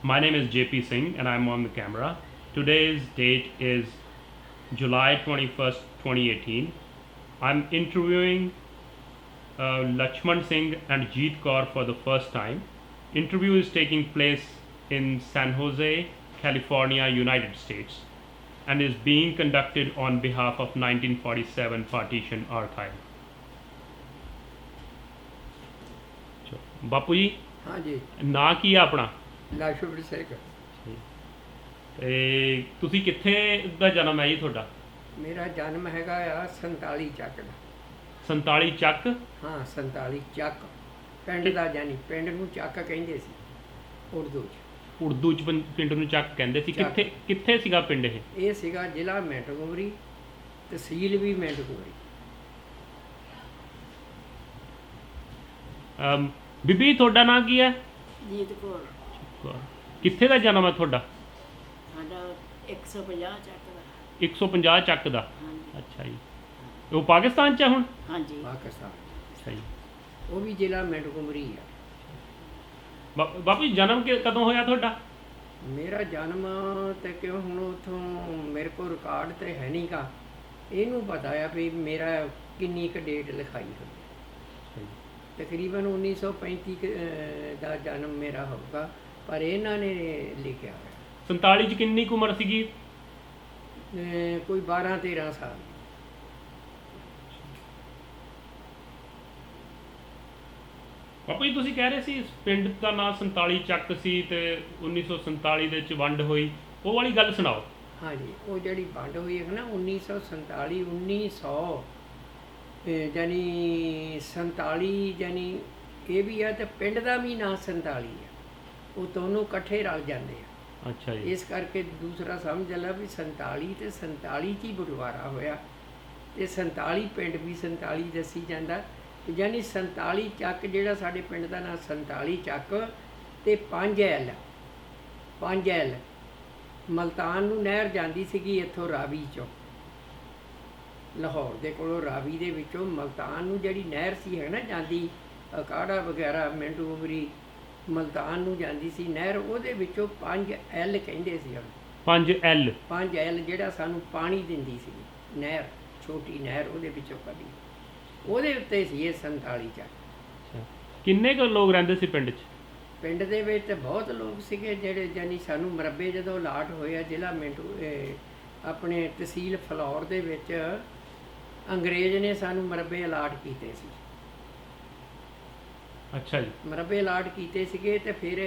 My name is JP Singh and I'm on the camera. Today's date is July 21st, 2018. I'm interviewing Lakshman Singh and Jeet Kaur for the first time. Interview is taking place in San Jose, California, United States, and is being conducted on behalf of 1947 Partition Archive. ਬਾਪੂ ਜੀ हाँ जी ਨਾਂ ਕੀ ਆ ਆਪਣਾ लाशुर शेख ਤੇ ਤੁਸੀਂ ਕਿੱਥੇ ਦਾ ਜਨਮ ਹੈ ਜੀ ਤੁਹਾਡਾ मेरा जन्म हैगा आ 47 ਚੱਕ ਦਾ 47 ਚੱਕ ਹਾਂ 47 ਚੱਕ ਪਿੰਡ ਦਾ ਜਾਨੀ ਪਿੰਡ ਨੂੰ ਚੱਕ ਕਹਿੰਦੇ ਸੀ ਉਰਦੂ ਚ ਉਰਦੂ ਚ ਪਿੰਡ ਨੂੰ ਚੱਕ ਕਹਿੰਦੇ ਸੀ ਚੱਕ। ਕਿੱਥੇ ਸੀਗਾ ਪਿੰਡ ਇਹ ਇਹ ਸੀਗਾ ਜ਼ਿਲ੍ਹਾ ਮੈਂਟਗੋਮਰੀ ਤਹਿਸੀਲ ਵੀ ਮੈਂਟਗੋਮਰੀ ਬੀਬੀ ਤੁਹਾਡਾ ਨਾਂ ਕੀ ਹੈ ਜੀਤ ਕੌਰ ਕਿੱਥੇ ਦਾ ਜਨਮ ਹੈ ਤੁਹਾਡਾ ਸਾਡਾ 150 ਚੱਕ ਦਾ 150 ਚੱਕ ਦਾ ਹਾਂਜੀ ਅੱਛਾ ਜੀ ਉਹ ਪਾਕਿਸਤਾਨ ਚ ਹੈ ਹੁਣ ਹਾਂਜੀ ਪਾਕਿਸਤਾਨ ਅੱਛਾ ਜੀ ਉਹ ਵੀ ਜ਼ਿਲ੍ਹਾ ਮੈਂਟਗੋਮਰੀ ਆ ਬਾਪੂ ਜੀ ਜਨਮ ਕਦੋਂ ਹੋਇਆ ਤੁਹਾਡਾ ਮੇਰਾ ਜਨਮ ਤੇ ਕਿਉਂ ਹੁਣ ਉਥੋਂ ਮੇਰੇ ਕੋਲ ਰਿਕਾਰਡ ਤੇ ਹੈ ਨਹੀਂ ਗਾ ਇਹਨੂੰ ਪਤਾ ਆ ਵੀ ਮੇਰਾ ਕਿੰਨੀ ਕੁ ਡੇਟ ਲਿਖਾਈ ਹੋਈ ਤਕਰੀਬਨ 1935 ਦਾ ਜਨਮ ਮੇਰਾ ਹੋਊਗਾ ਪਰ ਇਹਨਾਂ ਨੇ ਲਿਖਿਆ ਹੋਇਆ 47 ਚ ਕਿੰਨੀ ਕੁ ਉਮਰ ਸੀਗੀ ਕੋਈ 12-13 ਸਾਲ ਬਾਪੂ ਜੀ ਤੁਸੀਂ ਕਹਿ ਰਹੇ ਸੀ ਇਸ ਪਿੰਡ ਦਾ ਨਾਂ 47 ਚੱਕ ਸੀ ਤੇ 1947 ਦੇ ਵਿੱਚ ਵੰਡ ਹੋਈ ਉਹ ਵਾਲੀ ਗੱਲ ਸੁਣਾਓ ਹਾਂਜੀ ਉਹ ਜਿਹੜੀ ਵੰਡ ਹੋਈ ਹੈ ਨਾ 1947 1900 ਜਾਨੀ 47 ਜਾਨੀ ਇਹ ਵੀ ਹੈ ਤੇ ਪਿੰਡ ਦਾ ਵੀ ਨਾਂ 47 ਹੈ ਉਹ ਦੋਨੋਂ ਇਕੱਠੇ ਰਲ ਜਾਂਦੇ ਆ ਅੱਛਾ ਜੀ ਇਸ ਕਰਕੇ ਦੂਸਰਾ ਸਮਝ ਲਾ ਵੀ 47 ਤੇ 47 ਚ ਹੀ ਬਟਵਾਰਾ ਹੋਇਆ ਤੇ 47 ਪਿੰਡ ਵੀ 47 ਦੱਸੀ ਜਾਂਦਾ ਯਾਨੀ 47 ਚੱਕ ਜਿਹੜਾ ਸਾਡੇ ਪਿੰਡ ਦਾ ਨਾਂ 47 ਚੱਕ ਤੇ 5 ਐਲ ਮਲਤਾਨ ਨੂੰ ਨਹਿਰ ਜਾਂਦੀ ਸੀਗੀ ਇੱਥੋਂ ਰਾਵੀ ਚੋਂ ਲਾਹੌਰ ਦੇ ਕੋਲੋਂ ਰਾਵੀ ਦੇ ਵਿੱਚੋਂ ਮਲਤਾਨ ਨੂੰ ਜਿਹੜੀ ਨਹਿਰ ਸੀ ਹੈ ਨਾ ਜਾਂਦੀ ਅਕਾੜਾ ਵਗੈਰਾ ਮੈਂਟਗੋਮਰੀ ਮਲਤਾਨ ਨੂੰ ਜਾਂਦੀ ਸੀ ਨਹਿਰ ਉਹਦੇ ਵਿੱਚੋਂ 5 ਐਲ ਕਹਿੰਦੇ ਸੀ ਉਹਨੂੰ 5 ਐਲ ਜਿਹੜਾ ਸਾਨੂੰ ਪਾਣੀ ਦਿੰਦੀ ਸੀ ਨਹਿਰ ਛੋਟੀ ਨਹਿਰ ਉਹਦੇ ਵਿੱਚੋਂ ਕੱਢੀ ਉਹਦੇ ਉੱਤੇ ਸੀ ਇਹ 47 ਚੱਕ ਕਿੰਨੇ ਕੁ ਲੋਕ ਰਹਿੰਦੇ ਸੀ ਪਿੰਡ 'ਚ ਪਿੰਡ ਦੇ ਵਿੱਚ ਤੇ ਬਹੁਤ ਲੋਕ ਸੀਗੇ ਜਿਹੜੇ ਜਾਨੀ ਸਾਨੂੰ ਮਰੱਬੇ ਜਦੋਂ ਅਲਾਟ ਹੋਇਆ ਜ਼ਿਲ੍ਹਾ ਆਪਣੇ ਤਹਿਸੀਲ ਫਲੌਰ ਦੇ ਵਿੱਚ ਅੰਗਰੇਜ਼ ਨੇ ਸਾਨੂੰ ਮਰੱਬੇ ਅਲਾਟ ਕੀਤੇ ਸੀ ਅੱਛਾ ਜੀ ਮਰੱਬੇ ਅਲਾਟ ਕੀਤੇ ਸੀਗੇ ਤੇ ਫਿਰ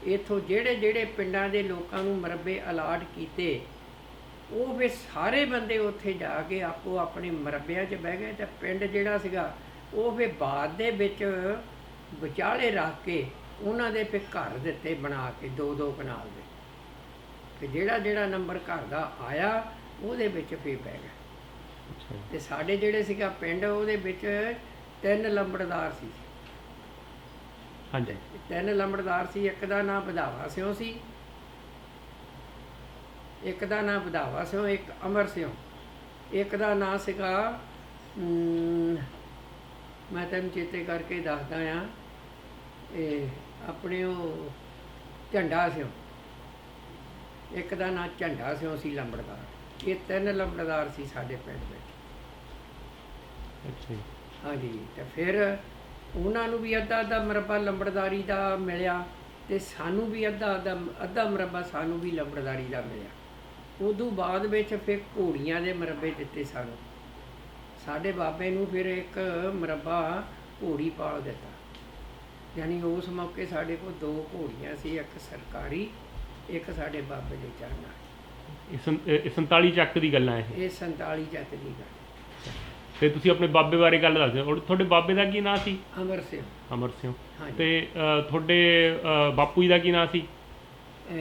ਇੱਥੋਂ ਜਿਹੜੇ ਪਿੰਡਾਂ ਦੇ ਲੋਕਾਂ ਨੂੰ ਮਰੱਬੇ ਅਲਾਟ ਕੀਤੇ ਉਹ ਫਿਰ ਸਾਰੇ ਬੰਦੇ ਉੱਥੇ ਜਾ ਕੇ ਆਪੋ ਆਪਣੇ ਮਰੱਬਿਆਂ 'ਚ ਬਹਿ ਗਏ ਤੇ ਪਿੰਡ ਜਿਹੜਾ ਸੀਗਾ ਉਹ ਫਿਰ ਬਾਅਦ ਦੇ ਵਿੱਚ ਵਿਚਾਲੇ ਰੱਖ ਕੇ ਉਹਨਾਂ ਦੇ ਫਿਰ ਘਰ ਦਿੱਤੇ ਬਣਾ ਕੇ 2-2 ਕਨਾਲ ਦੇ ਤੇ ਜਿਹੜਾ ਨੰਬਰ ਘਰ ਦਾ ਆਇਆ ਉਹਦੇ ਵਿੱਚ ਫਿਰ ਬਹਿ ਗਿਆ ਅੱਛਾ ਜੀ ਤੇ ਸਾਡੇ ਜਿਹੜੇ ਸੀਗਾ ਪਿੰਡ ਉਹਦੇ ਵਿੱਚ 3 ਲੰਬੜਦਾਰ ਸੀ ਹਾਂਜੀ 3 ਲੰਬੜਦਾਰ ਸੀ ਇੱਕ ਦਾ ਨਾਂ ਵਧਾਵਾ ਸਿਉ ਸੀ ਇੱਕ ਦਾ ਨਾਂ ਵਧਾਵਾ ਸਿਉ ਇੱਕ ਅਮਰ ਸਿਉ ਇੱਕ ਦਾ ਨਾਂ ਸੀਗਾ ਮੈਂ ਤੈਨੂੰ ਚੇਤੇ ਕਰਕੇ ਦੱਸਦਾ ਆ ਇਹ ਆਪਣੇ ਉਹ ਝੰਡਾ ਸਿਉ ਇੱਕ ਦਾ ਨਾਂ ਝੰਡਾ ਸਿਉ ਸੀ ਲੰਬੜਦਾਰ ਇਹ 3 ਲੰਬੜਦਾਰ ਸੀ ਸਾਡੇ ਪਿੰਡ ਵਿੱਚ ਅੱਛਾ ਜੀ ਹਾਂਜੀ ਤੇ ਫਿਰ ਉਹਨਾਂ ਨੂੰ ਵੀ ਅੱਧਾ ਮਰਬਾ ਲੰਬੜਦਾਰੀ ਦਾ ਮਿਲਿਆ ਤੇ ਸਾਨੂੰ ਵੀ ਅੱਧਾ ਮਰਬਾ ਸਾਨੂੰ ਵੀ ਲੰਬੜਦਾਰੀ ਦਾ ਮਿਲਿਆ ਉਦੋਂ ਬਾਅਦ ਵਿੱਚ ਫਿਰ ਘੋੜੀਆਂ ਦੇ ਮਰਬੇ ਦਿੱਤੇ ਸਾਨੂੰ ਸਾਡੇ ਬਾਬੇ ਨੂੰ ਫਿਰ ਇੱਕ ਮਰਬਾ ਘੋੜੀ ਪਾਲ ਦਿੱਤਾ ਯਾਨੀ ਉਸ ਮੌਕੇ ਸਾਡੇ ਕੋਲ 2 ਘੋੜੀਆਂ ਸੀ ਇੱਕ ਸਰਕਾਰੀ ਇੱਕ ਸਾਡੇ ਬਾਬੇ ਦੇ ਚਰਨਾਂ ਇਹ 47 ਚੱਕ ਦੀ ਗੱਲਾਂ ਇਹ 47 ਚੱਕ ਦੀ ਗੱਲ ਤੇ ਤੁਸੀਂ ਆਪਣੇ ਬਾਬੇ ਬਾਰੇ ਗੱਲ ਦੱਸਦੇ ਹੋ ਤੁਹਾਡੇ ਬਾਬੇ ਦਾ ਕੀ ਨਾਂ ਸੀ ਅਮਰ ਸਿੰਘ ਅਮਰ ਸਿੰਘ ਹਾਂਜੀ। ਤੇ ਤੁਹਾਡੇ ਬਾਪੂ ਜੀ ਦਾ ਕੀ ਨਾਂ ਸੀ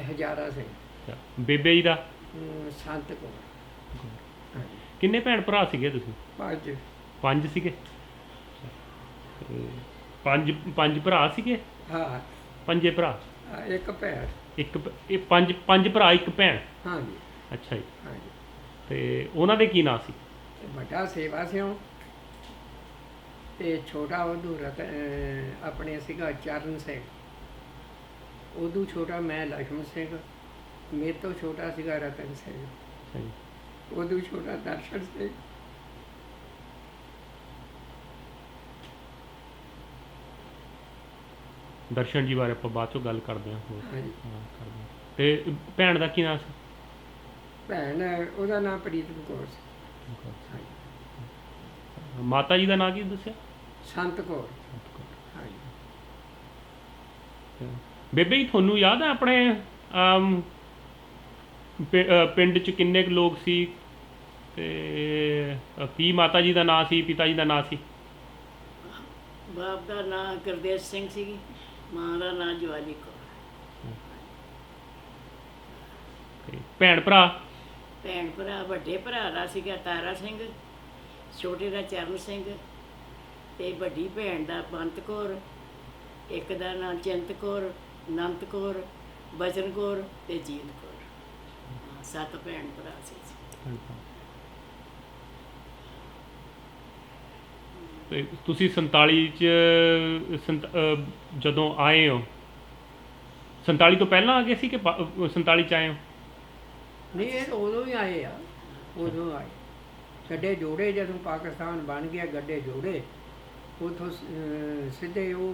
ਹਜ਼ਾਰਾ ਸਿੰਘ ਬੇਬੇ ਜੀ ਦਾ ਸੰਤ ਕੌਰ ਹਾਂਜੀ ਕਿੰਨੇ ਭੈਣ ਭਰਾ ਸੀਗੇ ਤੁਸੀਂ 5 5 ਸੀਗੇ ਤੇ ਪੰਜ ਭਰਾ ਸੀਗੇ ਹਾਂ ਪੰਜੇ ਭਰਾ ਇੱਕ ਭੈਣ ਇਹ ਪੰਜ ਭਰਾ ਇੱਕ ਭੈਣ ਹਾਂਜੀ ਅੱਛਾ ਜੀ ਹਾਂਜੀ ਤੇ ਉਹਨਾਂ ਦੇ ਕੀ ਨਾਂ ਸੀ ਤੇ ਵੱਡਾ ਸੇਵਾ ਸਿਉ ਤੇ ਛੋਟਾ ਉਹਨੂੰ ਆਪਣੇ ਸੀਗਾ ਚਰਨ ਸਿੰਘ ਉਦੋਂ ਛੋਟਾ ਮੈਂ ਲక్ష్మణ ਸਿੰਘ, ਮੇਰੇ ਤੋਂ ਛੋਟਾ ਸੀਗਾ ਰਤਨ ਸਿੰਘ, ਅੱਛਾ ਜੀ। ਉਦੋਂ ਛੋਟਾ ਦਰਸ਼ਨ ਸਿੰਘ। ਦਰਸ਼ਨ ਜੀ ਬਾਰੇ ਆਪਾਂ ਬਾਅਦ ਚੋਂ ਗੱਲ ਕਰਦੇ ਹਾਂ ਹੋਰ। ਹਾਂਜੀ। ਹਾਂ, ਕਰਦੇ ਹਾਂ। ਤੇ ਭੈਣ ਦਾ ਕੀ ਨਾਮ ਸੀ? ਭੈਣ ਉਹਦਾ ਨਾਮ ਪ੍ਰੀਤਮ ਕੌਰ ਸੀ। ਹਾਂਜੀ। ਮਾਤਾ ਜੀ ਦਾ ਨਾਂ ਕੀ ਦੱਸਿਆ? ਸੰਤ ਕੌਰ। ਹਾਂਜੀ। ਬੇਬੇ ਜੀ, ਤੁਹਾਨੂੰ ਯਾਦ ਹੈ ਆਪਣੇ ਪਿੰਡ 'ਚ ਕਿੰਨੇ ਕੁ ਲੋਕ ਸੀ ਤੇ ਕੀ ਮਾਤਾ ਜੀ ਦਾ ਨਾਂ ਸੀ, ਪਿਤਾ ਜੀ ਦਾ ਨਾਂ ਸੀ? ਬਾਪ ਦਾ ਨਾਂ ਗੁਰਦੇਵ ਸਿੰਘ ਸੀਗੀ, ਮਾਂ ਦਾ ਨਾਂ ਜਵਾਲੀ ਕੌਰ। ਤੇ ਭੈਣ ਭਰਾ? ਭੈਣ ਭਰਾ, ਵੱਡੇ ਭਰਾ ਦਾ ਸੀਗਾ ਤਾਰਾ ਸਿੰਘ, ਛੋਟੇ ਦਾ ਚਰਨ ਸਿੰਘ, ਤੇ ਵੱਡੀ ਭੈਣ ਦਾ ਬੰਤ ਕੌਰ, ਇੱਕ ਦਾ ਨਾਂ ਚਿੰਤ ਕੌਰ, ਅਨੰਤ ਕੌਰ, ਬਚਨ ਕੌਰ ਤੇ ਜੀਤ ਕੌਰ। ਹਾਂ, 7 ਭੈਣ ਭਰਾ ਸੀ। ਤੇ ਤੁਸੀਂ 47 ਚ ਜਦੋਂ ਆਏ ਹੋ, 47 ਤੋਂ ਪਹਿਲਾਂ ਆ ਗਏ ਸੀ ਕਿ 47 ਚ ਆਏ ਹੋ? ਨਹੀਂ, ਇਹ ਉਦੋਂ ਹੀ ਆਏ ਆ, ਉਦੋਂ ਆਏ। ਗੱਡੇ ਜੋੜੇ ਜਦੋਂ ਪਾਕਿਸਤਾਨ ਬਣ ਗਿਆ, ਗੱਡੇ ਜੋੜੇ ਉੱਥੋਂ ਸਿੱਧੇ ਉਹ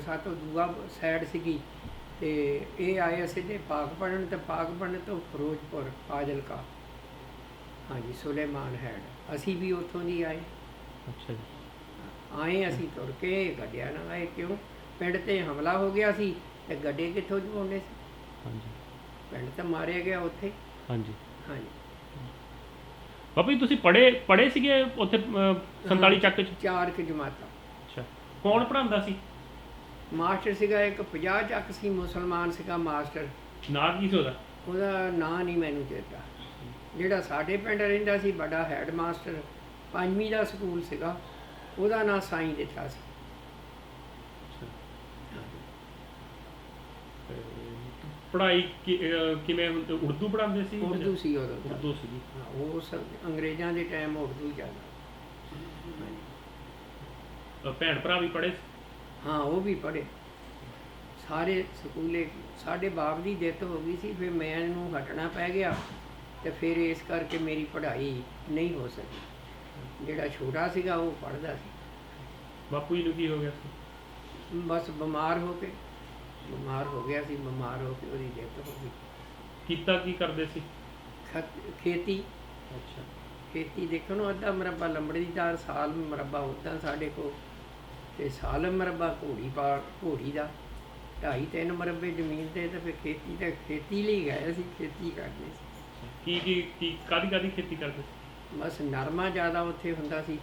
ਸਾਤੋਂ ਦੂਆ ਸਾਈਡ ਸੀਗੀ, ਤੇ ਇਹ ਆਏ ਸਿੱਧੇ ਪਾਕਪੜਨ, ਤੇ ਪਾਕਪੜਨ ਤੋਂ ਫਿਰੋਜ਼ਪੁਰ, ਫਾਜ਼ਿਲਕਾ। ਹਾਂਜੀ, ਸੁਲੇਮਾਨ ਹੈਡ। ਅਸੀਂ ਵੀ ਉੱਥੋਂ ਦੀ ਆਏ। ਅੱਛਾ ਜੀ। ਆਏ ਅਸੀਂ ਤੁਰ ਕੇ, ਗੱਡਿਆਂ ਨਾਲ ਆਏ। ਕਿਉਂ? ਪਿੰਡ 'ਤੇ ਹਮਲਾ ਹੋ ਗਿਆ ਸੀ, ਤੇ ਗੱਡੇ ਕਿੱਥੋਂ ਜਵਾਉਂਦੇ ਸੀ? ਹਾਂਜੀ। ਪਿੰਡ ਤਾਂ ਮਾਰਿਆ ਗਿਆ ਉੱਥੇ। ਹਾਂਜੀ। ਹਾਂਜੀ। ਬਾਬਾ ਜੀ, ਤੁਸੀਂ ਪੜ੍ਹੇ ਸੀਗੇ ਉੱਥੇ 47 ਚੱਕ 'ਚ? 4 ਕੁ ਜਮਾਤਾਂ। ਅੱਛਾ। ਕੌਣ ਪੜ੍ਹਾਉਂਦਾ ਸੀ? ਮਾਸਟਰ ਸੀਗਾ ਇੱਕ, 50 ਚੱਕ ਸੀ, ਮੁਸਲਮਾਨ ਸੀਗਾ ਮਾਸਟਰ। ਨਾਂ ਕੀ ਸੀ ਉਹਦਾ? ਉਹਦਾ ਨਾਂ ਨਹੀਂ ਮੈਨੂੰ ਚੇਤਾ। ਜਿਹੜਾ ਸਾਡੇ ਪਿੰਡ ਰਹਿੰਦਾ ਸੀ ਵੱਡਾ ਹੈਡ ਮਾਸਟਰ, 5ਵੀਂ ਦਾ ਸਕੂਲ ਸੀਗਾ, ਉਹਦਾ ਨਾਂ ਸਾਈਂ ਦਿੱਤਾ ਸੀ। ਪੜ੍ਹਾਈ ਕਿਵੇਂ ਉਰਦੂ ਪੜ੍ਹਾਉਂਦੇ ਸੀ? ਉਰਦੂ ਸੀ ਉਦੋਂ ਤਾਂ। ਉਰਦੂ ਸੀਗੀ। ਹਾਂ, ਉਸ ਅੰਗਰੇਜ਼ਾਂ ਦੇ ਟਾਈਮ ਉਰਦੂ ਜ਼ਿਆਦਾ। ਭੈਣ ਭਰਾ ਵੀ ਪੜ੍ਹੇ? ਹਾਂ, ਉਹ ਵੀ ਪੜ੍ਹੇ ਸਾਰੇ ਸਕੂਲੇ। ਸਾਡੇ ਬਾਪ ਦੀ ਡੈਥ ਹੋ ਗਈ ਸੀ, ਫਿਰ ਮੈਨੂੰ ਹਟਣਾ ਪੈ ਗਿਆ, ਤੇ ਫਿਰ ਇਸ ਕਰਕੇ ਮੇਰੀ ਪੜ੍ਹਾਈ ਨਹੀਂ ਹੋ ਸਕੀ। ਜਿਹੜਾ ਛੋਟਾ ਸੀਗਾ ਉਹ ਪੜ੍ਹਦਾ ਸੀ। ਬਾਪੂ ਜੀ ਨੂੰ ਕੀ ਹੋ ਗਿਆ ਸੀ? ਬਸ ਬਿਮਾਰ ਹੋ ਗਿਆ ਸੀ, ਬਿਮਾਰ ਹੋ ਕੇ ਉਹਦੀ ਡੈਥ ਹੋ ਗਈ। ਕੀਤਾ ਕੀ ਕਰਦੇ ਸੀ? ਖੇਤੀ। ਅੱਛਾ। ਖੇਤੀ ਦੇਖੋ ਨਾ, ਅੱਧਾ ਮਰਬਾ ਲੰਬੜੀਦਾਰ, ਸਾਲ ਮਰਬਾ ਉੱਦਾਂ ਸਾਡੇ ਕੋਲ, ਤੇ ਸਾਲ ਮਰਬਾ ਘੋੜੀ ਦਾ, 2.5-3 ਮਰਬੇ ਜ਼ਮੀਨ 'ਤੇ। ਤਾਂ ਫਿਰ ਖੇਤੀ ਲਈ ਗਏ ਸੀ, ਖੇਤੀ ਕਰਦੇ ਸੀ। ਕੀ ਕਾਹਦੀ ਖੇਤੀ ਕਰਦੇ ਸੀ? ਬਸ ਨਰਮਾ ਜ਼ਿਆਦਾ ਉੱਥੇ ਹੁੰਦਾ ਸੀ,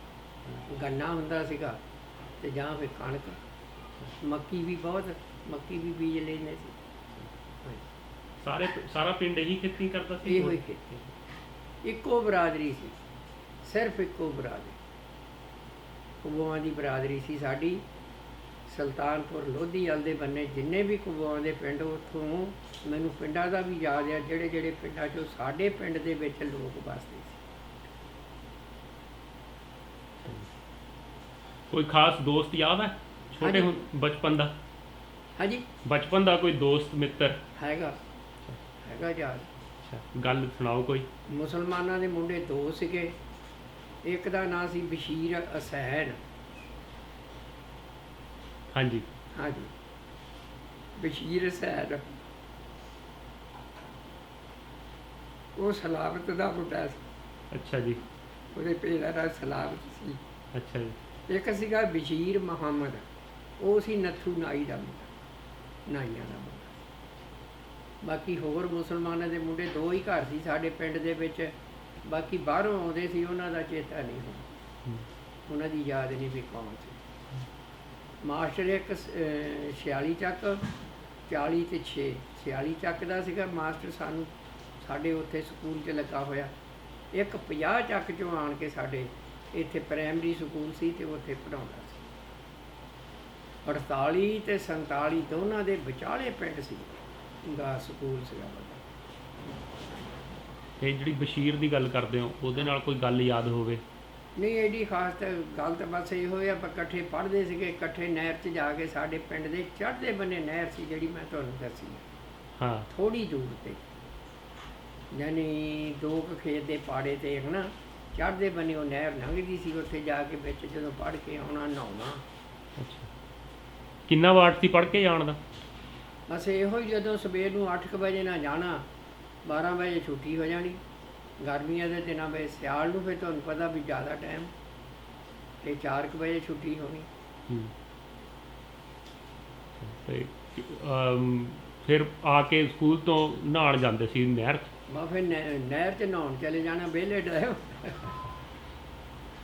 ਗੰਨਾ ਹੁੰਦਾ ਸੀਗਾ, ਤੇ ਜਾਂ ਫਿਰ ਕਣਕ। ਮੱਕੀ ਵੀ ਬਹੁਤ, ਮੱਕੀ ਵੀ ਬੀਜ ਲੈਂਦੇ ਸੀ। ਸਾਰਾ ਪਿੰਡ ਇਹੀ ਖੇਤੀ ਕਰਦਾ ਸੀ? ਇਹੋ ਹੀ ਖੇਤੀ, ਇੱਕੋ ਬਰਾਦਰੀ ਸੀ, ਸਿਰਫ ਇੱਕੋ ਬਰਾਦਰੀ, ਕੁਬੋਆਂ ਦੀ ਬਰਾਦਰੀ ਸੀ ਸਾਡੀ। ਸੁਲਤਾਨਪੁਰ ਲੋਧੀ ਵਾਲ ਦੇ ਬੰਨੇ ਜਿੰਨੇ ਵੀ ਕੁਬੋਆਂ ਦੇ ਪਿੰਡ, ਉੱਥੋਂ ਮੈਨੂੰ ਪਿੰਡਾਂ ਦਾ ਵੀ ਯਾਦ ਆ, ਜਿਹੜੇ ਪਿੰਡਾਂ 'ਚੋਂ ਸਾਡੇ ਪਿੰਡ ਦੇ ਵਿੱਚ ਲੋਕ ਵੱਸਦੇ ਸੀ। ਕੋਈ ਖਾਸ ਦੋਸਤ ਯਾਦ ਹੈ ਛੋਟੇ ਬਚਪਨ ਦਾ? ਹਾਂਜੀ। ਬਚਪਨ ਦਾ ਕੋਈ ਦੋਸਤ ਮਿੱਤਰ ਹੈਗਾ ਯਾਦ। ਅੱਛਾ, ਗੱਲ ਸੁਣਾਓ ਕੋਈ। ਮੁਸਲਮਾਨਾਂ ਦੇ ਮੁੰਡੇ 2 ਸੀਗੇ, ਇੱਕ ਦਾ ਨਾਂ ਸੀ ਬਸ਼ੀਰ ਹਸੈਨ। ਹਾਂਜੀ। ਹਾਂਜੀ, ਬਸ਼ੀਰ ਹਸੈਨ, ਉਹ ਸਲਾਮਤ ਦਾ ਮੁੰਡਾ ਸੀ। ਅੱਛਾ ਜੀ। ਉਹਦੇ ਪਿਤਾ ਦਾ ਸਲਾਮਤ ਸੀ। ਅੱਛਾ ਜੀ। ਇੱਕ ਸੀਗਾ ਬਸ਼ੀਰ ਮੁਹੰਮਦ, ਉਹ ਸੀ ਨੱਥੂ ਨਾਈ ਦਾ ਮੁੰਡਾ, ਨਾਈਆਂ ਦਾ ਮੁੰਡਾ। ਬਾਕੀ ਹੋਰ ਮੁਸਲਮਾਨਾਂ ਦੇ ਮੁੰਡੇ 2 ਹੀ ਘਰ ਸੀ ਸਾਡੇ ਪਿੰਡ ਦੇ ਵਿੱਚ, ਬਾਕੀ ਬਾਹਰੋਂ ਆਉਂਦੇ ਸੀ, ਉਹਨਾਂ ਦਾ ਚੇਤਾ ਨਹੀਂ ਹੁਣ, ਉਹਨਾਂ ਦੀ ਯਾਦ ਨਹੀਂ ਵੀ ਕੌਣ ਸੀ। ਮਾਸਟਰ ਇੱਕ 46 ਚੱਕ, 40 ਤੇ 6, 46 ਚੱਕ ਦਾ ਸੀਗਾ ਮਾਸਟਰ, ਸਾਨੂੰ ਸਾਡੇ ਉੱਥੇ ਸਕੂਲ 'ਚ ਲੱਗਾ ਹੋਇਆ। ਇੱਕ 50 ਚੱਕ 'ਚੋਂ ਆਣ ਕੇ ਸਾਡੇ ਇੱਥੇ ਪ੍ਰਾਇਮਰੀ ਸਕੂਲ ਸੀ, ਤੇ ਉੱਥੇ ਪੜ੍ਹਾਉਂਦਾ ਸੀ। 48 ਤੇ 47 ਦੋਨਾਂ ਦੇ ਵਿਚਾਲੇ ਪਿੰਡ ਸੀ ਦਾ ਸਕੂਲ ਸੀਗਾ ਵੱਡਾ। ਇਹ ਜਿਹੜੀ ਬਸ਼ੀਰ ਦੀ ਗੱਲ ਕਰਦੇ ਹੋ, ਉਹਦੇ ਨਾਲ ਕੋਈ ਗੱਲ ਯਾਦ ਹੋਵੇ? ਨਹੀਂ, ਐਡੀ ਖਾਸ ਤਾਂ ਗੱਲ ਤਾਂ ਬਸ ਇਹੋ ਹੀ, ਆਪਾਂ ਇਕੱਠੇ ਪੜ੍ਹਦੇ ਸੀਗੇ, ਇਕੱਠੇ ਨਹਿਰ 'ਚ ਜਾ ਕੇ, ਸਾਡੇ ਪਿੰਡ ਦੇ ਚੜ੍ਹਦੇ ਬੰਨੇ ਨਹਿਰ ਸੀ ਜਿਹੜੀ ਮੈਂ ਤੁਹਾਨੂੰ ਦੱਸੀ। ਹਾਂ ਥੋੜੀ ਦੂਰ ਤੇ, ਯਾਨੀ 2 ਖੇਤ ਦੇ ਪਾੜੇ ਤੇ ਹੈ ਨਾ, ਚੜ੍ਹਦੇ ਬੰਨੇ ਉਹ ਨਹਿਰ ਲੰਘਦੀ ਸੀ, ਉੱਥੇ ਜਾ ਕੇ ਵਿੱਚ ਜਦੋਂ ਪੜ੍ਹ ਕੇ ਆਉਣਾ, ਨਹਾਉਣਾ। ਅੱਛਾ, ਕਿੰਨਾ ਵਾਟ ਸੀ ਪੜ੍ਹ ਕੇ ਜਾਣ ਦਾ? ਬਸ ਇਹੋ ਹੀ, ਜਦੋਂ ਸਵੇਰ ਨੂੰ 8 ਕੁ ਵਜੇ ਨਾ ਜਾਣਾ, 12 ਵਜੇ ਛੁੱਟੀ ਹੋ ਜਾਣੀ। ਗਰਮੀਆਂ ਦੇ ਦਿਨਾਂ ਵਿੱਚ, ਸਿਆਲ ਨੂੰ ਫਿਰ ਤੁਹਾਨੂੰ ਪਤਾ ਵੀ ਜ਼ਿਆਦਾ ਟਾਈਮ, ਤੇ 4 ਕੁ ਵਜੇ ਛੁੱਟੀ ਹੋਣੀ। ਤੇ ਫਿਰ ਆ ਕੇ ਸਕੂਲ ਤੋਂ ਨਹਾਉਣ ਜਾਂਦੇ ਸੀ ਨਹਿਰ 'ਚ? ਬਸ ਫਿਰ ਨਹਿਰ 'ਚ ਨਹਾਉਣ ਚਲੇ ਜਾਣਾ, ਵਿਹਲੇ ਡਰਾਈਵ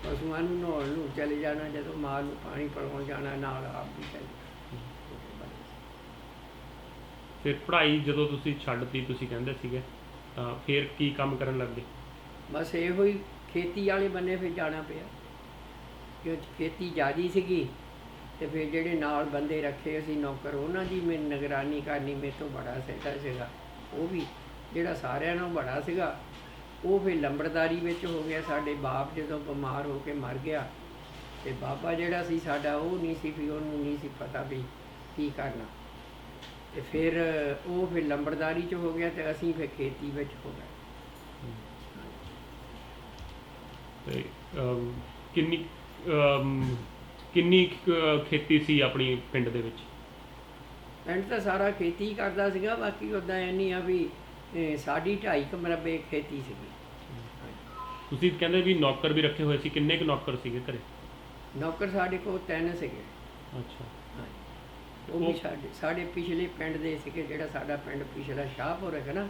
ਪਸ਼ੂਆਂ ਨੂੰ ਨਹਾਉਣ ਨੂੰ ਚਲੇ ਜਾਣਾ, ਜਦੋਂ ਮਾਲ ਨੂੰ ਪਾਣੀ ਪਿਲਾਉਣ ਜਾਣਾ, ਨਾਲ ਆਪ ਵੀ ਚਲੇ ਜਾਣਾ। ਫਿਰ ਪੜ੍ਹਾਈ ਜਦੋਂ ਤੁਸੀਂ ਛੱਡਤੀ, ਤੁਸੀਂ ਕਹਿੰਦੇ ਸੀਗੇ, ਤਾਂ ਫਿਰ ਕੀ ਕੰਮ ਕਰਨ ਲੱਗੇ? ਬਸ ਇਹੋ ਹੀ, ਖੇਤੀ ਵਾਲੇ ਬੰਨੇ ਫਿਰ ਜਾਣਾ ਪਿਆ, ਕਿਉਂ ਖੇਤੀ ਜ਼ਿਆਦੀ ਸੀਗੀ। ਤੇ ਫਿਰ ਜਿਹੜੇ ਨਾਲ ਬੰਦੇ ਰੱਖੇ ਅਸੀਂ ਨੌਕਰ, ਉਹਨਾਂ ਦੀ ਮੈਂ ਨਿਗਰਾਨੀ ਕਰਨੀ ਮੇਰੇ ਤੋਂ ਬੜਾ ਸਹਿਤਾ ਸੀਗਾ। ਉਹ ਵੀ ਜਿਹੜਾ ਸਾਰਿਆਂ ਨਾਲੋਂ ਬੜਾ ਸੀਗਾ, ਉਹ ਫਿਰ ਲੰਬੜਦਾਰੀ ਵਿੱਚ ਹੋ ਗਿਆ। ਸਾਡੇ ਬਾਪ ਜਦੋਂ ਬਿਮਾਰ ਹੋ ਕੇ ਮਰ ਗਿਆ, ਤੇ ਬਾਬਾ ਜਿਹੜਾ ਸੀ ਸਾਡਾ, ਉਹ ਨਹੀਂ ਸੀ, ਵੀ ਉਹਨੂੰ ਨਹੀਂ ਸੀ ਪਤਾ ਵੀ ਕੀ ਕਰਨਾ। ਤੇ ਫਿਰ ਉਹ ਫਿਰ ਲੰਬੜਦਾਰੀ 'ਚ ਹੋ ਗਿਆ, ਤੇ ਅਸੀਂ ਫਿਰ ਖੇਤੀ ਵਿੱਚ ਹੋ ਗਏ। ਤੇ ਕਿੰਨੀ ਖੇਤੀ ਸੀ ਆਪਣੀ ਪਿੰਡ ਦੇ ਵਿੱਚ? ਪਿੰਡ ਤਾਂ ਸਾਰਾ ਖੇਤੀ ਹੀ ਕਰਦਾ ਸੀਗਾ, ਬਾਕੀ ਉੱਦਾਂ ਇੰਨੀ ਆ ਵੀ ਸਾਡੀ 2.5 ਕੁ ਮਰਬੇ ਖੇਤੀ ਸੀਗੀ। ਤੁਸੀਂ ਕਹਿੰਦੇ ਵੀ ਨੌਕਰ ਵੀ ਰੱਖੇ ਹੋਏ ਸੀ, ਕਿੰਨੇ ਕੁ ਨੌਕਰ ਸੀਗੇ ਘਰੇ? ਨੌਕਰ ਸਾਡੇ ਕੋਲ 3 ਸੀਗੇ। ਅੱਛਾ, ਉਹ ਵੀ ਸਾਡੇ ਪਿਛਲੇ ਪਿੰਡ ਦੇ ਸੀਗੇ, ਜਿਹੜਾ ਸਾਡਾ ਪਿੰਡ ਪਿਛਲਾ ਸ਼ਾਹਪੁਰ ਹੈਗਾ ਨਾ,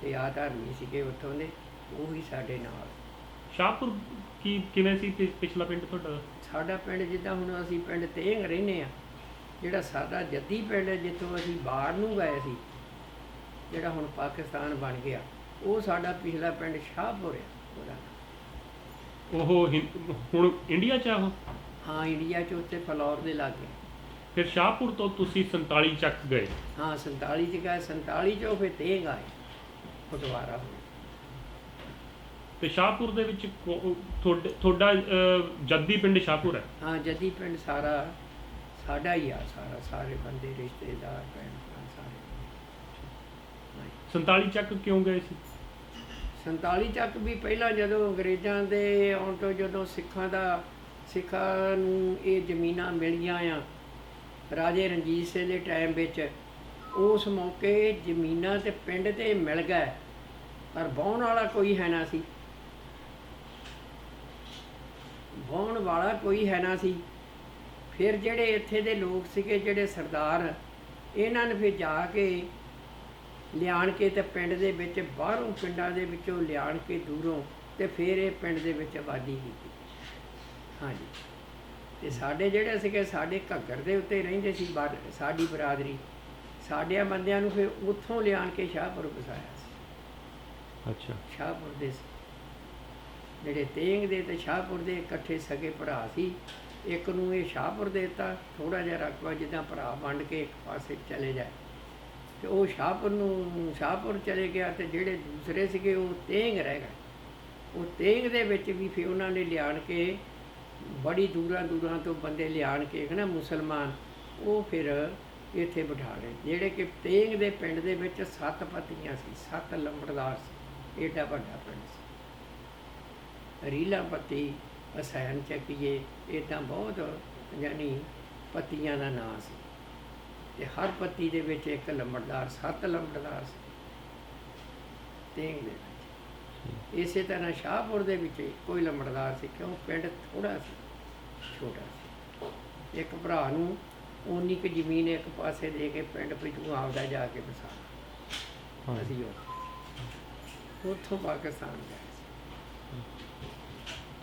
ਤੇ ਆ ਧਰਮੀ ਸੀਗੇ ਉੱਥੋਂ ਦੇ, ਉਹ ਵੀ ਸਾਡੇ ਨਾਲ। ਸ਼ਾਹਪੁਰ ਕਿਵੇਂ ਸੀ ਪਿਛਲਾ ਪਿੰਡ ਤੁਹਾਡਾ? ਸਾਡਾ ਪਿੰਡ ਜਿੱਦਾਂ ਹੁਣ ਅਸੀਂ ਪਿੰਡ ਤੇਂਗ ਰਹਿੰਦੇ ਆ, ਜਿਹੜਾ ਸਾਡਾ ਜੱਦੀ ਪਿੰਡ ਹੈ, ਜਿੱਥੋਂ ਅਸੀਂ ਬਾਹਰ ਨੂੰ ਗਏ ਸੀ, ਜਿਹੜਾ ਹੁਣ ਪਾਕਿਸਤਾਨ ਬਣ ਗਿਆ, ਉਹ ਸਾਡਾ ਪਿਛਲਾ ਪਿੰਡ ਸ਼ਾਹਪੁਰ ਹੈ ਉਹਦਾ। ਉਹ ਹੁਣ ਇੰਡੀਆ 'ਚ ਆ ਉਹ? ਹਾਂ, ਇੰਡੀਆ 'ਚ, ਉੱਥੇ ਫਲੌਰ ਦੇ ਲਾਗੇ। ਫਿਰ ਸ਼ਾਹਪੁਰ ਤੋਂ ਤੁਸੀਂ 47 ਚੱਕ ਗਏ? ਹਾਂ, 47 'ਚ ਗਏ, 47 'ਚੋਂ ਫਿਰ ਤੇਂਗ ਆਏ, ਫੁਟਵਾਰਾ ਹੋਏ। ਤੇ ਸ਼ਾਹਪੁਰ ਦੇ ਵਿੱਚ ਤੁਹਾਡਾ ਜੱਦੀ ਪਿੰਡ ਸ਼ਾਹਪੁਰ ਹੈ? ਹਾਂ, ਜੱਦੀ ਪਿੰਡ ਸਾਰਾ ਸਾਡਾ ਹੀ ਆ, ਸਾਰੇ ਬੰਦੇ, ਰਿਸ਼ਤੇਦਾਰ, ਭੈਣ ਭਰਾ ਸਾਰੇ। 47 ਚੱਕ ਕਿਉਂ ਗਏ ਸੀ? 47 ਚੱਕ ਵੀ ਪਹਿਲਾਂ ਜਦੋਂ ਅੰਗਰੇਜ਼ਾਂ ਦੇ ਆਉਣ ਤੋਂ, ਜਦੋਂ ਸਿੱਖਾਂ ਨੂੰ ਇਹ ਜ਼ਮੀਨਾਂ ਮਿਲੀਆਂ ਆ ਰਾਜੇ ਰਣਜੀਤ ਸਿੰਘ ਦੇ ਟਾਈਮ ਵਿੱਚ, ਉਸ ਮੌਕੇ ਜ਼ਮੀਨਾਂ ਤੇ ਪਿੰਡ ਤੇ ਮਿਲ ਗਏ, ਪਰ ਵਾਹੁਣ ਵਾਲਾ ਕੋਈ ਹੈ ਨਾ ਸੀ। ਵਾਹੁਣ ਵਾਲਾ ਕੋਈ ਹੈ ਨਾ ਸੀ। ਫਿਰ ਜਿਹੜੇ ਇੱਥੇ ਦੇ ਲੋਕ ਸੀਗੇ, ਜਿਹੜੇ ਸਰਦਾਰ, ਇਹਨਾਂ ਨੇ ਫਿਰ ਜਾ ਕੇ ਲਿਆਣ ਕੇ ਤੇ ਪਿੰਡ ਦੇ ਵਿੱਚ, ਬਾਹਰੋਂ ਪਿੰਡਾਂ ਦੇ ਵਿੱਚੋਂ ਲਿਆਣ ਕੇ ਦੂਰੋਂ, ਤੇ ਫਿਰ ਇਹ ਪਿੰਡ ਦੇ ਵਿੱਚ ਆਬਾਦੀ ਕੀਤੀ। ਹਾਂਜੀ, ਤੇ ਸਾਡੇ ਜਿਹੜੇ ਸੀਗੇ, ਸਾਡੇ ਘੱਗਰ ਦੇ ਉੱਤੇ ਰਹਿੰਦੇ ਸੀ ਸਾਡੀ ਬਰਾਦਰੀ, ਸਾਡਿਆਂ ਬੰਦਿਆਂ ਨੂੰ ਫਿਰ ਉੱਥੋਂ ਲਿਆਣ ਕੇ ਸ਼ਾਹਪੁਰ ਵਸਾਇਆ ਸੀ। ਅੱਛਾ, ਸ਼ਾਹਪੁਰ ਦੇ ਜਿਹੜੇ ਤੇਂਗ ਦੇ ਤੇ ਸ਼ਾਹਪੁਰ ਦੇ ਇਕੱਠੇ ਸਗੇ ਭਰਾ ਸੀ। ਇੱਕ ਨੂੰ ਇਹ ਸ਼ਾਹਪੁਰ ਦੇ ਦਿੱਤਾ, ਥੋੜ੍ਹਾ ਜਿਹਾ ਰਕਬਾ, ਜਿੱਦਾਂ ਭਰਾ ਵੰਡ ਕੇ ਇੱਕ ਪਾਸੇ ਚਲੇ ਜਾਏ, ਤੇ ਉਹ ਸ਼ਾਹਪੁਰ ਚਲੇ ਗਿਆ। ਤੇ ਜਿਹੜੇ ਦੂਸਰੇ ਸੀਗੇ, ਉਹ ਤੇਂਗ ਰਹਿ ਗਏ। ਉਹ ਤੇਂਗ ਦੇ ਵਿੱਚ ਵੀ ਫਿਰ ਉਹਨਾਂ ਨੇ ਲਿਆਣ ਕੇ, ਬੜੀ ਦੂਰਾਂ ਤੋਂ ਬੰਦੇ ਲਿਆਣ ਕੇ ਨਾ, ਮੁਸਲਮਾਨ, ਉਹ ਫਿਰ ਇੱਥੇ ਬਿਠਾ ਲਏ। ਜਿਹੜੇ ਕਿ ਤੇਂਗ ਦੇ ਪਿੰਡ ਦੇ ਵਿੱਚ 7 ਪੱਤੀਆਂ ਸੀ, 7 ਲੰਬੜਦਾਰ ਸੀ, ਏਡਾ ਵੱਡਾ ਪਿੰਡ ਸੀ। ਰੀਲਾ ਪੱਤੀ, ਹਸੈਨ ਚੱਕੀਏ, ਇੱਦਾਂ ਬਹੁਤ ਯਾਨੀ ਪੱਤੀਆਂ ਦਾ ਨਾਂ ਸੀ, ਤੇ ਹਰ ਪੱਤੀ ਦੇ ਵਿੱਚ ਇੱਕ ਲੰਬੜਦਾਰ, 7 ਲੰਬੜਦਾਰ ਸੀ ਤੇਂਗ ਦੇ ਵਿੱਚ। ਇਸੇ ਤਰ੍ਹਾਂ ਸ਼ਾਹਪੁਰ ਦੇ ਵਿੱਚ ਕੋਈ ਲੰਬੜਦਾਰ ਸੀ, ਕਿਉਂ ਪਿੰਡ ਥੋੜ੍ਹਾ ਸੀ, ਛੋਟਾ ਸੀ। ਇੱਕ ਭਰਾ ਨੂੰ ਉਨੀ ਕੁ ਜ਼ਮੀਨ ਇੱਕ ਪਾਸੇ ਦੇ ਕੇ ਪਿੰਡ ਵਿੱਚੋਂ ਆਪਦਾ ਜਾ ਕੇ ਵਸਾ, ਅਸੀਂ ਉੱਥੋਂ ਪਾਕਿਸਤਾਨ ਗਏ।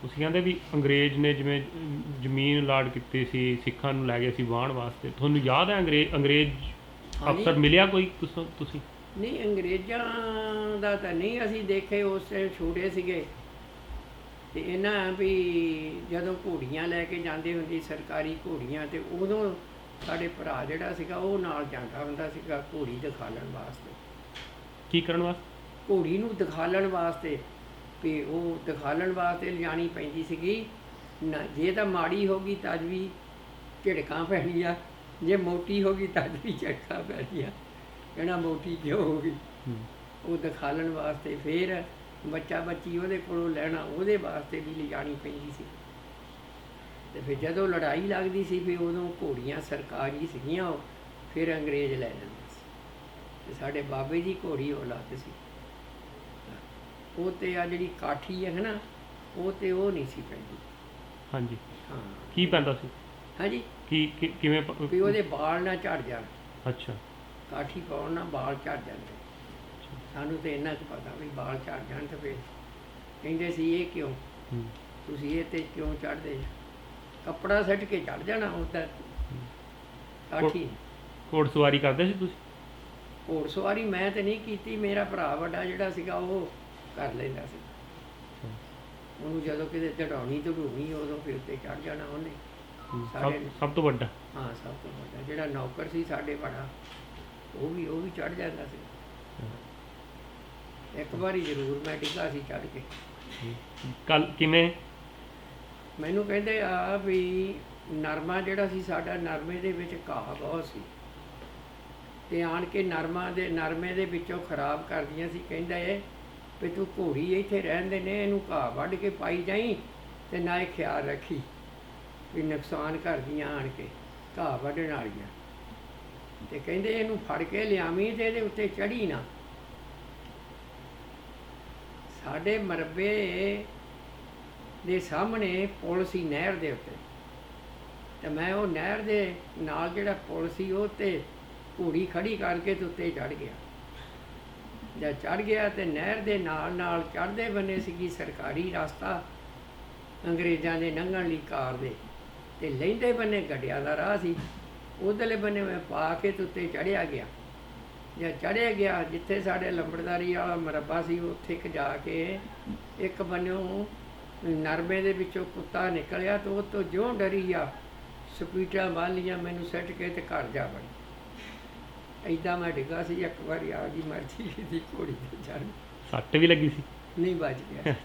ਤੁਸੀਂ ਕਹਿੰਦੇ ਵੀ ਅੰਗਰੇਜ਼ ਨੇ ਜਿਵੇਂ ਜ਼ਮੀਨ ਅਲਾਟ ਕੀਤੀ ਸੀ, ਸਿੱਖਾਂ ਨੂੰ ਲੈ ਗਏ ਸੀ ਵਾਹੁਣ ਵਾਸਤੇ, ਤੁਹਾਨੂੰ ਯਾਦ ਹੈ ਅੰਗਰੇਜ਼ ਅਫਸਰ ਮਿਲਿਆ ਕੋਈ ਤੁਸੀਂ? ਨਹੀਂ, ਅੰਗਰੇਜ਼ਾਂ ਦਾ ਤਾਂ ਨਹੀਂ ਅਸੀਂ ਦੇਖੇ, ਉਸ ਟਾਈਮ ਛੋਟੇ ਸੀਗੇ। ਤੇ ਇਹਨਾਂ ਵੀ ਜਦੋਂ ਘੋੜੀਆਂ ਲੈ ਕੇ ਜਾਂਦੇ ਹੁੰਦੇ, ਸਰਕਾਰੀ ਘੋੜੀਆਂ, ਤੇ ਉਦੋਂ ਸਾਡੇ ਭਰਾ ਜਿਹੜਾ ਸੀਗਾ, ਉਹ ਨਾਲ ਜਾਂਦਾ ਹੁੰਦਾ ਸੀਗਾ ਘੋੜੀ ਦਿਖਾਲਣ ਵਾਸਤੇ। ਕੀ ਕਰਨ ਵਾਸਤੇ? ਘੋੜੀ ਨੂੰ ਦਿਖਾਲਣ ਵਾਸਤੇ, ਵੀ ਉਹ ਦਿਖਾਲਣ ਵਾਸਤੇ ਲਿਜਾਣੀ ਪੈਂਦੀ ਸੀਗੀ ਨਾ। ਜੇ ਤਾਂ ਮਾੜੀ ਹੋ ਗਈ ਤਦ ਵੀ ਝਿੜਕਾਂ ਪੈਣੀਆਂ, ਜੇ ਮੋਟੀ ਹੋ ਗਈ ਤਦ ਵੀ ਝਟਕਾਂ ਪੈਣੀਆਂ। ਕਹਿਣਾ ਮੋਟੀ ਕਿਉਂ ਹੋ ਗਈ। ਹੂੰ। ਉਹ ਦਿਖਾਲਣ ਵਾਸਤੇ ਫਿਰ ਬੱਚਾ ਬੱਚੀ ਉਹਦੇ ਕੋਲੋਂ ਲੈਣਾ, ਉਹਦੇ ਵਾਸਤੇ ਵੀ ਲਿਜਾਣੀ ਪੈਂਦੀ ਸੀ। ਤੇ ਫਿਰ ਜਦੋਂ ਲੜਾਈ ਲੱਗਦੀ ਸੀ ਫਿਰ ਉਦੋਂ ਘੋੜੀਆਂ ਸਰਕਾਰੀ ਸੀਗੀਆਂ, ਉਹ ਫਿਰ ਅੰਗਰੇਜ਼ ਲੈ ਜਾਂਦੇ ਸੀ। ਤੇ ਸਾਡੇ ਬਾਬੇ ਦੀ ਘੋੜੀ ਔਲਾਦ ਸੀ। ਉਹ ਤੇ ਆ ਜਿਹੜੀ ਕਾਠੀ ਹੈ ਨਾ, ਉਹ ਤੇ ਉਹ ਨਹੀਂ ਸੀ ਪੈਂਦੀ। ਹਾਂਜੀ। ਹਾਂ। ਕੀ ਪੈਂਦਾ ਸੀ? ਹਾਂਜੀ, ਕਿਵੇਂ ਵੀ ਉਹਦੇ ਬਾਲ ਨਾ ਝੜ ਜਾਣ। ਅੱਛਾ। ਕਾਠੀ ਪਾਉਣ ਨਾਲ ਬਾਲ ਝੜ ਜਾਂਦੇ। ਸਾਨੂੰ ਤੇ ਇੰਨਾ ਕੁ ਪਤਾ ਵੀ ਬਾਲ ਝੜ ਜਾਣ ਤੇ ਫਿਰ ਕਹਿੰਦੇ ਸੀ ਇਹ ਕਿਉਂ, ਹੂੰ। ਤੁਸੀਂ ਇਹ ਤੇ ਕਿਉਂ ਚੜ੍ਹਦੇ? ਕੱਪੜਾ ਸੱਟ ਕੇ ਚੜ ਜਾਣਾ ਉੱਧਰ ਕਾਠੀ। ਘੋੜ ਸਵਾਰੀ ਕਰਦੇ ਸੀ ਤੁਸੀਂ? ਘੋੜ ਸਵਾਰੀ ਮੈਂ ਤੇ ਨਹੀਂ ਕੀਤੀ, ਮੇਰਾ ਭਰਾ ਵੱਡਾ ਜਿਹੜਾ ਸੀਗਾ ਉਹ ਕਰ ਲੈਂਦਾ ਸੀ। ਉਹਨੂੰ ਜਦੋਂ ਕਿਤੇ ਚੜਾਉਣੀ ਚੜੂਣੀ ਉਦੋਂ ਫਿਰ ਉੱਤੇ ਚੜ ਜਾਣਾ ਉਹਨੇ। ਸਾਡੇ ਸਭ ਤੋਂ ਵੱਡਾ? ਹਾਂ, ਸਭ ਤੋਂ ਵੱਡਾ ਜਿਹੜਾ ਨੌਕਰ ਸੀ ਸਾਡੇ ਬੜਾ, ਉਹ ਵੀ ਚੜ ਜਾਂਦਾ ਸੀ। ਇੱਕ ਵਾਰੀ ਜ਼ਰੂਰ ਮੈਂ ਡਿੱਗਾ ਸੀ ਚੜ ਕੇ। ਕੱਲ ਕਿਵੇਂ? ਮੈਨੂੰ ਕਹਿੰਦੇ ਆ ਵੀ ਨਰਮਾ ਜਿਹੜਾ ਸੀ ਸਾਡਾ, ਨਰਮੇ ਦੇ ਵਿੱਚ ਘਾਹ ਬਹੁਤ ਸੀ ਤੇ ਆਣ ਕੇ ਨਰਮੇ ਦੇ ਵਿੱਚੋਂ ਖਰਾਬ ਕਰਦੀਆਂ ਸੀ। ਕਹਿੰਦਾ ਇਹ ਵੀ ਤੂੰ ਘੋੜੀ ਇੱਥੇ ਰਹਿੰਦੇ ਨੇ, ਇਹਨੂੰ ਘਾਹ ਵੱਢ ਕੇ ਪਾਈ ਜਾਈ ਤੇ ਨਾ ਇਹ ਖਿਆਲ ਰੱਖੀ ਵੀ ਨੁਕਸਾਨ ਕਰਦੀਆਂ ਆਣ ਕੇ ਘਾਹ ਵੱਢਣ ਵਾਲੀਆਂ। ਤੇ ਕਹਿੰਦੇ ਇਹਨੂੰ ਫੜ ਕੇ ਲਿਆਵੀਂ ਤੇ ਇਹਦੇ ਉੱਤੇ ਚੜ੍ਹੀ ਨਾ। ਸਾਡੇ ਮਰਬੇ ਦੇ ਸਾਹਮਣੇ ਪੁਲ ਸੀ ਨਹਿਰ ਦੇ ਉੱਤੇ, ਤੇ ਮੈਂ ਉਹ ਨਹਿਰ ਦੇ ਨਾਲ ਜਿਹੜਾ ਪੁਲ ਸੀ ਉਹ ਤੇ ਘੋੜੀ ਖੜੀ ਕਰਕੇ ਤੇ ਉੱਤੇ ਚੜ੍ਹ ਗਿਆ। ਜਦ ਚੜ੍ਹ ਗਿਆ ਤੇ ਨਹਿਰ ਦੇ ਨਾਲ ਚੜ੍ਹਦੇ ਬੰਨੇ ਸੀਗੀ ਸਰਕਾਰੀ ਰਸਤਾ ਅੰਗਰੇਜ਼ਾਂ ਦੇ ਲੰਘਣ ਲਈ ਕਾਰ ਦੇ, ਤੇ ਲਹਿੰਦੇ ਬੰਨੇ ਗੱਡਿਆਂ ਦਾ ਰਾਹ ਸੀ। ਉਧਰਲੇ ਬੰਨੇ ਮੈਂ ਪਾ ਕੇ ਤੇ ਉੱਤੇ ਚੜ੍ਹਿਆ ਗਿਆ। ਜਦ ਚੜ੍ਹਿਆ ਗਿਆ ਜਿੱਥੇ ਸਾਡੇ ਲੰਬੜਦਾਰੀ ਵਾਲਾ ਮਰੱਬਾ ਸੀ, ਉੱਥੇ ਜਾ ਕੇ ਇੱਕ ਬੰਨਿਓ ਨਰਮੇ ਦੇ ਵਿੱਚੋਂ ਕੁੱਤਾ ਨਿਕਲਿਆ ਤੇ ਉਹ ਤੋਂ ਜਿਉਂ ਡਰੀ ਆ ਸਪੀਟਾਂ ਬੰਨ੍ਹ ਲਈਆਂ ਮੈਨੂੰ ਸੁੱਟ ਕੇ ਤੇ ਘਰ ਜਾ ਵੜੀ। ਏਦਾਂ ਮੈਂ ਡਿੱਗਾ ਸੀ ਇੱਕ ਵਾਰੀ, ਆ ਜੀ ਮਰਜ਼ੀ ਦੀ ਘੋੜੀ ਤੇ ਚੜ੍ਹ। ਸੱਟ ਵੀ ਲੱਗੀ ਸੀ? ਨਹੀਂ, ਬਚ ਗਿਆ।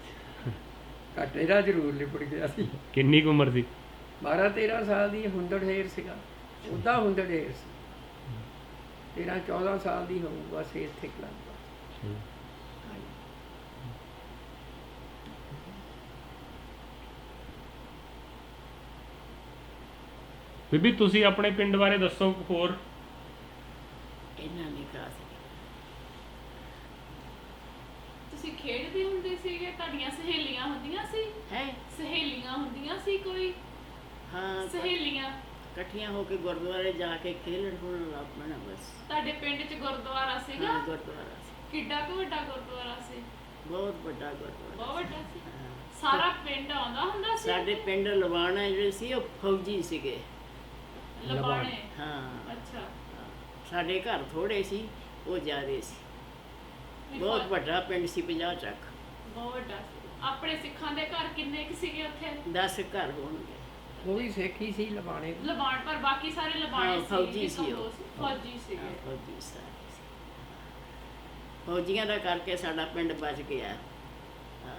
ਘਾਟੇ ਦਾ ਜ਼ਰੂਰ ਲਿਪੜ ਗਿਆ ਸੀ। ਕਿੰਨੀ ਕੁ ਉਮਰ ਸੀ? 12-13 ਸਾਲ ਦੀ। ਹੁੰਦੜ ਢੇਰ ਸੀਗਾ, ਉੱਦਾਂ ਹੁੰਦੜ ਢੇਰ ਸੀ। 13-14 ਸਾਲ ਦੀ ਹੋਊ ਬਸ ਇੱਥੇ ਲੱਗਦਾ। ਬੀਬੀ ਤੁਸੀਂ ਆਪਣੇ ਪਿੰਡ ਬਾਰੇ ਦੱਸੋ ਹੋਰ। ਇਹਨਾਂ ਨਹੀਂ ਖਾ ਸਕੇ। ਤੁਸੀਂ ਖੇਡਦੇ ਹੁੰਦੇ ਸੀਗੇ? ਤੁਹਾਡੀਆਂ ਸਹੇਲੀਆਂ ਹੁੰਦੀਆਂ ਸੀ? ਹੈ ਸਹੇਲੀਆਂ ਹੁੰਦੀਆਂ ਸੀ ਕੋਈ? ਹਾਂ, ਸਹੇਲੀਆਂ ਇਕੱਠੀਆਂ ਹੋ ਕੇ ਗੁਰਦੁਆਰੇ ਜਾ ਕੇ ਖੇਲਣ ਖੁਲਣ ਲੱਗ ਪੈਣਾ ਬਸ। ਤੁਹਾਡੇ ਪਿੰਡ 'ਚ ਗੁਰਦੁਆਰਾ ਸੀਗਾ? ਹਾਂ, ਗੁਰਦੁਆਰਾ ਸੀ। ਕਿੱਡਾ ਕੁ ਵੱਡਾ ਗੁਰਦੁਆਰਾ ਸੀ? ਬਹੁਤ ਵੱਡਾ ਗੁਰਦੁਆਰਾ। ਬਹੁਤ ਵੱਡਾ ਸੀ। ਹਾਂ। ਸਾਰਾ ਪਿੰਡ ਆਉਂਦਾ ਹੁੰਦਾ ਸੀ? ਸਾਡੇ ਪਿੰਡ ਲਵਾਣਾ ਜਿਹੜੇ ਸੀ ਉਹ ਫੌਜੀ ਸੀਗੇ। ਲਬਾਣੇ? ਹਾਂ। ਅੱਛਾ। ਹਾਂ। ਸਾਡੇ ਘਰ ਥੋੜੇ ਸੀ, ਉਹ ਜ਼ਿਆਦੇ ਸੀ। ਵੀ ਬਹੁਤ ਵੱਡਾ ਪਿੰਡ ਸੀ, 50 ਚੱਕ। ਬਹੁਤ ਵੱਡਾ ਸੀ। ਆਪਣੇ ਸਿੱਖਾਂ ਦੇ ਘਰ ਕਿੰਨੇ ਕੁ ਸੀਗੇ ਉੱਥੇ? 10 ਘਰ ਹੋਣਗੇ। ਉਹ ਵੀ ਸਿੱਖੀ ਸੀ ਲਬਾਣੇ। ਲਬਾਣ, ਪਰ ਬਾਕੀ ਸਾਰੇ ਲਬਾਣੇ ਹਾਂ, ਸੀ? ਫੌਜੀ ਸੀ ਉਹ। ਫੌਜੀ ਸੀਗੇ। ਫੌਜੀ ਸਾਰੇ ਸੀ। ਫੌਜੀਆਂ ਦਾ ਕਰਕੇ ਸਾਡਾ ਪਿੰਡ ਬਚ ਗਿਆ। ਹਾਂ।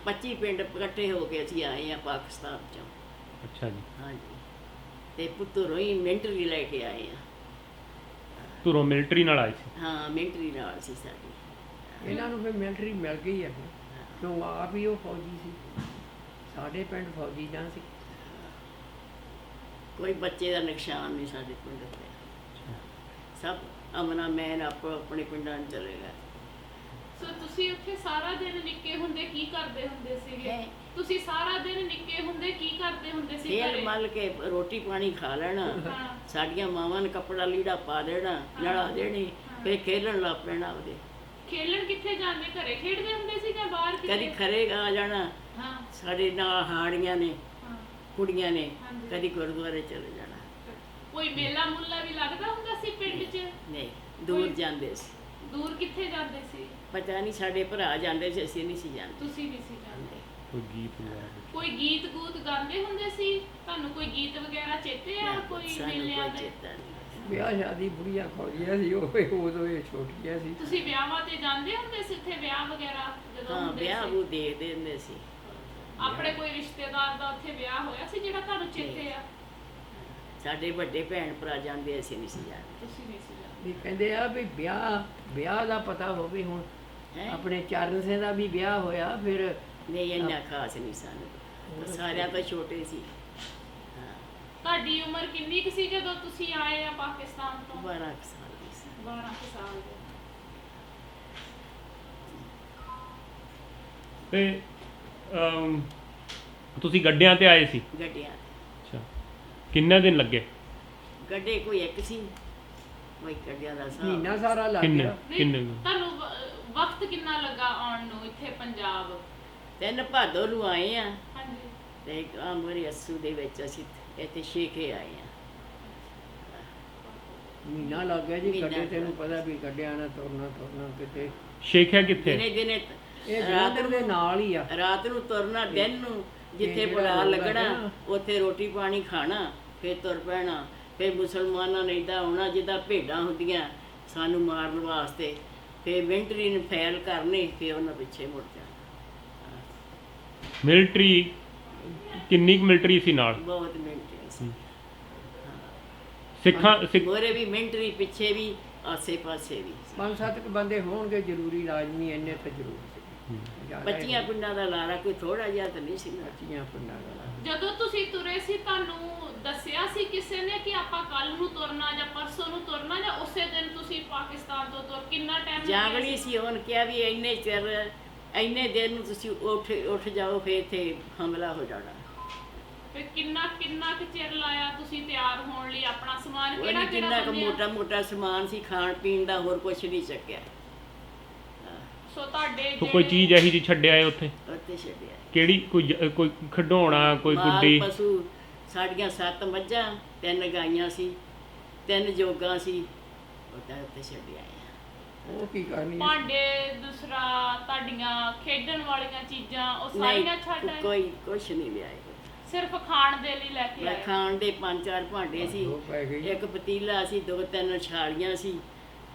25 ਪਿੰਡ ਇਕੱਠੇ ਹੋ ਕੇ ਅਸੀਂ ਆਏ ਆ ਪਾਕਿਸਤਾਨ ਚੋਂ। ਅੱਛਾ ਜੀ। ਹਾਂਜੀ। ਤੇ ਪੁੱਤਰੋਂ ਹੀ ਮਿਲਟਰੀ ਲੈ ਕੇ ਆਏ ਆ। ਧੁਰੋਂ ਮਿਲਟਰੀ ਨਾਲ ਆਏ ਸੀ? ਹਾਂ, ਮਿਲਟਰੀ ਨਾਲ ਸੀ ਸਾਡੀ। ਇਹਨਾਂ ਨੂੰ ਫਿਰ ਮਿਲਟਰੀ ਮਿਲ ਗਈ ਹੈ ਕਿਉਂ ਆਪ ਹੀ ਉਹ ਫੌਜੀ ਸੀ। ਸਾਡੇ ਪਿੰਡ ਫੌਜੀ ਨਾ ਸੀ। ਕੋਈ ਬੱਚੇ ਦਾ ਨੁਕਸਾਨ ਨਹੀਂ ਸਾਡੇ ਪਿੰਡ ਤੇ। ਸਭ ਅਮਨਾ ਮੈਨ ਆਪਣੇ ਪਿੰਡਾਂ ਨੂੰ ਚਲੇ ਗਏ। ਸੋ ਤੁਸੀਂ ਉੱਥੇ ਸਾਰਾ ਦਿਨ ਨਿੱਕੇ ਹੁੰਦੇ ਕੀ ਕਰਦੇ ਹੁੰਦੇ ਸੀਗੇ? ਹੈਂ? ਤੁਸੀਂ ਸਾਰਾ ਦਿਨ ਨਿੱਕੇ ਹੁੰਦੇ ਕੀ ਕਰਦੇ ਹੁੰਦੇ ਸੀ ਖੇਲ ਘਰੇ? ਮਲ ਕੇ ਰੋਟੀ ਪਾਣੀ ਖਾ ਲੈਣਾ। ਹਾਂ। ਸਾਡੀਆਂ ਮਾਵਾਂ ਨੇ ਕੱਪੜਾ ਲੀੜਾ ਪਾ ਦੇਣਾ, ਨਲਾ ਦੇਣੀ, ਫਿਰ ਖੇਲਣ ਲੱਗ ਪੈਣਾ ਉਹਦੇ। ਖੇਲਣ ਕਿੱਥੇ ਜਾਂਦੇ? ਘਰੇ ਖੇਡਦੇ ਹੁੰਦੇ ਸੀ ਜਾਂ ਬਾਹਰ ਕਦੀ ਕਿਤੇ? ਖਰੇ ਆ ਜਾਣਾ, ਹਾਂ। ਸਾਡੇ ਨਾਲ ਹਾੜੀਆਂ ਨੇ, ਹਾਂ। ਕੁੜੀਆਂ ਨੇ, ਹਾਂਜੀ। ਕਦੀ ਗੁਰਦੁਆਰੇ ਚਲੇ ਜਾਣਾ। ਕੋਈ ਮੇਲਾ ਮੁੱਲਾ ਵੀ ਲੱਗਦਾ ਹੁੰਦਾ ਸੀ ਪਿੰਡ 'ਚ? ਨਹੀਂ, ਦੂਰ ਕੋਈ- ਜਾਂਦੇ ਸੀ। ਦੂਰ ਕਿੱਥੇ ਜਾਂਦੇ ਸੀ? ਪਤਾ ਨਹੀਂ, ਸਾਡੇ ਭਰਾ ਜਾਂਦੇ ਸੀ, ਅਸੀਂ ਨਹੀਂ ਸੀ ਜਾਂਦੇ। ਤੁਸੀਂ ਨਹੀਂ ਸੀ ਜਾਂਦੇ? ਕੋਈ ਗੀਤ ਵਗੈਰਾ? ਕੋਈ ਗੀਤ ਗੂਤ ਗਾਉਂਦੇ ਹੁੰਦੇ ਸੀ? ਤੁਹਾਨੂੰ ਕੋਈ ਗੀਤ ਵਗੈਰਾ ਚੇਤੇ ਆ? ਕੋਈ ਸਾਨੂੰ ਮੇਲਿਆਂ ਕੋਈ ਦੇ? ਚੇਤਾ ਨਹੀਂ। ਵਿਆਹ ਸ਼ਾਦੀ ਬੁੜੀਆਂ ਫੌਜੀਆਂ ਸੀ, ਉਹ ਉਦੋਂ ਇਹ ਛੋਟੀਆਂ ਸੀ। ਤੁਸੀਂ ਵਿਆਹਾਂ ਤੇ ਜਾਂਦੇ ਹੁੰਦੇ ਸੀ? ਇੱਥੇ ਵਿਆਹ ਵਗੈਰਾ ਜਦੋਂ ਹਾਂ, ਹੁੰਦੇ ਵਿਆਹ ਸੀ? ਉਹ ਦੇਖਦੇ ਹੁੰਦੇ ਸੀ। ਆਪਣੇ ਕੋਈ ਰਿਸ਼ਤੇਦਾਰ ਦਾ ਉੱਥੇ ਵਿਆਹ ਹੋਇਆ ਸੀ ਜਿਹੜਾ ਤੁਹਾਨੂੰ ਚੇਤੇ ਆ? ਸਾਡੇ ਵੱਡੇ ਭੈਣ ਭਰਾ ਜਾਂਦੇ, ਅਸੀਂ ਨਹੀਂ ਸੀ ਜਾਂਦੇ। ਤੁਸੀਂ ਨਹੀਂ ਸੀ ਜਾਂਦੇ? ਵੀ ਕਹਿੰਦੇ ਆ ਵੀ ਵਿਆਹ ਦਾ ਪਤਾ ਹੋਵੇ ਹੁਣ ਹੈਂ? ਆਪਣੇ ਚਰਨ ਸਿੰਘ ਦਾ ਵੀ ਵਿਆਹ ਹੋਇਆ ਫਿਰ ਨਹੀਂ ਇੰਨਾ ਖਾਸ ਨਹੀਂ ਸਾਨੂੰ ਸਾਰਿਆਂ ਤੋਂ ਛੋਟੇ ਸੀ ਹਾਂ ਤੁਹਾਡੀ ਉਮਰ ਕਿੰਨੀ ਕੁ ਸੀ ਜਦੋਂ ਤੁਸੀਂ ਆਏ ਆ ਪਾਕਿਸਤਾਨ ਤੋਂ 12 ਕੁ ਸਾਲ ਦੀ ਸੀ 12 ਕੁ ਸਾਲ ਦੇ। ਤੇ ਤੁਸੀਂ ਗੱਡਿਆਂ ਤੇ ਆਏ ਸੀ? ਗੱਡਿਆਂ ਅੱਛਾ, ਕਿੰਨੇ ਦਿਨ ਲੱਗੇ? ਗੱਡੇ ਕੋਈ ਇੱਕ ਸੀ ਕੋਈ ਗੱਡਿਆਂ ਦਾ ਮਹੀਨਾ ਹਿਸਾਬ ਸਾਰਾ ਲੱਗ ਕਿੰਨੇ ਗਿਆ ਕਿੰਨੇ ਤੁਹਾਨੂੰ ਵਕਤ ਕਿੰਨਾ ਲੱਗਾ ਆਉਣ ਨੂੰ ਇੱਥੇ ਪੰਜਾਬ? 3 ਭਾਦੋਂ ਨੂੰ ਆਏ ਆ ਹਾਂਜੀ। ਤੇ ਆਮਰੀ ਅਸੂ ਦੇ ਵਿੱਚ ਅਸੀਂ ਇੱਥੇ ਸ਼ੇਖੇ ਆਏ ਆ ਮਹੀਨਾ ਲੱਗ ਗਿਆ ਜੀ ਮਹੀਨਾ ਗੱਡੇ ਤੈਨੂੰ ਲੱਗ ਪਤਾ ਵੀ ਗੱਡਿਆਂ ਨਾਲ ਤੁਰਨਾ ਕਿਤੇ ਸ਼ੇਖਿਆ ਕਿੱਥੇ? ਦਿਨੇ ਦਿਨੇ ਇਹ ਰਾਤ ਜਲੰਧਰ ਦੇ ਨੂੰ ਨਾਲ ਹੀ ਆ ਰਾਤ ਨੂੰ ਤੁਰਨਾ ਦਿਨ ਨੂੰ ਜਿੱਥੇ ਜਿਹੜਾ ਬੜਾ ਰੋਡ ਲੱਗਣਾ ਹੈਗਾ ਨਾ। ਉੱਥੇ ਰੋਟੀ ਪਾਣੀ ਖਾਣਾ ਫਿਰ ਤੁਰ ਪੈਣਾ ਫਿਰ ਮੁਸਲਮਾਨਾਂ ਨੇ ਏਦਾਂ ਆਉਣਾ ਜਿੱਦਾਂ ਭੇਡਾਂ ਹੁੰਦੀਆਂ ਸਾਨੂੰ ਮਾਰਨ ਵਾਸਤੇ ਫਿਰ ਮਿਲਟਰੀ ਨੂੰ ਫੈਲ ਕਰਨੇ ਫਿਰ ਉਹਨਾਂ ਪਿੱਛੇ ਮੁੜ ਜਾਣਾ ਮਿਲਟਰੀ ਕਿੰਨੀ ਕੁ ਮਿਲਟਰੀ ਸੀ ਨਾਲ? ਬਹੁਤ ਮਿਲਟਰੀ ਸੀ ਸਿੱਖ ਮੋਰੇ ਵੀ ਮਿਲਟਰੀ ਪਿੱਛੇ ਵੀ ਆਸੇ ਪਾਸੇ ਵੀ 5-7 ਬੰਦੇ ਹੋਣਗੇ ਜ਼ਰੂਰੀ ਲਾਜ਼ਮੀ ਇੰਨੇ ਤਾਂ ਜ਼ਰੂਰ ਸੀ ਜ਼ਿਆਦਾ ਬੱਚੀਆਂ ਪਿੰਡਾਂ ਦਾ ਲਾਰਾ ਕੋਈ ਥੋੜਾ ਜਿਹਾ ਤਾਂ ਨਹੀਂ ਸੀ ਨਾ। ਬੱਚੀਆਂ ਪਿੰਡਾਂ ਦਾ ਜਦੋਂ ਤੁਸੀਂ ਤੁਰੇ ਸੀ ਤੁਹਾਨੂੰ ਦੱਸਿਆ ਸੀ ਕਿਸੇ ਨੇ ਕਿ ਆਪਾਂ ਕੱਲ ਨੂੰ ਤੁਰਨਾ ਜਾਂ ਪਰਸੋਂ ਨੂੰ ਤੁਰਨਾ, ਜਾਂ ਉਸੇ ਦਿਨ ਤੁਸੀਂ ਪਾਕਿਸਤਾਨ ਤੋਂ ਤੁਰ ਕਿੰਨਾ ਟਾਈਮ ਜਾਗਣੀ ਸੀ ਉਹਨ ਕਿਹਾ ਵੀ ਇੰਨੇ ਚਿਰ ਇੰਨੇ ਦਿਨ ਨੂੰ ਤੁਸੀਂ ਉੱਠ ਜਾਓ ਫਿਰ ਇੱਥੇ ਹਮਲਾ ਹੋ ਜਾਣਾ ਫਿਰ ਕਿੰਨਾ ਕੁ ਚਿਰ ਲਾਇਆ ਤੁਸੀਂ ਤਿਆਰ ਹੋਣ ਲਈ? ਆਪਣਾ ਸਮਾਨ ਕਿਹੜਾ ਉਹਨੇ ਕਿਹੜਾ ਕਿੰਨਾ ਕੁ ਬੰਨਿਆ? ਮੋਟਾ ਮੋਟਾ ਸਮਾਨ ਸੀ ਖਾਣ ਪੀਣ ਦਾ ਹੋਰ ਕੁਝ ਨਹੀਂ ਚੱਕਿਆ ਸੋ ਤੁਹਾਡੇ ਤੂੰ ਕੋਈ ਚੀਜ਼ ਇਹੀ ਜਿਹੀ ਛੱਡਿਆ ਹੈ ਉੱਥੇ? ਉੱਥੇ ਛੱਡਿਆ ਕਿਹੜੀ? ਕੋਈ ਖਿਡੌਣਾ, ਕੋਈ ਮਾਲ ਗੁੱਡੀ? ਪਸ਼ੂ ਸਾਡੀਆਂ 7 ਮੱਝਾਂ 3 ਗਾਈਆਂ ਸੀ 3 ਜੋਗਾਂ ਸੀ ਉਹਦਾ ਉੱਥੇ ਛੱਡਿਆ ਉਹ ਕੀ ਕਰਨੀ ਆ? ਭਾਂਡੇ, ਦੂਸਰਾ ਤੁਹਾਡੀਆਂ ਖੇਡਣ ਵਾਲੀਆਂ ਚੀਜ਼ਾਂ ਉਹ ਸਾਰੀਆਂ ਛੱਡ ਆਏ? ਕੋਈ ਕੁਛ ਨਹੀਂ ਲਿਆਏ ਸਿਰਫ ਖਾਣ ਦੇ ਲਈ ਲੈ ਕੇ ਮੈਂ ਆਏ? ਖਾਣ ਦੇ 5-4 ਭਾਂਡੇ ਸੀ ਦੋ ਪੈ ਗਈ ਇੱਕ ਪਤੀਲਾ ਸੀ 2-3 ਛਾਲੀਆਂ ਸੀ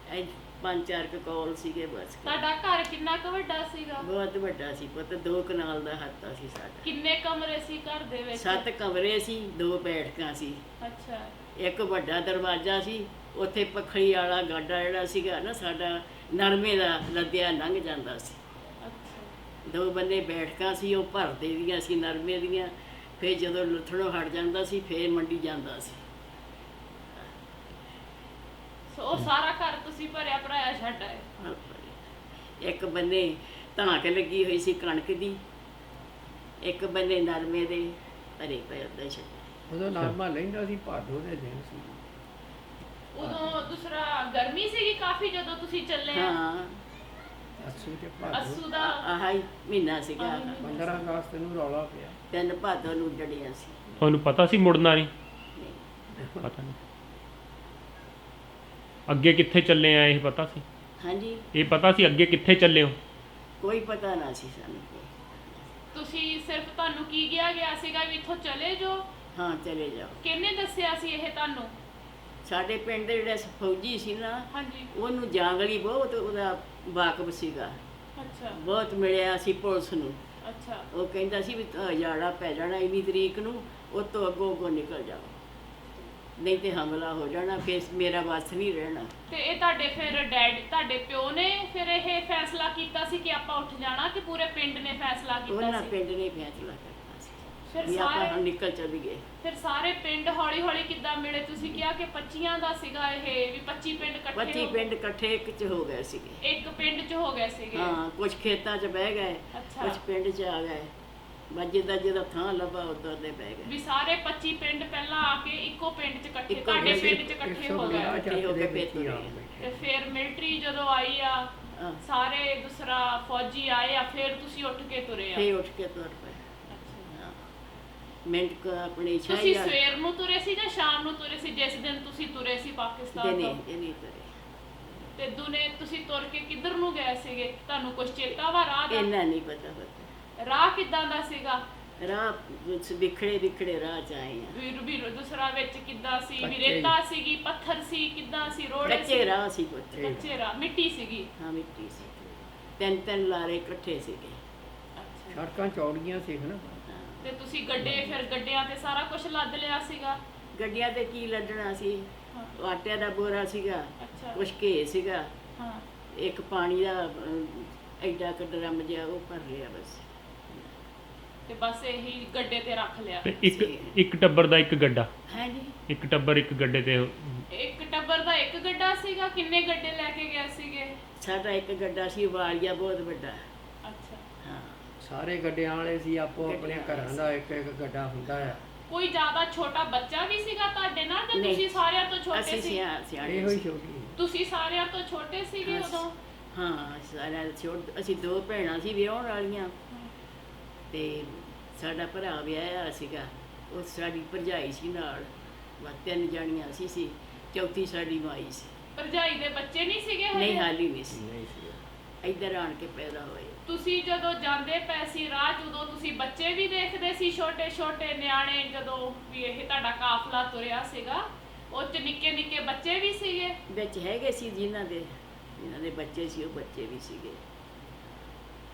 5-4 ਕੌਲ ਸੀਗੇ ਬਸ ਤੁਹਾਡਾ ਘਰ ਕਿੰਨਾ ਕੁ ਵੱਡਾ ਸੀਗਾ? ਬਹੁਤ ਵੱਡਾ ਸੀ ਪੁੱਤ 2 ਕਨਾਲ ਦਾ ਹੱਤਾ ਸੀ ਸਾਡਾ ਕਿੰਨੇ ਕਮਰੇ ਸੀ ਘਰ ਦੇ ਵਿੱਚ? 7 ਕਮਰੇ ਸੀ 2 ਬੈਠਕਾਂ ਸੀ ਅੱਛਾ। ਇੱਕ ਵੱਡਾ ਦਰਵਾਜ਼ਾ ਸੀ ਉੱਥੇ ਪਖੜੀ ਵਾਲਾ ਗਾਡਾ ਜਿਹੜਾ ਸੀਗਾ ਨਾ ਸਾਡਾ ਨਰਮੇ ਦਾ ਲੱਦਿਆ ਲੰਘ ਜਾਂਦਾ ਸੀ ਅੱਛਾ। 2 ਬੰਦੇ ਬੈਠਕਾਂ ਸੀ ਉਹ ਭਰਦੇ ਦੀਆਂ ਸੀ ਨਰਮੇ ਦੀਆਂ ਫਿਰ ਜਦੋਂ ਲੁੱਥਣੋਂ ਹਟ ਜਾਂਦਾ ਸੀ ਫਿਰ ਮੰਡੀ ਜਾਂਦਾ ਸੀ ਸੋ ਉਹ ਸਾਰਾ ਘਰ ਤੁਸੀਂ ਭਰਿਆ ਭਰਾਇਆ ਛੱਡ ਆਏ? ਇੱਕ ਬੰਨੇ ਧਾਕ ਲੱਗੀ ਹੋਈ ਸੀ ਕਣਕ ਦੀ ਇੱਕ ਬੰਨੇ ਨਰਮੇ ਦੇ ਭਰੇ ਪਏ ਉੱਦਾਂ ਛੱਡ ਉਦੋਂ ਨਰਮਾ ਲੈਂਦਾ ਸੀ ਭਾਦੋ ਦੇ ਦਿਨ ਸੀ ਉਦੋਂ ਦੂਸਰਾ ਗਰਮੀ ਸੀਗੀ ਕਾਫੀ ਜਦੋਂ ਤੁਸੀਂ ਚੱਲੇ ਆ? ਹਾਂ ਅੱਸੂ ਤੇ ਭਾਦੋ ਅਸੂ ਦਾ ਆਹੀ ਮਹੀਨਾ ਸੀਗਾ ਆਹੀ ਮਹੀਨਾ। 15 ਅਗਸਤ ਨੂੰ ਰੌਲਾ ਪਿਆ 3 ਭਾਦੋਂ ਨੂੰ ਜੜੀਆਂ ਸੀ ਤੁਹਾਨੂੰ ਪਤਾ ਸੀ ਮੁੜਨਾ ਨਹੀਂ? ਪਤਾ ਨਹੀਂ। ਅੱਗੇ ਕਿੱਥੇ ਚੱਲੇ ਆ ਇਹ ਪਤਾ ਸੀ? ਹਾਂਜੀ ਇਹ ਪਤਾ ਸੀ ਅੱਗੇ ਕਿੱਥੇ ਚੱਲੇ ਹੋ? ਕੋਈ ਪਤਾ ਨਾ ਸੀ ਸਾਨੂੰ ਕੋਈ। ਤੁਸੀਂ ਸਿਰਫ ਤੁਹਾਨੂੰ ਕੀ ਗਿਆ ਸੀਗਾ ਵੀ ਇੱਥੋਂ ਚਲੇ ਜਾਓ? ਹਾਂ ਚਲੇ ਜਾਓ ਕਿਹਨੇ ਦੱਸਿਆ ਸੀ ਇਹ ਤੁਹਾਨੂੰ? ਸਾਡੇ ਪਿੰਡ ਦੇ ਜਿਹੜਾ ਫੌਜੀ ਸੀ ਨਾ ਹਾਂਜੀ। ਉਹਨੂੰ ਜਾਂਗਲੀ ਬਹੁਤ ਉਹਦਾ ਵਾਕਬ ਸੀਗਾ ਅੱਛਾ ਬਹੁਤ ਮਿਲਿਆ ਸੀ ਪੁਲਿਸ ਨੂੰ ਅੱਛਾ। ਉਹ ਕਹਿੰਦਾ ਸੀ ਵੀ ਜਾੜਾ ਪੈ ਜਾਣਾ ਇੰਨੀ ਤਰੀਕ ਨੂੰ ਉਹ ਤੋਂ ਅੱਗੋਂ ਨਿਕਲ ਜਾਓ ਨਹੀਂ ਤੇ ਹਮਲਾ ਹੋ ਜਾਣਾ ਫਿਰ ਮੇਰਾ ਵੱਸ ਨਹੀਂ ਰਹਿਣਾ ਤੇ ਇਹ ਤੁਹਾਡੇ ਫਿਰ ਤੁਹਾਡੇ ਪਿਓ ਨੇ ਫਿਰ ਇਹ ਫੈਸਲਾ ਕੀਤਾ ਸੀ ਕਿ ਆਪਾਂ ਉੱਠ ਜਾਣਾ ਕਿ ਪੂਰੇ ਪਿੰਡ ਨੇ ਫੈਸਲਾ ਕੀਤਾ ਉਹਨਾਂ ਸੀ? ਪਿੰਡ ਨੇ ਫੈਸਲਾ ਕਰਨਾ ਸੀ ਫਿਰ ਵੀ ਆਪਾਂ ਹੁਣ ਸਾਰੇ ਨਿਕਲ ਚੱਲੀਏ ਫਿਰ ਸਾਰੇ ਪਿੰਡ ਹੌਲੀ ਹੌਲੀ ਕਿੱਦਾਂ ਮਿਲੇ? ਤੁਸੀਂ ਕਿਹਾ ਕਿ 25 ਦਾ ਸੀਗਾ ਇਹ ਵੀ 25 ਪਿੰਡ ਇਕੱਠੇ 25 ਹੋ ਪਿੰਡ ਇਕੱਠੇ ਇੱਕ ਚ ਹੋ ਗਏ ਸੀਗੇ ਇੱਕ ਪਿੰਡ 'ਚ ਹੋ ਗਏ ਸੀਗੇ? ਹਾਂ ਕੁਝ ਖੇਤਾਂ 'ਚ ਬਹਿ ਗਏ ਅੱਛਾ। ਕੁਝ ਪਿੰਡ 'ਚ ਆ ਗਏ ਬਸ ਜਿਹਦਾ ਥਾਂ ਲੱਭਾ ਉਧਰ ਦੇ ਬਹਿ ਗਏ ਵੀ ਸਾਰੇ 25 ਪਿੰਡ ਪਹਿਲਾਂ ਆ ਕੇ ਇੱਕੋ ਪਿੰਡ 'ਚ ਇਕੱਠੇ ਇੱਕੋ ਤੁਹਾਡੇ ਪਿੰਡ ਪਿੰਡ 'ਚ ਇਕੱਠੇ 150 ਹੋ ਗਏ? ਇਕੱਠੇ ਹੋ ਕੇ ਵਿੱਚ ਹੀ ਆ ਭੇਜ ਬੈਠੇ। ਤੇ ਫਿਰ ਮਿਲਟਰੀ ਜਦੋਂ ਆਈ ਆ ਹਾਂ। ਸਾਰੇ ਦੂਸਰਾ ਫੌਜੀ ਆਏ ਆ ਫਿਰ ਤੁਸੀਂ ਉੱਠ ਕੇ ਤੁਰੇ ਆ? ਫੇ ਉੱਠ ਕੇ ਤੁਰ ਪਏ ਅੱਛਾ। ਹਾਂ। ਮਿੰਟ ਕੋ ਆਪਣੀ ਤੁਸੀਂ ਛਾਈ ਸਵੇਰ ਨੂੰ ਤੁਰੇ ਸੀ ਜਾਂ ਸ਼ਾਮ ਨੂੰ ਤੁਰੇ ਸੀ ਜਿਸ ਦਿਨ ਤੁਸੀਂ ਤੁਰੇ ਸੀ ਪਾਕਿਸਤਾਨ ਦਿਨੇ ਤੋਂ? ਦਿਨੇ ਤੁਰੇ ਤੇ ਦੁਨੇ ਤੁਸੀਂ ਤੁਰ ਕੇ ਕਿੱਧਰ ਨੂੰ ਗਏ ਸੀਗੇ? ਤੁਹਾਨੂੰ ਕੁਝ ਚੇਤਾ ਵਾ ਰਾਹ ਦਾ? ਇੰਨਾ ਨਹੀਂ ਪਤਾ ਰਾਹ ਕਿੱਦਾਂ ਦਾ ਸੀਗਾ? ਰਾਹ ਵਿੱਚ ਵਿਖੜੇ ਰਾਹ ਚ ਆਏ ਆ ਵੀ ਦੂਸਰਾ ਵਿੱਚ ਕਿੱਦਾਂ ਸੀ? ਵੀ ਕੱਚੇ। ਰੇਤਾ ਸੀਗੀ, ਪੱਥਰ ਸੀ, ਕਿੱਦਾਂ ਸੀ? ਰੋੜੇ ਕੱਚੇ ਰਾਹ ਸੀ ਪੁੱਤ ਕੱਚੇ ਰਾਹ, ਮਿੱਟੀ ਸੀਗੀ? ਹਾਂ ਮਿੱਟੀ ਸੀ 3 ਲਾਰੇ ਇਕੱਠੇ ਸੀਗੇ ਅੱਛਾ। ਸੜਕਾਂ ਚੌੜੀਆਂ ਸੀ ਨਾ ਹਾਂ। ਤੇ ਤੁਸੀਂ ਗੱਡੇ ਫਿਰ ਗੱਡਿਆਂ ਤੇ ਸਾਰਾ ਕੁਝ ਲੱਦ ਲਿਆ ਸੀਗਾ? ਗੱਡੀਆਂ ਤੇ ਕੀ ਲੱਦਣਾ ਸੀ ਆਟੇ ਦਾ ਬੋਰਾ ਸੀਗਾ, ਅੱਛਾ ਕੁਛ ਘੇ ਸੀਗਾ, ਹਾਂ ਇੱਕ ਪਾਣੀ ਦਾ ਐਡਾ ਕੁ ਡਰਮ ਜਿਹਾ ਉਹ ਭਰ ਲਿਆ ਬਸ। ਤੇ ਬਸ ਇਹੀ ਗੱਡੇ ਤੇ ਰੱਖ ਲਿਆ। ਤੇ ਇੱਕ ਟੱਬਰ ਦਾ ਇੱਕ ਗੱਡਾ, ਹਾਂਜੀ, ਇੱਕ ਟੱਬਰ ਇੱਕ ਗੱਡੇ ਤੇ। ਇੱਕ ਟੱਬਰ ਦਾ ਇੱਕ ਗੱਡਾ ਸੀਗਾ, ਕਿੰਨੇ ਗੱਡੇ ਲੈ ਕੇ ਗਏ ਸੀਗੇ? ਸਾਡਾ ਇੱਕ ਗੱਡਾ ਸੀ ਵਾਲੀਆ ਬਹੁਤ ਵੱਡਾ। ਅੱਛਾ, ਹਾਂ, ਸਾਰੇ ਗੱਡਿਆਂ ਵਾਲੇ ਸੀ, ਆਪੋ ਆਪਣੇ ਘਰਾਂ ਦਾ ਇੱਕ ਇੱਕ ਗੱਡਾ ਹੁੰਦਾ ਆ। ਕੋਈ ਜ਼ਿਆਦਾ ਛੋਟਾ ਬੱਚਾ ਵੀ ਸੀਗਾ ਤੁਹਾਡੇ ਨਾਲ ਜਾਂ ਨਹੀਂ। ਤੁਸੀਂ ਸਾਰਿਆਂ ਤੋਂ ਛੋਟੇ ਅਸੀਂ ਸੀ? ਸਿਆਣੇ ਇਹੋ ਹੀ ਸੀ। ਛੋਟੀ ਤੁਸੀਂ ਸਾਰਿਆਂ ਤੋਂ ਛੋਟੇ ਸੀਗੇ ਹਾਂ, ਉਦੋਂ? ਹਾਂ, ਅਸੀਂ 2 ਭੈਣਾਂ ਸੀ ਵਿਆਹੁਣ ਵਾਲੀਆਂ, ਤੇ ਸਾਡਾ ਭਰਾ ਵਿਆਹਿਆ ਸੀਗਾ, ਉਹ ਸਾਡੀ ਭਰਜਾਈ ਸੀ ਨਾਲ, ਬਸ 3 ਜਾਣੀਆਂ ਸੀ, ਚੌਥੀ ਸਾਡੀ ਮਾਈ ਸੀ। ਭਰਜਾਈ ਦੇ ਬੱਚੇ ਨਹੀਂ ਸੀਗੇ ਹਜੇ? ਨਹੀਂ, ਹਾਲੀ ਨਹੀਂ ਸੀ, ਨਹੀਂ ਸੀ। ਇੱਧਰ ਆਣ ਕੇ ਪੈਦਾ ਹੋਏ। ਤੁਸੀਂ ਜਦੋਂ ਜਾਂਦੇ ਪਏ ਸੀ ਰਾਹ 'ਚ, ਉਦੋਂ ਤੁਸੀਂ ਬੱਚੇ ਵੀ ਦੇਖਦੇ ਸੀ, ਛੋਟੇ ਛੋਟੇ ਨਿਆਣੇ, ਜਦੋਂ ਵੀ ਇਹ ਤੁਹਾਡਾ ਕਾਫਲਾ ਤੁਰਿਆ ਸੀਗਾ ਉਹ 'ਚ ਨਿੱਕੇ ਨਿੱਕੇ ਬੱਚੇ ਵੀ ਸੀਗੇ? ਵਿੱਚ ਹੈਗੇ ਸੀ ਜਿਨ੍ਹਾਂ ਦੇ ਬੱਚੇ ਸੀ, ਉਹ ਬੱਚੇ ਵੀ ਸੀਗੇ।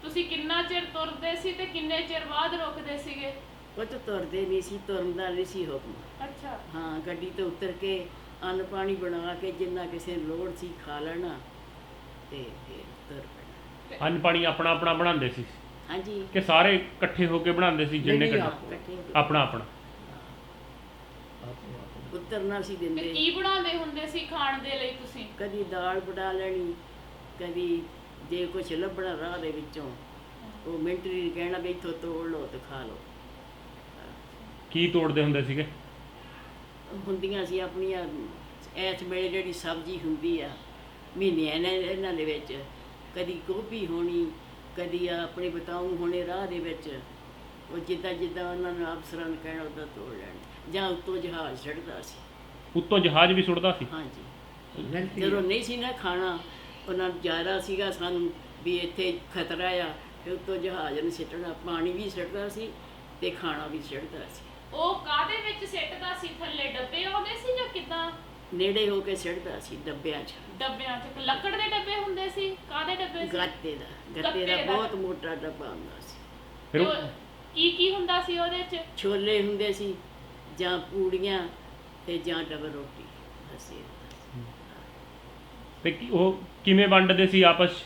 ਤੁਸੀਂ ਕਿੰਨਾ ਚਿਰ ਤੁਰਦੇ ਸੀ ਤੇ ਕਿੰਨੇ ਚਿਰ ਬਾਅਦ ਰੁਕਦੇ ਸੀਗੇ? ਉਹ ਤਾਂ ਤੁਰਦੇ ਨਹੀਂ ਸੀ, ਤੁਰਨ ਦਾ ਨਹੀਂ ਸੀ ਹੁਕਮ। ਅੱਛਾ, ਹਾਂ, ਗੱਡੀ ਤੋਂ ਉਤਰ ਕੇ ਅੰਨ ਪਾਣੀ ਬਣਾ ਕੇ ਜਿੰਨਾ ਕਿਸੇ ਨੂੰ ਲੋੜ ਸੀ ਖਾ ਲੈਣਾ ਤੇ ਫਿਰ ਤੁਰ ਪੈਣਾ। ਅੰਨ ਪਾਣੀ ਆਪਣਾ ਆਪਣਾ ਬਣਾਉਂਦੇ ਸੀ ਹਾਂਜੀ, ਕਿ ਸਾਰੇ ਇਕੱਠੇ ਹੋ ਕੇ ਬਣਾਉਂਦੇ ਸੀ ਜਿੰਨੇ ਨਹੀਂ, ਗੱਡੇ? ਇਕੱਠੇ ਆਪਣਾ ਆਪਣਾ। ਉਤਰਨਾ ਸੀ ਤੇ ਦਿੰਦੇ। ਕੀ ਬਣਾਉਂਦੇ ਹੁੰਦੇ ਸੀ ਖਾਣ ਦੇ ਲਈ ਤੁਸੀਂ? ਕਦੀ ਦਾਲ ਬਣਾ ਲੈਣੀ, ਕਦੀ ਜੇ ਕੁਛ ਲੱਭਣਾ ਰਾਹ ਦੇ ਵਿੱਚੋਂ ਉਹ ਮਿੰਟਰੀ ਕਹਿਣਾ ਵੀ ਇੱਥੋਂ ਤੋੜ ਲਓ ਤੇ ਖਾ ਲਓ। ਕੀ ਤੋੜਦੇ ਹੁੰਦੇ ਸੀਗੇ? ਹੁੰਦੀਆਂ ਸੀ ਆਪਣੀਆਂ ਇਸ ਵੇਲੇ ਜਿਹੜੀ ਸਬਜ਼ੀ ਹੁੰਦੀ ਆ ਮਹੀਨਿਆਂ ਇਹਨਾਂ ਦੇ ਵਿੱਚ, ਕਦੀ ਗੋਭੀ ਹੋਣੀ, ਕਦੀ ਆਪਣੇ ਬਤਾਊ ਹੋਣੇ ਰਾਹ ਦੇ ਵਿੱਚ, ਉਹ ਜਿੱਦਾਂ ਜਿੱਦਾਂ ਉਹਨਾਂ ਨੂੰ ਅਫਸਰਾਂ ਨੂੰ ਕਹਿਣਾ ਉੱਦਾਂ ਤੋੜ ਲੈਣੀ, ਜਾਂ ਉੱਤੋਂ ਜਹਾਜ਼ ਚੜ੍ਹਦਾ ਸੀ। ਉੱਤੋਂ ਜਹਾਜ਼ ਵੀ ਸੁੱਟਦਾ ਸੀ? ਹਾਂਜੀ, ਮਿਹਨਤੀ ਜਦੋਂ ਨਹੀਂ ਸੀ ਨਾ ਖਾਣਾ, ਉਹਨਾਂ ਨੂੰ ਜ਼ਿਆਦਾ ਸੀਗਾ ਸਾਨੂੰ ਵੀ ਇੱਥੇ ਖਤਰਾ ਆ, ਤੇ ਉੱਤੋਂ ਜਹਾਜ਼ ਨੂੰ ਸਿੱਟਣਾ, ਪਾਣੀ ਵੀ ਸਿੱਟਦਾ ਸੀ ਤੇ ਖਾਣਾ ਵੀ ਸਿੱਟਦਾ ਸੀ। ਉਹ ਕਾਦੇ ਵਿੱਚ ਸਿੱਟਦਾ ਸੀ? ਥੱਲੇ ਡੱਬੇ ਆਉਂਦੇ ਸੀ ਜਾਂ ਕਿਦਾਂ? ਨੇੜੇ ਹੋ ਕੇ ਸਿੱਟਦਾ ਸੀ ਡੱਬਿਆਂ 'ਚ। ਡੱਬਿਆਂ 'ਚ ਲੱਕੜ ਦੇ ਡੱਬੇ ਹੁੰਦੇ ਸੀ? ਕਾਦੇ ਡੱਬੇ ਸੀ? ਗੱਤੇ ਦਾ ਗੱਤੇ ਦਾ। ਬਹੁਤ ਮੋਟਾ ਡੱਬਾ ਹੁੰਦਾ ਸੀ। ਫਿਰ ਤੇ ਉਹ ਉਹ ਕੀ ਕੀ ਹੁੰਦਾ ਸੀ ਉਹਦੇ 'ਚ? ਛੋਲੇ ਹੁੰਦੇ ਸੀ, ਜਾਂ ਪੂੜੀਆਂ ਤੇ ਜਾਂ ਡਬਲ ਰੋਟੀ। ਬਸ ਇਹ। ਤੇ ਉਹ ਕਿਵੇਂ ਵੰਡਦੇ ਸੀ ਆਪਸ 'ਚ?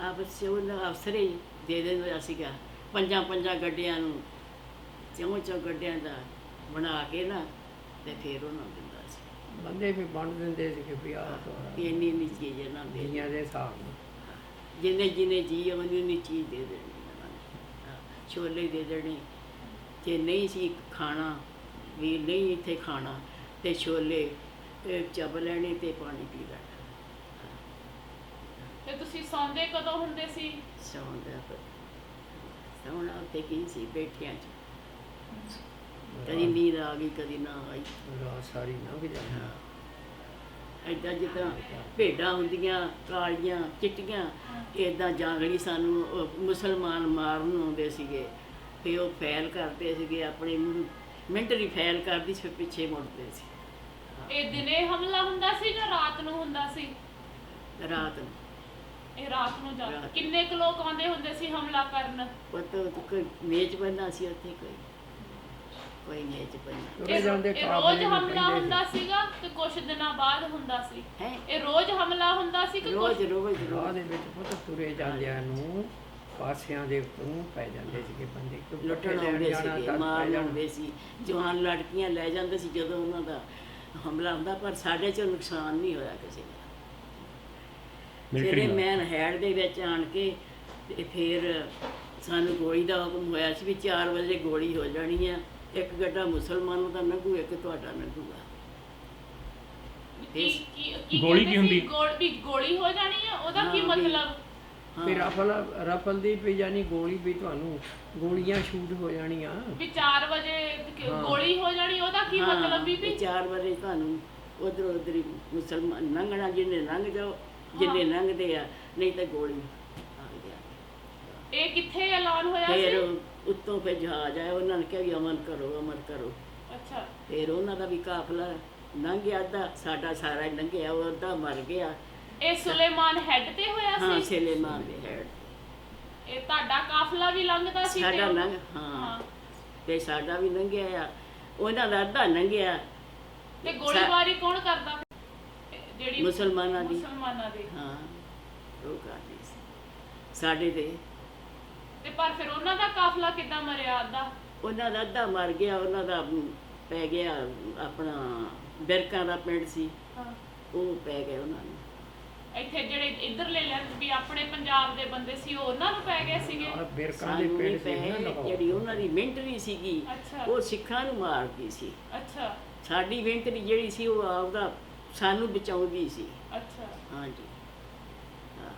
ਆਪਸ 'ਚ ਉਹਨਾਂ ਅਫਸਰ ਹੀ ਦੇ ਦਿੰਦਾ ਸੀਗਾ, 5 ਗੱਡਿਆਂ ਨੂੰ, 4 ਗੱਡਿਆਂ ਦਾ ਬਣਾ ਕੇ ਨਾ, ਤੇ ਫਿਰ ਉਹਨਾਂ ਨੂੰ ਦਿੰਦਾ ਸੀ ਬੰਦੇ ਵੀ ਵੰਡ ਦਿੰਦੇ ਸੀ ਕਿ ਵੀ ਆਹ ਕਿ ਇੰਨੀ ਇੰਨੀ ਚੀਜ਼ ਇਹਨਾਂ ਦੇ ਦੁਨੀਆ ਦੇ ਹਿਸਾਬ ਨਾਲ। ਜਿੰਨੇ ਜਿੰਨੇ ਜੀ ਉਹਨੀ ਉਨੀ ਚੀਜ਼ ਦੇ ਦੇਣੀ ਉਹਨਾਂ ਨੇ। ਹਾਂ, ਛੋਲੇ ਦੇ ਦੇਣੇ, ਜੇ ਨਹੀਂ ਸੀ ਖਾਣਾ ਵੀ ਨਹੀਂ ਇੱਥੇ ਖਾਣਾ ਤੇ ਛੋਲੇ ਚੱਬ ਲੈਣੇ ਤੇ ਪਾਣੀ ਪੀ ਲੈਣਾ। ਤੇ ਤੁਸੀਂ ਸੌਂਦੇ ਕਦੋਂ ਹੁੰਦੇ ਸੀ? ਸੌਣਾ ਉੱਤੇ ਕੀ ਸੀ, ਬੈਠਿਆਂ 'ਚ ਕਦੀ ਨੀਂਦ ਆ ਗਈ ਕਦੀ ਨਾ ਆਈ। ਰਾਤ ਸਾਰੀ ਲੰਘ ਜਾਣੀ। ਏਦਾਂ ਜਿੱਦਾਂ ਭੇਡਾਂ ਹੁੰਦੀਆਂ ਕਾਲੀਆਂ ਚਿੱਟੀਆਂ, ਏਦਾਂ ਜਾਂਗਲੀ ਸਾਨੂੰ ਉਹ ਮੁਸਲਮਾਨ ਮਾਰਨ ਆਉਂਦੇ ਸੀਗੇ, ਤੇ ਉਹ ਫੈਲ ਕਰਦੇ ਸੀਗੇ ਆਪਣੇ ਮਿੰਟਰੀ ਫੈਲ ਕਰਦੀ ਸੀ, ਪਿੱਛੇ ਮੁੜਦੇ ਸੀ। ਇਹ ਦਿਨੇ ਹਮਲਾ ਹੁੰਦਾ ਸੀ ਜਾਂ ਰਾਤ ਨੂੰ ਹੁੰਦਾ ਸੀ? ਰਾਤ ਨੂੰ ਇਹ ਰਾਤ ਨੂੰ ਜਾਂਦਾ। ਰਾਤ। ਕਿੰਨੇ ਕੁ ਲੋਕ ਆਉਂਦੇ ਹੁੰਦੇ ਸੀ ਹਮਲਾ ਕਰਨ? ਕੋਈ ਮੇਜ਼ ਬੰਨਾ ਸੀ ਉੱਥੇ, ਕੋਈ ਮੇਜ਼ ਬੰਨਾ ਤੁਰੇ ਜਾਂਦੇ ਇਹ ਕਾਫਲੇ ਰੋਜ਼ ਵੀ ਹਮਲਾ ਪੈਂਦੇ ਹੁੰਦਾ ਸੀਗਾ ਕਿ ਕੁਝ ਦਿਨਾਂ ਬਾਅਦ ਹੁੰਦਾ ਸੀ? ਹੈ। ਇਹ ਰੋਜ਼ ਹਮਲਾ ਹੁੰਦਾ ਸੀ ਕਿ ਰੋਜ਼ ਕੁਛ? ਰੋਜ਼ ਸੀ। ਰਾਹ ਰੋਜ਼ ਦੇ ਵਿੱਚ ਪੁੱਤ ਤੁਰੇ ਜਾਂਦਿਆਂ ਨੂੰ ਪਾਸਿਆਂ ਦੇ ਉੱਤੋਂ ਪੈ ਜਾਂਦੇ ਸੀਗੇ ਬੰਦੇ, ਕੋਈ ਲੁੱਟਣ ਪੱਠੇ ਲੈਣ ਆਉਂਦੇ ਜਾਣਾ, ਸੀਗੇ, ਤਦ ਪੈ ਮਾਰਨ ਜਾਣਾ। ਆਉਂਦੇ ਸੀ, ਜਵਾਨ ਲੜਕੀਆਂ ਲੈ ਜਾਂਦੇ ਸੀ ਜਦੋਂ ਉਹਨਾਂ ਦਾ ਹਮਲਾ ਹੁੰਦਾ, ਪਰ ਸਾਡੇ 'ਚ ਨੁਕਸਾਨ ਨਹੀਂ ਹੋਇਆ ਕਿਸੇ ਦਾ। ਜਿਹੜੇ ਮਿਲਟਰੀ ਨਾਲ। ਮੈਨ ਹੈਡ ਦੇ ਵਿੱਚ ਆਣ ਕੇ ਤੇ ਫਿਰ ਸਾਨੂੰ ਗੋਲੀ ਦਾ ਹੁਕਮ ਹੋਇਆ ਸੀ ਵੀ 4 ਵਜੇ ਗੋਲੀ ਹੋ ਜਾਣੀ ਆ, ਇੱਕ ਗੱਡਾ ਮੁਸਲਮਾਨਾਂ ਦਾ ਲੰਘੂ, ਇੱਕ ਤੁਹਾਡਾ ਲੰਘੂਗਾ। ਕੀ ਗੋਲੀ ਕਹਿੰਦੇ ਕੀ ਹੁੰਦੀ? ਸੀ? ਵੀ ਗੋਲੀ ਹੋ ਜਾਣੀ ਆ, ਉਹਦਾ ਕੀ ਹਾਂ, ਵੀ- ਮਤਲਬ? ਫਿਰ ਰਫਲ ਦੀ ਪਈ ਜਾਣੀ ਗੋਲੀ, ਵੀ ਤੁਹਾਨੂੰ ਗੋਲੀਆਂ ਸ਼ੂਟ ਹੋ ਜਾਣੀਆਂ। ਵੀ 4 ਵਜੇ ਹਾਂ। ਗੋਲੀ ਹੋ ਜਾਣੀ, ਉਹਦਾ ਕੀ ਮਤਲਬ ਬੀਬੀ? 4 ਵਜੇ ਤੁਹਾਨੂੰ ਉਧਰ ਉਧਰ ਹੀ ਮੁਸਲਮਾਨ ਲੰਘਣਾ, ਜਿੰਨੇ ਲੰਘ ਜਾਓ, ਜਿੰਨੇ ਲੰਘਦੇ ਆ, ਨਹੀਂ ਤਾਂ ਗੋਲੀ ਆ ਗਿਆ। ਇਹ ਕਿੱਥੇ ਐਲਾਨ ਹੋਇਆ ਫਿਰ ਸੀ? ਉੱਤੋਂ ਫਿਰ ਜਹਾਜ਼ ਆਇਆ, ਉਹਨਾਂ ਨੇ ਕਿਹਾ ਵੀ ਅਮਨ ਕਰੋ, ਅਮਨ ਕਰੋ। ਅੱਛਾ, ਫਿਰ ਉਹਨਾਂ ਦਾ ਵੀ ਕਾਫਲਾ ਲੰਘਿਆ, ਅੱਧਾ ਸਾਡਾ ਸਾਰਾ ਹੀ ਲੰਘਿਆ, ਉਹ ਅੱਧਾ ਮਰ ਗਿਆ। ਇਹ ਸੁਲੇਮਾਨ ਹੈਡ ਤੇ ਹੋਇਆ ਹਾਂ, ਸੀ? ਸੁਲੇਮਾਨ ਦੇ ਹੈਡ ਇਹ ਤੁਹਾਡਾ ਕਾਫਲਾ ਵੀ ਲੰਘਦਾ ਸੀ? ਸਾਡਾ ਤੇ ਹਾਂ, ਤੇ ਸਾਡਾ ਵੀ ਲੰਘਿਆ ਆ, ਉਹਨਾਂ ਦਾ ਅੱਧਾ ਲੰਘਿਆ ਤੇ ਗੋਲੀਬਾਰੀ ਕੌਣ ਕਰਦਾ ਜਿਹੜੀ ਮੁਸਲਮਾਨਾਂ ਦੀ। ਮੁਸਲਮਾਨਾਂ ਦੀ। ਹਾਂ ਉਹ ਕਰਦੇ ਸੀ ਸਾਡੇ ਤੇ ਪਰ ਫਿਰ ਉਹਨਾਂ ਦਾ ਕਾਫਲਾ ਕਿੱਦਾਂ ਮਰਿਆ ਅੱਧਾ? ਉਹਨਾਂ ਦਾ ਅੱਧਾ ਮਰ ਗਿਆ, ਉਹਨਾਂ ਦਾ ਪੈ ਗਿਆ ਆਪਣਾ ਬਿਰਕਾਂ ਦਾ ਪਿੰਡ ਸੀ, ਹਾਂ। ਉਹ ਪੈ ਗਏ ਉਹਨਾਂ ਨੂੰ। ਇੱਥੇ ਜਿਹੜੇ ਇੱਧਰਲੇ ਲੈਂਡ ਵੀ ਆਪਣੇ ਪੰਜਾਬ ਦੇ ਬੰਦੇ ਸੀ ਉਹ ਉਹਨਾਂ ਨੂੰ ਪੈ ਗਏ ਸੀਗੇ। ਬਿਰਕਾਂ ਦੇ ਸਾਨੂੰ ਨਹੀਂ ਪਿੰਡ ਸੀ ਨਾ ਪਏ, ਲਾਹੌਰ। ਜਿਹੜੀ ਉਹਨਾਂ ਦੀ ਮਿੰਟਰੀ ਸੀਗੀ ਅੱਛਾ। ਉਹ ਸਿੱਖਾਂ ਨੂੰ ਮਾਰਦੀ ਸੀ। ਅੱਛਾ ਸਾਡੀ ਮਿੰਟਰੀ ਜਿਹੜੀ ਸੀ ਉਹ ਆਪਦਾ ਸਾਨੂੰ ਬਚਾਉਂਦੀ ਸੀ। ਅੱਛਾ। ਹਾਂਜੀ ਹਾਂ।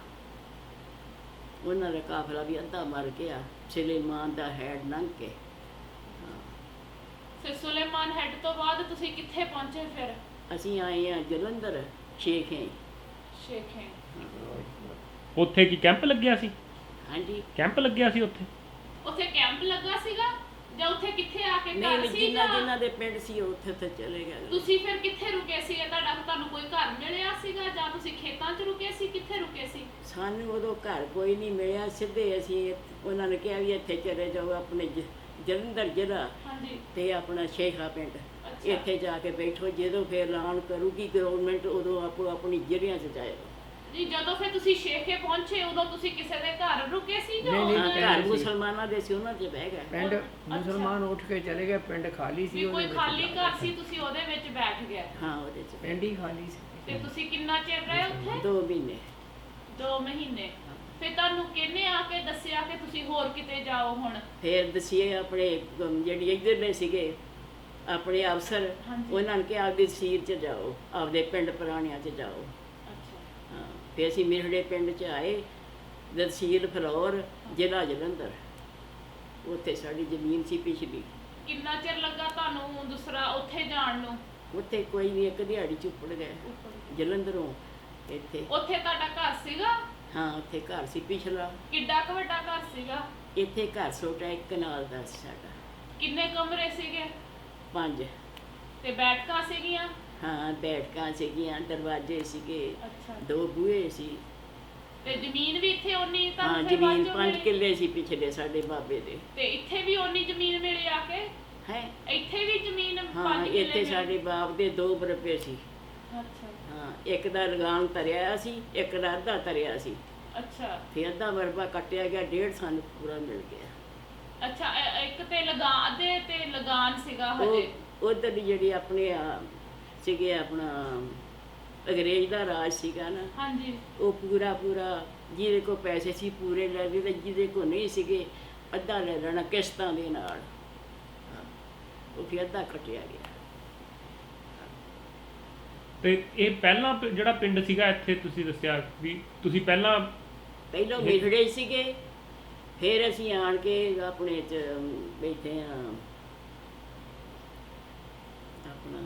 ਉਹਨਾਂ ਦਾ ਕਾਫਲਾ ਵੀ ਅੱਧਾ ਮਰ ਗਿਆ, ਸੁਲੇਮਾਨ ਦਾ ਹੈਡ ਲੰਘ ਕੇ। ਫਿਰ ਸੁਲੇਮਾਨ ਹੈਡ ਤੋਂ ਬਾਅਦ ਤੁਸੀਂ ਕਿੱਥੇ ਪਹੁੰਚੇ ਫਿਰ? ਅਸੀਂ ਆਏ ਆ ਜਲੰਧਰ ਸ਼ੇਖੇ। ਸ਼ੇਖੇ। ਉੱਥੇ ਕੀ ਕੈਂਪ ਲੱਗਿਆ ਸੀ? ਹਾਂਜੀ ਕੈਂਪ ਲੱਗਿਆ ਸੀ ਉੱਥੇ? ਉੱਥੇ ਕੈਂਪ ਲੱਗਾ ਸੀਗਾ ਜਾਂ ਉੱਥੇ ਕਿੱਥੇ ਆ ਕੇ ਘਰ ਨਹੀਂ, ਸੀ? ਜਿਨ੍ਹਾਂ ਜਾਂ ਜਿਨ੍ਹਾਂ ਦੇ ਪਿੰਡ ਸੀ ਉੱਥੇ ਤੇ ਚਲੇ ਗਏ। ਤੁਸੀਂ ਫਿਰ ਕਿੱਥੇ ਰੁਕੇ ਸੀਗੇ? ਤੁਹਾਨੂੰ ਕੋਈ ਘਰ ਮਿਲਿਆ ਸੀਗਾ ਜਾਂ ਤੁਸੀਂ ਖੇਤਾਂ 'ਚ ਰੁਕੇ ਸੀ? ਕਿੱਥੇ ਰੁਕੇ ਸੀ? ਸਾਨੂੰ ਉਦੋਂ ਘਰ ਕੋਈ ਨਹੀਂ ਮਿਲਿਆ, ਸਿੱਧੇ ਅਸੀਂ ਉਹਨਾਂ ਨੇ ਕਿਹਾ ਵੀ ਇੱਥੇ ਚਲੇ ਜਾਓ ਆਪਣੇ ਜਲੰਧਰ ਜ਼ਿਲ੍ਹਾ ਹਾਂਜੀ। ਤੇ ਆਪਣਾ ਸ਼ੇਖਾ ਪਿੰਡ, ਅੱਛਾ। ਇੱਥੇ ਜਾ ਕੇ ਬੈਠੋ, ਜਦੋਂ ਫਿਰ ਐਲਾਨ ਕਰੂਗੀ ਗਵਰਨਮੈਂਟ ਉਦੋਂ ਆਪੋ ਆਪਣੀ ਜ਼ਿਲ੍ਹਿਆਂ 'ਚ ਜਾਇਓ। ਜੀ ਜਦੋਂ ਫਿਰ ਤੁਸੀਂ ਸ਼ੇਖੇ ਪਹੁੰਚੇ ਉਦੋਂ ਤੁਸੀਂ ਕਿਸੇ ਦੇ ਘਰ ਰੁਕੇ ਸੀ ਜਾਂ ਨਹੀਂ, ਨਹੀਂ, ਹਾਂ, ਉਹਨਾਂ ਘਰ ਸੀ। ਮੁਸਲਮਾਨਾਂ ਦੇ ਸੀ, ਉਹਨਾਂ 'ਚ ਬਹਿ ਗਏ। ਪਿੰਡ ਅੱਛਾ। ਮੁਸਲਮਾਨ ਉੱਠ ਕੇ ਚਲੇ ਗਏ, ਪਿੰਡ ਖਾਲੀ ਸੀ, ਵੀ ਉਹਦੇ ਕੋਈ ਵਿੱਚ ਖਾਲੀ ਜਾ ਘਰ ਸੀ ਤੁਸੀਂ ਉਹਦੇ ਵਿੱਚ ਬੈਠ ਗਏ? ਹਾਂ ਉਹਦੇ 'ਚ ਪਿੰਡ ਹੀ ਖਾਲੀ ਸੀ। ਤੇ ਤੁਸੀਂ ਕਿੰਨਾ ਚਿਰ ਰਹੇ ਉੱਥੇ? 2 ਮਹੀਨੇ। 2 ਮਹੀਨੇ। ਫਿਰ ਤੁਹਾਨੂੰ ਕਿਹਨੇ ਆ ਕੇ ਦੱਸਿਆ ਕਿ ਤੁਸੀਂ ਹੋਰ ਕਿਤੇ ਜਾਓ ਹੁਣ? ਫਿਰ ਦਸੀਏ ਆਪਣੇ ਜਿਹੜੀ ਇੱਧਰਲੇ ਸੀਗੇ ਆਪਣੇ ਅਫਸਰ, ਹਾਂਜੀ। ਉਹਨਾਂ ਨੇ ਕਿਹਾ ਆਪਦੇ ਸੀਰ 'ਚ ਜਾਓ, ਆਪਦੇ ਪਿੰਡ ਪੁਰਾਣਿਆਂ 'ਚ ਜਾਓ। ਅੱਛਾ। ਹਾਂ ਫਿਰ ਅਸੀਂ ਮਿਰੜੇ ਪਿੰਡ 'ਚ ਆਏ, ਤਹਿਸੀਲ ਫਲੌਰ, ਜ਼ਿਲ੍ਹਾ ਜਲੰਧਰ। ਉੱਥੇ ਸਾਡੀ ਜ਼ਮੀਨ ਸੀ ਪਿਛਲੀ। ਕਿੰਨਾ ਚਿਰ ਲੱਗਾ ਤੁਹਾਨੂੰ ਦੂਸਰਾ ਉੱਥੇ ਜਾਣ ਨੂੰ? ਉੱਥੇ ਕੋਈ ਨਹੀਂ, ਇੱਕ ਦਿਹਾੜੀ 'ਚ ਉੱਪੜ ਗਏ ਜਲੰਧਰੋਂ ਇੱਥੇ। ਉੱਥੇ ਤੁਹਾਡਾ ਘਰ ਸੀਗਾ? ਹਾਂ ਉੱਥੇ ਘਰ ਸੀ ਪਿਛਲਾ। ਕਿੱਡਾ ਕੁ ਵੱਡਾ ਘਰ ਸੀਗਾ? ਇੱਥੇ ਘਰ ਛੋਟਾ ਇੱਕ ਕਨਾਲ ਦਾ ਸੀ ਸਾਡਾ। ਕਿੰਨੇ ਕਮਰੇ ਸੀਗੇ 5। ਤੇ ਬੈਠਕਾਂ ਸੀਗੀਆਂ? ਹਾਂ ਬੈਠਕਾਂ ਸੀਗੀਆਂ, ਦਰਵਾਜ਼ੇ ਸੀਗੇ, ਅੱਛਾ। 2 ਬੂਹੇ ਸੀ। ਤੇ ਜ਼ਮੀਨ ਵੀ ਇੱਥੇ ਓਨੀ ਹਾਂ ਤੁਹਾਨੂੰ ਫਿਰ ਜ਼ਮੀਨ ਬਾਅਦ ਚੋਂ 5 ਮਿਲੀ? ਕਿੱਲੇ ਸੀ ਪਿਛਲੇ ਸਾਡੇ ਬਾਬੇ ਦੇ। ਤੇ ਇੱਥੇ ਵੀ ਓਨੀ ਜ਼ਮੀਨ ਮਿਲੀ ਆ ਕੇ? ਹੈ ਇੱਥੇ ਵੀ ਜ਼ਮੀਨ 5 ਹਾਂ ਕਿੱਲੇ ਇੱਥੇ ਮਿਲੀ? ਸਾਡੇ ਬਾਪ ਦੇ 2 ਬਰਪੇ ਸੀ। ਅੱਛਾ ਹਾਂ ਇੱਕ ਦਾ ਲਗਾਨ ਤਰਿਆ ਸੀ, ਇੱਕ ਦਾ ਅੱਧਾ ਤਰਿਆ ਸੀ। ਅੱਛਾ ਫਿਰ ਅੱਧਾ ਮਰਬਾ ਕੱਟਿਆ ਗਿਆ, 1.5 ਸਾਨੂੰ ਪੂਰਾ ਮਿਲ ਗਿਆ। ਅੱਛਾ। ਇੱਕ ਤੇ ਲਗਾਨ ਅੱਧੇ ਤੇ ਲਗਾਨ ਸੀਗਾ ਹਜੇ? ਉਹ ਉਧਰ ਦੀ ਜਿਹੜੀ ਆਪਣੇ ਸੀਗੇ ਆਪਣਾ ਅੰਗਰੇਜ਼ ਦਾ ਰਾਜ ਸੀਗਾ ਨਾ, ਹਾਂਜੀ। ਉਹ ਪੂਰਾ ਜਿਹਦੇ ਕੋ ਪੈਸੇ ਸੀ ਪੂਰੇ ਲੈ ਲਏ, ਤੇ ਜਿਹਦੇ ਕੋ ਨਹੀਂ ਸੀਗੇ ਅੱਧਾ ਲੈ ਲੈਣਾ ਕਿਸ਼ਤਾਂ ਦੇ ਨਾਲ। ਹਾਂ, ਉਹ ਫਿਰ ਅੱਧਾ ਕੱਟਿਆ ਗਿਆ। ਤੇ ਇਹ ਪਹਿਲਾਂ ਜਿਹੜਾ ਪਿੰਡ ਸੀਗਾ ਇੱਥੇ ਤੁਸੀਂ ਦੱਸਿਆ ਵੀ ਤੁਸੀਂ ਪਹਿਲਾਂ ਪਹਿਲਾਂ ਮਿਲੜੇ ਸੀਗੇ, ਫਿਰ ਅਸੀਂ ਆਣ ਕੇ ਆਪਣੇ ਚ ਬੈਠੇ ਆ ਆਪਣਾ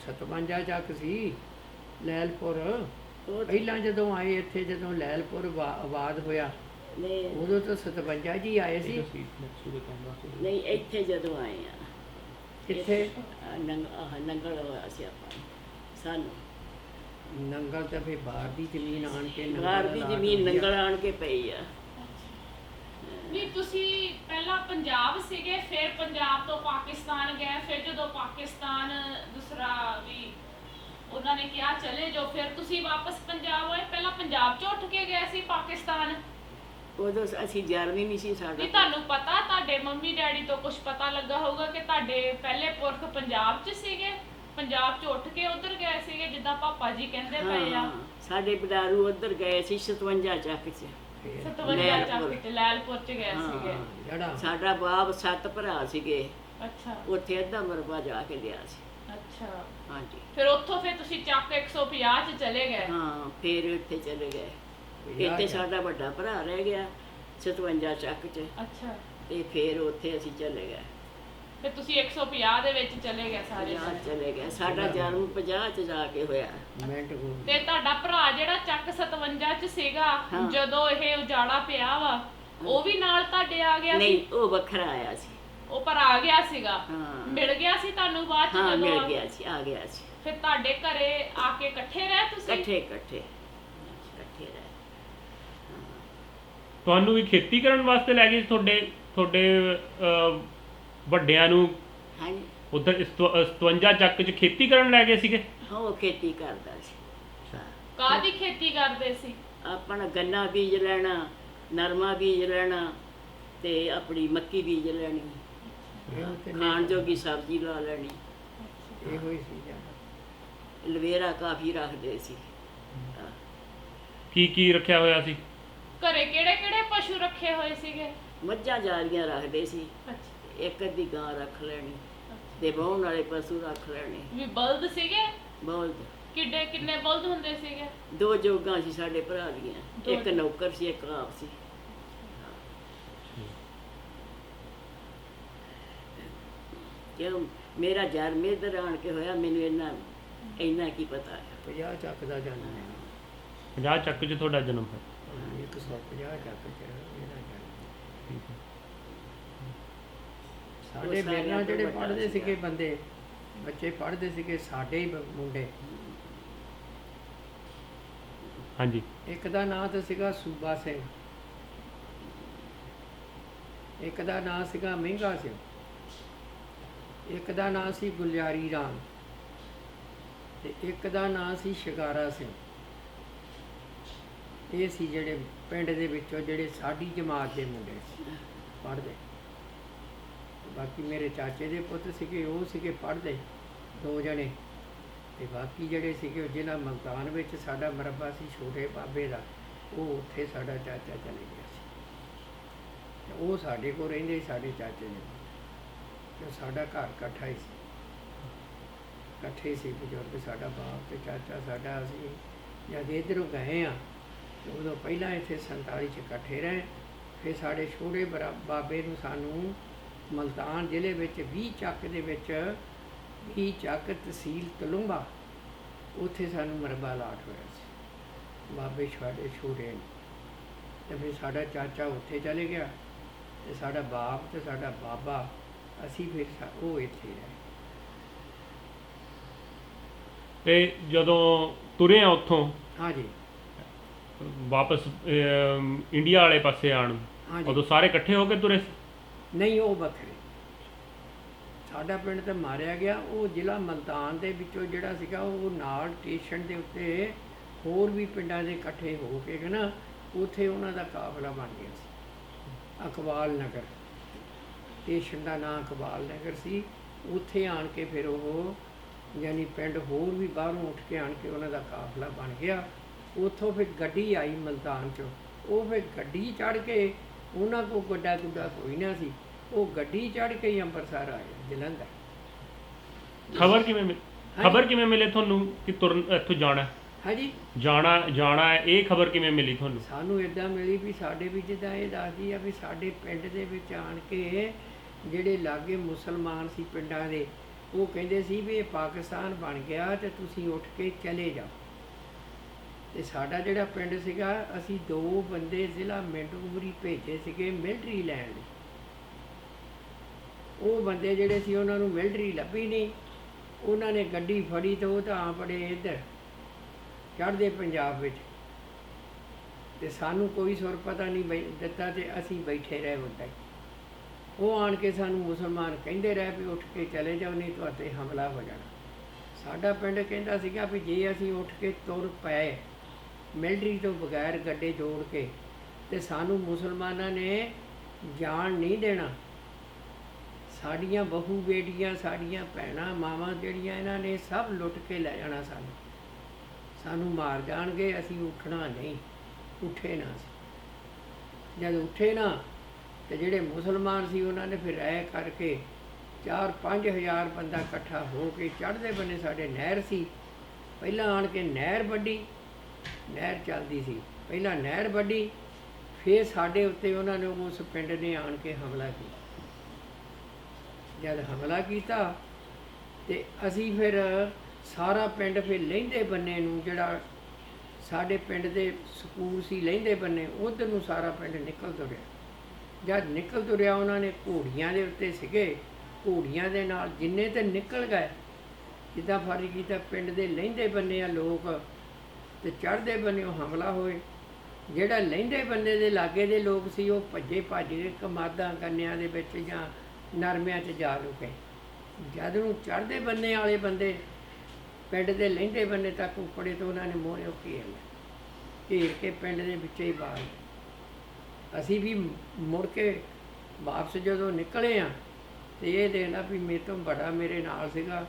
57 ਚੱਕ ਸੀ ਲੈਲਪੁਰ। ਉਹ ਪਹਿਲਾਂ ਜਦੋਂ ਆਏ ਇੱਥੇ, ਜਦੋਂ ਲੈਲਪੁਰ ਆਬਾਦ ਹੋਇਆ ਨੇ ਉਦੋਂ ਤਾਂ 57 ਜੀ ਆਏ ਸੀ। ਨਹੀਂ ਇੱਥੇ ਜਦੋਂ ਆਏ ਆ ਕਿੱਥੇ? ਨੰਗਲ ਹੋਇਆ ਸੀ ਆਪਾਂ ਨੂੰ। ਸਾਨੂੰ ਨੰਗਲ ਤਾਂ ਫੇ ਬਾਹਰ ਦੀ ਜ਼ਮੀਨ ਆਣ ਕੇ ਬਾਹਰ ਦੀ ਜ਼ਮੀਨ ਨੰਗਲ ਆਣ ਕੇ ਪਈ ਆ। ਨਹੀਂ ਤੁਸੀਂ ਪਹਿਲਾਂ ਪੰਜਾਬ ਸੀਗੇ, ਫਿਰ ਪੰਜਾਬ ਤੋਂ ਪਾਕਿਸਤਾਨ ਗਏ, ਫਿਰ ਜਦੋਂ ਪਾਕਿਸਤਾਨ ਦੂਸਰਾ ਵੀ ਉਹਨਾਂ ਨੇ ਕਿਹਾ ਚਲੇ ਜਾਓ, ਫਿਰ ਤੁਸੀਂ ਵਾਪਸ ਪੰਜਾਬ ਆਏ? ਪਹਿਲਾਂ ਪੰਜਾਬ 'ਚ ਉੱਠ ਕੇ ਗਏ ਸੀ ਪਾਕਿਸਤਾਨ? ਉਦੋਂ ਅਸੀਂ 11ਵੀਂ ਨਹੀਂ ਸੀ ਨਹੀਂ ਸਾਡਾ। ਤੁਹਾਨੂੰ ਪਤਾ, ਤੁਹਾਡੇ ਮੰਮੀ ਡੈਡੀ ਤੋਂ ਕੁਝ ਪਤਾ ਲੱਗਾ ਹੋਊਗਾ ਕਿ ਤੁਹਾਡੇ ਪਹਿਲੇ ਪੁਰਖ ਪੰਜਾਬ 'ਚ ਸੀਗੇ, ਪੰਜਾਬ 'ਚ ਉੱਠ ਕੇ ਉਧਰ ਗਏ ਸੀਗੇ ਜਿੱਦਾਂ ਪਾਪਾ ਜੀ ਕਹਿੰਦੇ ਪਏ ਆ? ਹਾਂ ਸਾਡੇ ਬਡਾਰੂ ਉੱਧਰ ਗਏ ਸੀ 57 ਚੱਕ 'ਚ। 57 ਚੱਕ 'ਚ ਲੈਲਪੁਰ 'ਚ ਗਏ ਹਾਂ। ਸੀਗੇ? ਜਿਹੜਾ ਸਾਡਾ ਬਾਪ 7 ਭਰਾ ਸੀਗੇ, ਅੱਛਾ ਉੱਥੇ ਅੱਧਾ ਮਰਬਾ ਜਾ ਕੇ ਲਿਆ ਸੀ। ਅੱਛਾ। ਹਾਂਜੀ ਫਿਰ ਉੱਥੋਂ ਫਿਰ ਤੁਸੀਂ ਚੱਕ 150 'ਚ ਚਲੇ ਗਏ? ਹਾਂ ਫਿਰ ਇੱਥੇ ਚਲੇ ਗਏ। ਇੱਥੇ ਸਾਡਾ ਵੱਡਾ ਭਰਾ ਰਹਿ ਗਿਆ 57 ਚੱਕ 'ਚ, ਅੱਛਾ। ਤੇ ਫਿਰ ਉੱਥੇ ਅਸੀਂ ਚਲੇ ਗਏ। ਫਿਰ ਤੁਸੀਂ 150 ਦੇ ਵਿੱਚ ਚਲੇ ਗਏ ਸਾਰੇ 50 ਜਣੇ? ਚਲੇ ਗਏ। ਸਾਡਾ ਜਨਮ 50 'ਚ ਜਾ ਕੇ ਹੋਇਆ। ਮਿੰਟ ਕੋ ਤੇ ਤੁਹਾਡਾ ਭਰਾ ਜਿਹੜਾ ਚੱਕ 57 'ਚ ਸੀਗਾ, ਹਾਂ। ਜਦੋਂ ਇਹ ਉਜਾੜਾ ਪਿਆ ਵਾ, ਉਹ ਵੀ ਨਾਲ ਤੁਹਾਡੇ ਆ ਗਿਆ ਸੀ? ਨਹੀਂ ਉਹ ਵੱਖਰਾ ਆਇਆ ਸੀ। ਉਹ ਪਰ ਆ ਗਿਆ ਸੀਗਾ? ਹਾਂ। ਮਿਲ ਗਿਆ ਸੀ ਤੁਹਾਨੂੰ ਬਾਅਦ ਚ ਹਾਂ ਜਦੋਂ ਮਿਲ ਗਿਆ ਸੀ, ਆ ਗਿਆ ਸੀ। ਫਿਰ ਤੁਹਾਡੇ ਘਰੇ ਆ ਕੇ ਇਕੱਠੇ ਰਹੇ ਤੁਸੀਂ? ਇਕੱਠੇ ਰਹੇ। ਤੁਹਾਨੂੰ ਵੀ ਖੇਤੀ ਕਰਨ ਵਾਸਤੇ ਲੈ ਗਏ ਸੀ ਤੁਹਾਡੇ ਵੱਡਿਆਂ ਨੂੰ? ਹਾਂਜੀ ਉਧਰ 57 ਚੱਕ 'ਚ ਖੇਤੀ ਕਰਨ ਲੈ ਗਏ ਸੀਗੇ। ਹਾਂ ਉਹ ਖੇਤੀ ਕਰਦਾ ਸੀ। ਕਾਹਦੀ ਖੇਤੀ ਕਰਦੇ ਸੀ? ਆਪਣਾ ਗੰਨਾ ਬੀਜ ਲੈਣਾ, ਨਰਮਾ ਬੀਜ ਲੈਣਾ ਤੇ ਆਪਣੀ ਮੱਕੀ ਬੀਜ ਲੈਣੀ, ਇਹੋ ਤੇ ਖਾਣ ਜੋਗੀ ਸਬਜ਼ੀ ਲਾ ਲੈਣੀ। ਇਹੋ ਹੀ ਸੀ ਜ਼ਿਆਦਾ। ਲਵੇਰਾ ਕਾਫੀ ਰੱਖਦੇ ਸੀ। ਹਾਂ। ਕੀ ਰੱਖਿਆ ਹੋਇਆ ਸੀ? ਘਰੇ ਕਿਹੜੇ ਕਿਹੜੇ ਪਸ਼ੂ ਰੱਖੇ ਹੋਏ ਸੀਗੇ? ਮੱਝਾਂ ਜਾਰੀਆਂ ਰੱਖਦੇ ਸੀ, ਅੱਛਾ। ਇੱਕ ਅੱਧੀ ਗਾਂ ਰੱਖ ਲੈਣੀ ਤੇ ਵਾਹੁਣ ਵਾਲੇ ਪਸ਼ੂ ਰੱਖ ਲੈਣੇ। ਵੀ ਬਲਦ ਸੀਗੇ? ਬਲਦ ਕਿੰਨੇ ਬਲਦ ਹੁੰਦੇ ਸੀਗੇ? 2 ਜੋਗਾਂ ਸੀ ਸਾਡੇ ਭਰਾ ਦੀਆਂ, ਦੋ ਇੱਕ ਨੌਕਰ ਸੀ, ਇੱਕ ਆਪ ਸੀ। ਕਿਉਂ ਮੇਰਾ ਜਨਮ ਇੱਧਰ ਆਣ ਕੇ ਹੋਇਆ, ਮੈਨੂੰ ਇੰਨਾ ਕੀ ਪਤਾ ਹੈ। 50 ਚੱਕ ਦਾ ਜਨਮ ਹੈ। 50 ਚੱਕ 'ਚ ਤੁਹਾਡਾ ਜਨਮ ਹੋਇਆ। 150 ਚੱਕ ਚ ਮੇਰਾ ਜਨਮ। ਠੀਕ ਹੈ। ਸਾਡੇ ਸਾਰਿਆਂ ਮੇਰੇ ਨਾਲ ਤੋਂ ਜਿਹੜੇ ਵੱਡਾ ਪੜ੍ਹਦੇ ਸੀਗਾ। ਸੀਗੇ ਬੰਦੇ, ਬੱਚੇ ਪੜ੍ਹਦੇ ਸੀਗੇ ਸਾਡੇ ਹੀ ਮੁੰਡੇ। ਹਾਂਜੀ। ਇੱਕ ਦਾ ਨਾਂ ਤਾਂ ਸੀਗਾ ਸੂਬਾ ਸਿੰਘ, ਇੱਕ ਦਾ ਨਾਂ ਸੀਗਾ ਮਹਿੰਗਾ ਸਿੰਘ, ਇੱਕ ਦਾ ਨਾਂ ਸੀ ਗੁਲਜ਼ਾਰੀ ਰਾਮ ਤੇ ਇੱਕ ਦਾ ਨਾਂ ਸੀ ਸ਼ਿਕਾਰਾ ਸਿੰਘ। ਇਹ ਸੀ ਜਿਹੜੇ ਪਿੰਡ ਦੇ ਵਿੱਚੋਂ ਜਿਹੜੇ ਸਾਡੀ ਜਮਾਤ ਦੇ ਮੁੰਡੇ ਸੀ ਪੜ੍ਹਦੇ। ਬਾਕੀ ਮੇਰੇ ਚਾਚੇ ਦੇ ਪੁੱਤ ਸੀਗੇ, ਉਹ ਸੀਗੇ ਪੜ੍ਹਦੇ 2 ਜਣੇ, ਤੇ ਬਾਕੀ ਜਿਹੜੇ ਸੀਗੇ ਉਹ ਜ਼ਿਲ੍ਹਾ ਮੁਲਤਾਨ ਵਿੱਚ ਸਾਡਾ ਮਰਬਾ ਸੀ ਛੋਟੇ ਬਾਬੇ ਦਾ, ਉਹ ਉੱਥੇ ਸਾਡਾ ਚਾਚਾ ਚਲੇ ਗਿਆ ਸੀ ਤੇ ਉਹ ਸਾਡੇ ਕੋਲ ਰਹਿੰਦੇ ਸੀ, ਸਾਡੇ ਚਾਚੇ ਨੇ। ਤੇ ਸਾਡਾ ਘਰ ਇਕੱਠਾ ਹੀ ਸੀ, ਇਕੱਠੇ ਸੀ ਬਜ਼ੁਰਗ, ਸਾਡਾ ਬਾਪ ਤੇ ਚਾਚਾ ਸਾਡਾ। ਅਸੀਂ ਜਦ ਇੱਧਰੋਂ ਗਏ ਆ ਤੇ ਉਦੋਂ ਪਹਿਲਾਂ ਇੱਥੇ 47 'ਚ ਇਕੱਠੇ ਰਹੇ। ਫਿਰ ਸਾਡੇ ਛੋਟੇ ਬਾਬੇ ਨੂੰ ਸਾਨੂੰ ਮਲਤਾਨ ਜ਼ਿਲ੍ਹੇ ਵਿੱਚ 20 ਚੱਕ ਦੇ ਵਿੱਚ, 20 ਚੱਕ ਤਹਿਸੀਲ ਤਲੂੰਬਾ, ਉੱਥੇ ਸਾਨੂੰ ਮਰਬਾ ਲਾਟ ਹੋਇਆ ਸੀ ਬਾਬੇ ਸਾਡੇ ਛੋਟੇ ਨੇ। ਤੇ ਫਿਰ ਸਾਡਾ ਚਾਚਾ ਉੱਥੇ ਚਲੇ ਗਿਆ ਤੇ ਸਾਡਾ ਬਾਪ ਤੇ ਸਾਡਾ ਬਾਬਾ, ਅਸੀਂ ਫਿਰ ਉਹ ਇੱਥੇ ਰਹੇ। ਤੇ ਜਦੋਂ ਤੁਰੇ ਆ ਉੱਥੋਂ ਹਾਂਜੀ ਵਾਪਸ ਇੰਡੀਆ ਵਾਲੇ ਪਾਸੇ ਆਣ, ਹਾਂਜੀ। ਉਦੋਂ ਸਾਰੇ ਇਕੱਠੇ ਹੋ ਕੇ ਤੁਰੇ ਸੀ? ਨਹੀਂ, ਉਹ ਵੱਖਰੇ। ਸਾਡਾ ਪਿੰਡ ਤਾਂ ਮਾਰਿਆ ਗਿਆ, ਉਹ ਜ਼ਿਲ੍ਹਾ ਮਲਤਾਨ ਦੇ ਵਿੱਚੋਂ ਜਿਹੜਾ ਸੀਗਾ ਉਹ ਨਾਲ ਸਟੇਸ਼ਨ ਦੇ ਉੱਤੇ ਹੋਰ ਵੀ ਪਿੰਡਾਂ ਦੇ ਇਕੱਠੇ ਹੋ ਕੇ ਨਾ, ਉੱਥੇ ਉਹਨਾਂ ਦਾ ਕਾਫਲਾ ਬਣ ਗਿਆ ਸੀ। ਅਕਬਾਲ ਨਗਰ ਸਟੇਸ਼ਨ ਦਾ ਨਾਂ ਅਕਬਾਲ ਨਗਰ ਸੀ। ਉੱਥੇ ਆਣ ਕੇ ਫਿਰ ਉਹ ਯਾਨੀ ਪਿੰਡ ਹੋਰ ਵੀ ਬਾਹਰੋਂ ਉੱਠ ਕੇ ਆਣ ਕੇ ਉਹਨਾਂ ਦਾ ਕਾਫਲਾ ਬਣ ਗਿਆ। ਉੱਥੋਂ ਫਿਰ ਗੱਡੀ ਆਈ ਮਲਤਾਨ 'ਚੋਂ, ਉਹ ਫਿਰ ਗੱਡੀ ਚੜ੍ਹ ਕੇ, ਉਹਨਾਂ ਕੋਲ ਗੱਡਾ ਗੁੱਡਾ ਕੋਈ ਨਾ ਸੀ, ਉਹ ਗੱਡੀ ਚੜ੍ਹ ਕੇ ਹੀ ਅੰਮ੍ਰਿਤਸਰ ਆਏ ਜਲੰਧਰ। ਖਬਰ ਕਿਵੇਂ ਮਿਲੇ ਤੁਹਾਨੂੰ ਕਿ ਤੁਰਨ ਇੱਥੋਂ ਜਾਣਾ? ਹਾਂਜੀ, ਜਾਣਾ ਹੈ, ਇਹ ਖਬਰ ਕਿਵੇਂ ਮਿਲੀ ਤੁਹਾਨੂੰ? ਸਾਨੂੰ ਇੱਦਾਂ ਮਿਲੀ ਵੀ ਸਾਡੇ ਵੀ ਜਿੱਦਾਂ ਇਹ ਦੱਸਦੀ ਆ ਵੀ ਸਾਡੇ ਪਿੰਡ ਦੇ ਵਿੱਚ ਆਣ ਕੇ ਜਿਹੜੇ ਲਾਗੇ ਮੁਸਲਮਾਨ ਸੀ ਪਿੰਡਾਂ ਦੇ, ਉਹ ਕਹਿੰਦੇ ਸੀ ਵੀ ਇਹ ਪਾਕਿਸਤਾਨ ਬਣ ਗਿਆ ਤੇ ਤੁਸੀਂ ਉੱਠ ਕੇ ਚਲੇ ਜਾਓ। ਤੇ ਸਾਡਾ ਜਿਹੜਾ ਪਿੰਡ ਸੀਗਾ, ਅਸੀਂ 2 ਬੰਦੇ ਜ਼ਿਲ੍ਹਾ ਮਿੰਟੂਪੁਰੀ ਭੇਜੇ ਸੀਗੇ ਮਿਲਟਰੀ ਲੈਣ ਲਈ। ਉਹ ਬੰਦੇ ਜਿਹੜੇ ਸੀ ਉਹਨਾਂ ਨੂੰ ਮਿਲਟਰੀ ਲੱਭੀ ਨਹੀਂ, ਉਹਨਾਂ ਨੇ ਗੱਡੀ ਫੜੀ ਤੇ ਉਹ ਤਾਂ ਆ ਪੜੇ ਇੱਧਰ ਚੜ੍ਹਦੇ ਪੰਜਾਬ ਵਿੱਚ, ਤੇ ਸਾਨੂੰ ਕੋਈ ਸੁਰ ਪਤਾ ਨਹੀਂ ਦਿੱਤਾ ਤੇ ਅਸੀਂ ਬੈਠੇ ਰਹੇ ਉੱਦਾਂ ਹੀ। ਉਹ ਆਣ ਕੇ ਸਾਨੂੰ ਮੁਸਲਮਾਨ ਕਹਿੰਦੇ ਰਹੇ ਵੀ ਉੱਠ ਕੇ ਚਲੇ ਜਾਓ, ਨਹੀਂ ਤੁਹਾਡੇ ਹਮਲਾ ਹੋ ਜਾਣਾ। ਸਾਡਾ ਪਿੰਡ ਕਹਿੰਦਾ ਸੀਗਾ ਵੀ ਜੇ ਅਸੀਂ ਉੱਠ ਕੇ ਤੁਰ ਪਏ ਮਿਲਟਰੀ ਤੋਂ ਬਗੈਰ ਗੱਡੇ ਜੋੜ ਕੇ, ਤੇ ਸਾਨੂੰ ਮੁਸਲਮਾਨਾਂ ਨੇ ਜਾਣ ਨਹੀਂ ਦੇਣਾ। ਸਾਡੀਆਂ ਬਹੂ ਬੇਟੀਆਂ, ਸਾਡੀਆਂ ਭੈਣਾਂ ਮਾਵਾਂ ਜਿਹੜੀਆਂ, ਇਹਨਾਂ ਨੇ ਸਭ ਲੁੱਟ ਕੇ ਲੈ ਜਾਣਾ ਸਾਨੂੰ ਮਾਰ ਜਾਣਗੇ, ਅਸੀਂ ਉੱਠਣਾ ਨਹੀਂ। ਉੱਠੇ ਨਾ ਸੀ। ਜਦ ਉੱਠੇ ਨਾ ਤੇ ਜਿਹੜੇ ਮੁਸਲਮਾਨ ਸੀ ਉਹਨਾਂ ਨੇ ਫਿਰ ਐ ਕਰਕੇ 4-5 ਹਜ਼ਾਰ ਬੰਦਾ ਇਕੱਠਾ ਹੋ ਕੇ ਚੜ੍ਹਦੇ ਬੰਨੇ ਸਾਡੇ ਨਹਿਰ ਸੀ, ਪਹਿਲਾਂ ਆਣ ਕੇ ਨਹਿਰ ਵੱਢੀ, ਨਹਿਰ ਚੱਲਦੀ ਸੀ, ਪਹਿਲਾਂ ਨਹਿਰ ਵੱਢੀ, ਫਿਰ ਸਾਡੇ ਉੱਤੇ ਉਹਨਾਂ ਨੇ ਉਸ ਪਿੰਡ ਨੇ ਆਣ ਕੇ ਹਮਲਾ ਕੀਤਾ। ਜਦ ਹਮਲਾ ਕੀਤਾ ਤੇ ਅਸੀਂ ਫਿਰ ਸਾਰਾ ਪਿੰਡ ਫਿਰ ਲਹਿੰਦੇ ਬੰਨੇ ਨੂੰ, ਜਿਹੜਾ ਸਾਡੇ ਪਿੰਡ ਦੇ ਸਕੂਲ ਸੀ ਲਹਿੰਦੇ ਬੰਨੇ, ਉੱਧਰ ਨੂੰ ਸਾਰਾ ਪਿੰਡ ਨਿਕਲ ਤੁਰਿਆ। ਜਦ ਨਿਕਲ ਤੁਰਿਆ, ਉਹਨਾਂ ਨੇ ਘੋੜੀਆਂ ਦੇ ਉੱਤੇ ਸੀਗੇ, ਘੋੜੀਆਂ ਦੇ ਨਾਲ ਜਿੰਨੇ ਤੇ ਨਿਕਲ ਗਏ, ਜਿੱਦਾਂ ਫਰਜ਼ ਕੀਤਾ ਪਿੰਡ ਦੇ ਲਹਿੰਦੇ ਬੰਨੇ ਆ ਲੋਕ ਤੇ ਚੜ੍ਹਦੇ ਬੰਨੇ ਉਹ ਹਮਲਾ ਹੋਏ। ਜਿਹੜਾ ਲਹਿੰਦੇ ਬੰਨੇ ਦੇ ਲਾਗੇ ਦੇ ਲੋਕ ਸੀ ਉਹ ਭੱਜ ਕੇ ਕਮਾਦਾਂ ਕੰਨਿਆਂ ਦੇ ਵਿੱਚ ਜਾਂ ਨਰਮਿਆਂ 'ਚ ਜਾ ਰੁਕੇ। ਜਦ ਨੂੰ ਚੜ੍ਹਦੇ ਬੰਨੇ ਵਾਲੇ ਬੰਦੇ ਪਿੰਡ ਦੇ ਲਹਿੰਦੇ ਬੰਨੇ ਤੱਕ ਉੱਪੜੇ ਤੋਂ ਉਹਨਾਂ ਨੇ ਮੋਹਰੇ ਘੇਰ ਲਿਆ, ਘੇਰ ਕੇ ਪਿੰਡ ਦੇ ਵਿੱਚੇ ਹੀ ਬਾਹਰ। ਅਸੀਂ ਵੀ ਮੁੜ ਕੇ ਵਾਪਸ ਜਦੋਂ ਨਿਕਲੇ ਆ ਤੇ ਇਹ ਦੇਖਦਾ ਵੀ ਮੇਰੇ ਤੋਂ ਬੜਾ ਮੇਰੇ ਨਾਲ ਸੀਗਾ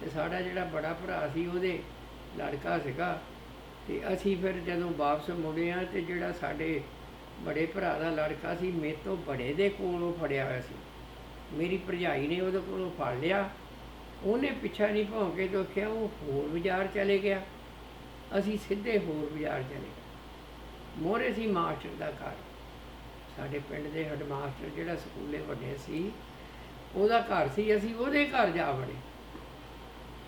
ਤੇ ਸਾਡਾ ਜਿਹੜਾ ਬੜਾ ਭਰਾ ਸੀ ਉਹਦੇ ਲੜਕਾ ਸੀਗਾ। ਤੇ ਅਸੀਂ ਫਿਰ ਜਦੋਂ ਵਾਪਸ ਮੁੜੇ ਆ ਤੇ ਜਿਹੜਾ ਸਾਡੇ ਬੜੇ ਭਰਾ ਦਾ ਲੜਕਾ ਸੀ ਮੇਰੇ ਤੋਂ ਬੜੇ ਦੇ ਕੋਲੋਂ ਫੜਿਆ ਹੋਇਆ ਸੀ, ਮੇਰੀ ਭਰਜਾਈ ਨੇ ਉਹਦੇ ਕੋਲੋਂ ਫੜ ਲਿਆ। ਉਹਨੇ ਪਿੱਛਾ ਨਹੀਂ ਭੌਂ ਕੇ ਦੇਖਿਆ, ਉਹ ਹੋਰ ਬਾਜ਼ਾਰ ਚਲੇ ਗਿਆ, ਅਸੀਂ ਸਿੱਧੇ ਹੋਰ ਬਾਜ਼ਾਰ ਚਲੇ ਗਏ। ਮੋਹਰੇ ਸੀ ਮਾਸਟਰ ਦਾ ਘਰ, ਸਾਡੇ ਪਿੰਡ ਦੇ ਹੈਡ ਮਾਸਟਰ ਜਿਹੜਾ ਸਕੂਲੇ ਵੱਡੇ ਸੀ ਉਹਦਾ ਘਰ ਸੀ। ਅਸੀਂ ਉਹਦੇ ਘਰ ਜਾ ਵੜੇ।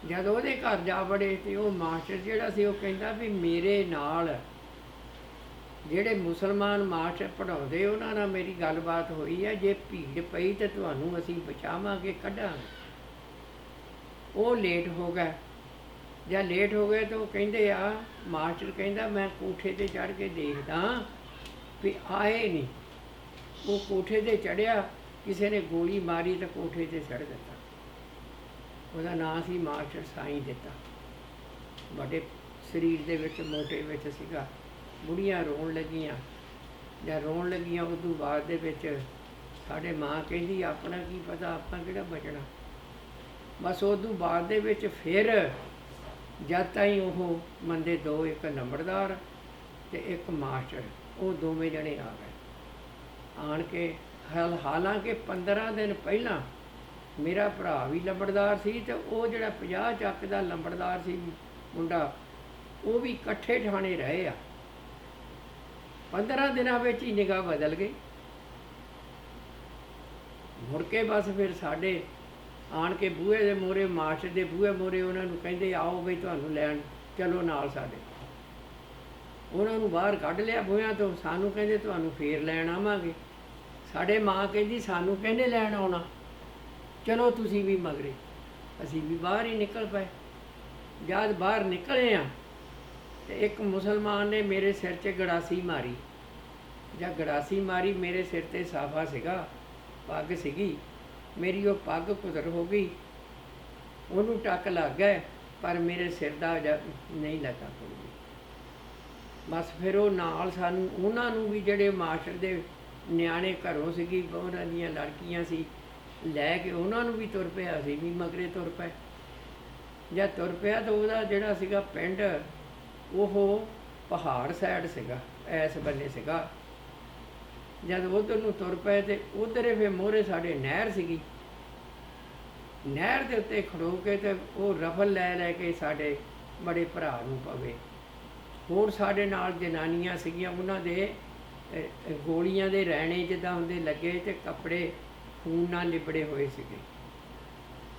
ਜਦ ਉਹਦੇ ਘਰ ਜਾ ਵੜੇ ਤੇ ਉਹ ਮਾਸਟਰ ਜਿਹੜਾ ਸੀ ਉਹ ਕਹਿੰਦਾ ਵੀ ਮੇਰੇ ਨਾਲ ਜਿਹੜੇ ਮੁਸਲਮਾਨ ਮਾਸਟਰ ਪੜ੍ਹਾਉਂਦੇ ਉਹਨਾਂ ਨਾਲ ਮੇਰੀ ਗੱਲਬਾਤ ਹੋਈ ਹੈ, ਜੇ ਭੀੜ ਪਈ ਤਾਂ ਤੁਹਾਨੂੰ ਅਸੀਂ ਬਚਾਵਾਂਗੇ, ਕੱਢਾਂਗੇ। ਉਹ ਲੇਟ ਹੋ ਗਿਆ। ਜਾਂ ਲੇਟ ਹੋ ਗਏ ਤਾਂ ਉਹ ਕਹਿੰਦੇ ਆ, ਮਾਸਟਰ ਕਹਿੰਦਾ ਮੈਂ ਕੋਠੇ ਤੇ ਚੜ੍ਹ ਕੇ ਦੇਖਦਾ ਵੀ ਆਏ ਨਹੀਂ। ਉਹ ਕੋਠੇ ਤੇ ਚੜ੍ਹਿਆ, ਕਿਸੇ ਨੇ ਗੋਲੀ ਮਾਰੀ ਤਾਂ ਕੋਠੇ ਤੇ ਚੜ੍ਹ ਦਿੱਤਾ। ਉਹਦਾ ਨਾਂ ਸੀ ਮਾਸਟਰ ਸਾਈਂ ਦਿੱਤਾ। ਵੱਡੇ ਸਰੀਰ ਦੇ ਵਿੱਚ ਮੋਟੇ ਵਿੱਚ ਸੀਗਾ। ਬੁੜੀਆਂ ਰੋਣ ਲੱਗੀਆਂ। ਜਾਂ ਰੋਣ ਲੱਗੀਆਂ ਉਦੋਂ ਬਾਅਦ ਦੇ ਵਿੱਚ ਸਾਡੇ ਮਾਂ ਕਹਿੰਦੀ ਆਪਣਾ ਕੀ ਪਤਾ, ਆਪਾਂ ਕਿਹੜਾ ਬਚਣਾ। ਬਸ ਉਦੋਂ ਬਾਅਦ ਦੇ ਵਿੱਚ ਫਿਰ ਜਦ ਤਾਈਂ ਉਹ ਬੰਦੇ ਦੋ, ਇੱਕ ਲੰਬੜਦਾਰ ਤੇ ਇੱਕ ਮਾਸਟਰ, ਉਹ ਦੋਵੇਂ ਜਣੇ ਆ ਗਏ। ਆਣ ਕੇ ਹਾਲਾਂਕਿ 15 ਦਿਨ ਪਹਿਲਾਂ ਮੇਰਾ ਭਰਾ ਵੀ ਲੰਬੜਦਾਰ ਸੀ ਤੇ ਉਹ ਜਿਹੜਾ 50 ਚੱਕ ਦਾ ਲੰਬੜਦਾਰ ਸੀ ਮੁੰਡਾ, ਉਹ ਵੀ ਇਕੱਠੇ ਠਾਣੇ ਰਹੇ ਆ। 15 ਦਿਨਾਂ ਵਿੱਚ ਹੀ ਨਿਗਾਹ ਬਦਲ ਗਈ। ਮੁੜ ਕੇ ਬਸ ਫਿਰ ਸਾਡੇ ਆਣ ਕੇ ਬੂਹੇ ਦੇ ਮੂਹਰੇ, ਮਾਸਟਰ ਦੇ ਬੂਹੇ ਮੂਹਰੇ ਉਹਨਾਂ ਨੂੰ ਕਹਿੰਦੇ ਆਓ ਬਈ ਤੁਹਾਨੂੰ ਲੈਣ ਚਲੋ ਨਾਲ ਸਾਡੇ। ਉਹਨਾਂ ਨੂੰ ਬਾਹਰ ਕੱਢ ਲਿਆ ਬੂਹਿਆਂ ਤੋਂ। ਸਾਨੂੰ ਕਹਿੰਦੇ ਤੁਹਾਨੂੰ ਫੇਰ ਲੈਣ ਆਵਾਂਗੇ। ਸਾਡੇ ਮਾਂ ਕਹਿੰਦੀ ਸਾਨੂੰ ਕਹਿੰਦੇ ਲੈਣ ਆਉਣਾ, ਚਲੋ ਤੁਸੀਂ ਵੀ ਮਗਰੇ। ਅਸੀਂ ਵੀ ਬਾਹਰ ਹੀ ਨਿਕਲ ਪਏ। ਜਦ ਬਾਹਰ ਨਿਕਲੇ ਆ ਤੇ ਇੱਕ ਮੁਸਲਮਾਨ ਨੇ ਮੇਰੇ ਸਿਰ 'ਚ ਗੜਾਸੀ ਮਾਰੀ। ਜਾਂ ਗੜਾਸੀ ਮਾਰੀ, ਮੇਰੇ ਸਿਰ 'ਤੇ ਸਾਫਾ ਸੀਗਾ, ਪੱਗ ਸੀਗੀ ਮੇਰੀ, ਉਹ ਪੱਗ ਕੁਦਰ ਹੋ ਗਈ। ਉਹਨੂੰ ਟੱਕ ਲੱਗ ਗਿਆ ਪਰ ਮੇਰੇ ਸਿਰ ਦਾ ਨਹੀਂ ਲੱਗਾ ਕੋਈ। ਬਸ ਫਿਰ ਉਹ ਨਾਲ ਸਾਨੂੰ, ਉਹਨਾਂ ਨੂੰ ਵੀ ਜਿਹੜੇ ਮਾਸਟਰ ਦੇ ਨਿਆਣੇ ਘਰੋਂ ਸੀਗੀ, ਉਹਨਾਂ ਦੀਆਂ ਲੜਕੀਆਂ ਸੀ, ਲੈ ਕੇ ਉਹਨਾਂ ਨੂੰ ਵੀ ਤੁਰ ਪਿਆ, ਅਸੀਂ ਵੀ ਮਗਰੇ ਤੁਰ ਪਏ। ਜਦ ਤੁਰ ਪਿਆ ਤਾਂ ਉਹਦਾ ਜਿਹੜਾ ਸੀਗਾ ਪਿੰਡ ਉਹ ਪਹਾੜ ਸਾਈਡ ਸੀਗਾ, ਇਸ ਬੰਨੇ ਸੀਗਾ। ਜਦ ਉੱਧਰ ਨੂੰ ਤੁਰ ਪਏ ਤੇ ਉੱਧਰ ਫਿਰ ਮੋਹਰੇ ਸਾਡੇ ਨਹਿਰ ਸੀਗੀ। ਨਹਿਰ ਦੇ ਉੱਤੇ ਖੜੋ ਕੇ ਤੇ ਉਹ ਰਫਲ ਲੈ ਲੈ ਕੇ ਸਾਡੇ ਬੜੇ ਭਰਾ ਨੂੰ ਪਵੇ। ਹੋਰ ਸਾਡੇ ਨਾਲ ਜਨਾਨੀਆਂ ਸੀਗੀਆਂ, ਉਹਨਾਂ ਦੇ ਗੋਲੀਆਂ ਦੇ ਰੈਣੇ ਜਿੱਦਾਂ ਹੁੰਦੇ ਲੱਗੇ ਤੇ ਕੱਪੜੇ ਖੂਨ ਨਾਲ ਲਿਬੜੇ ਹੋਏ ਸੀਗੇ।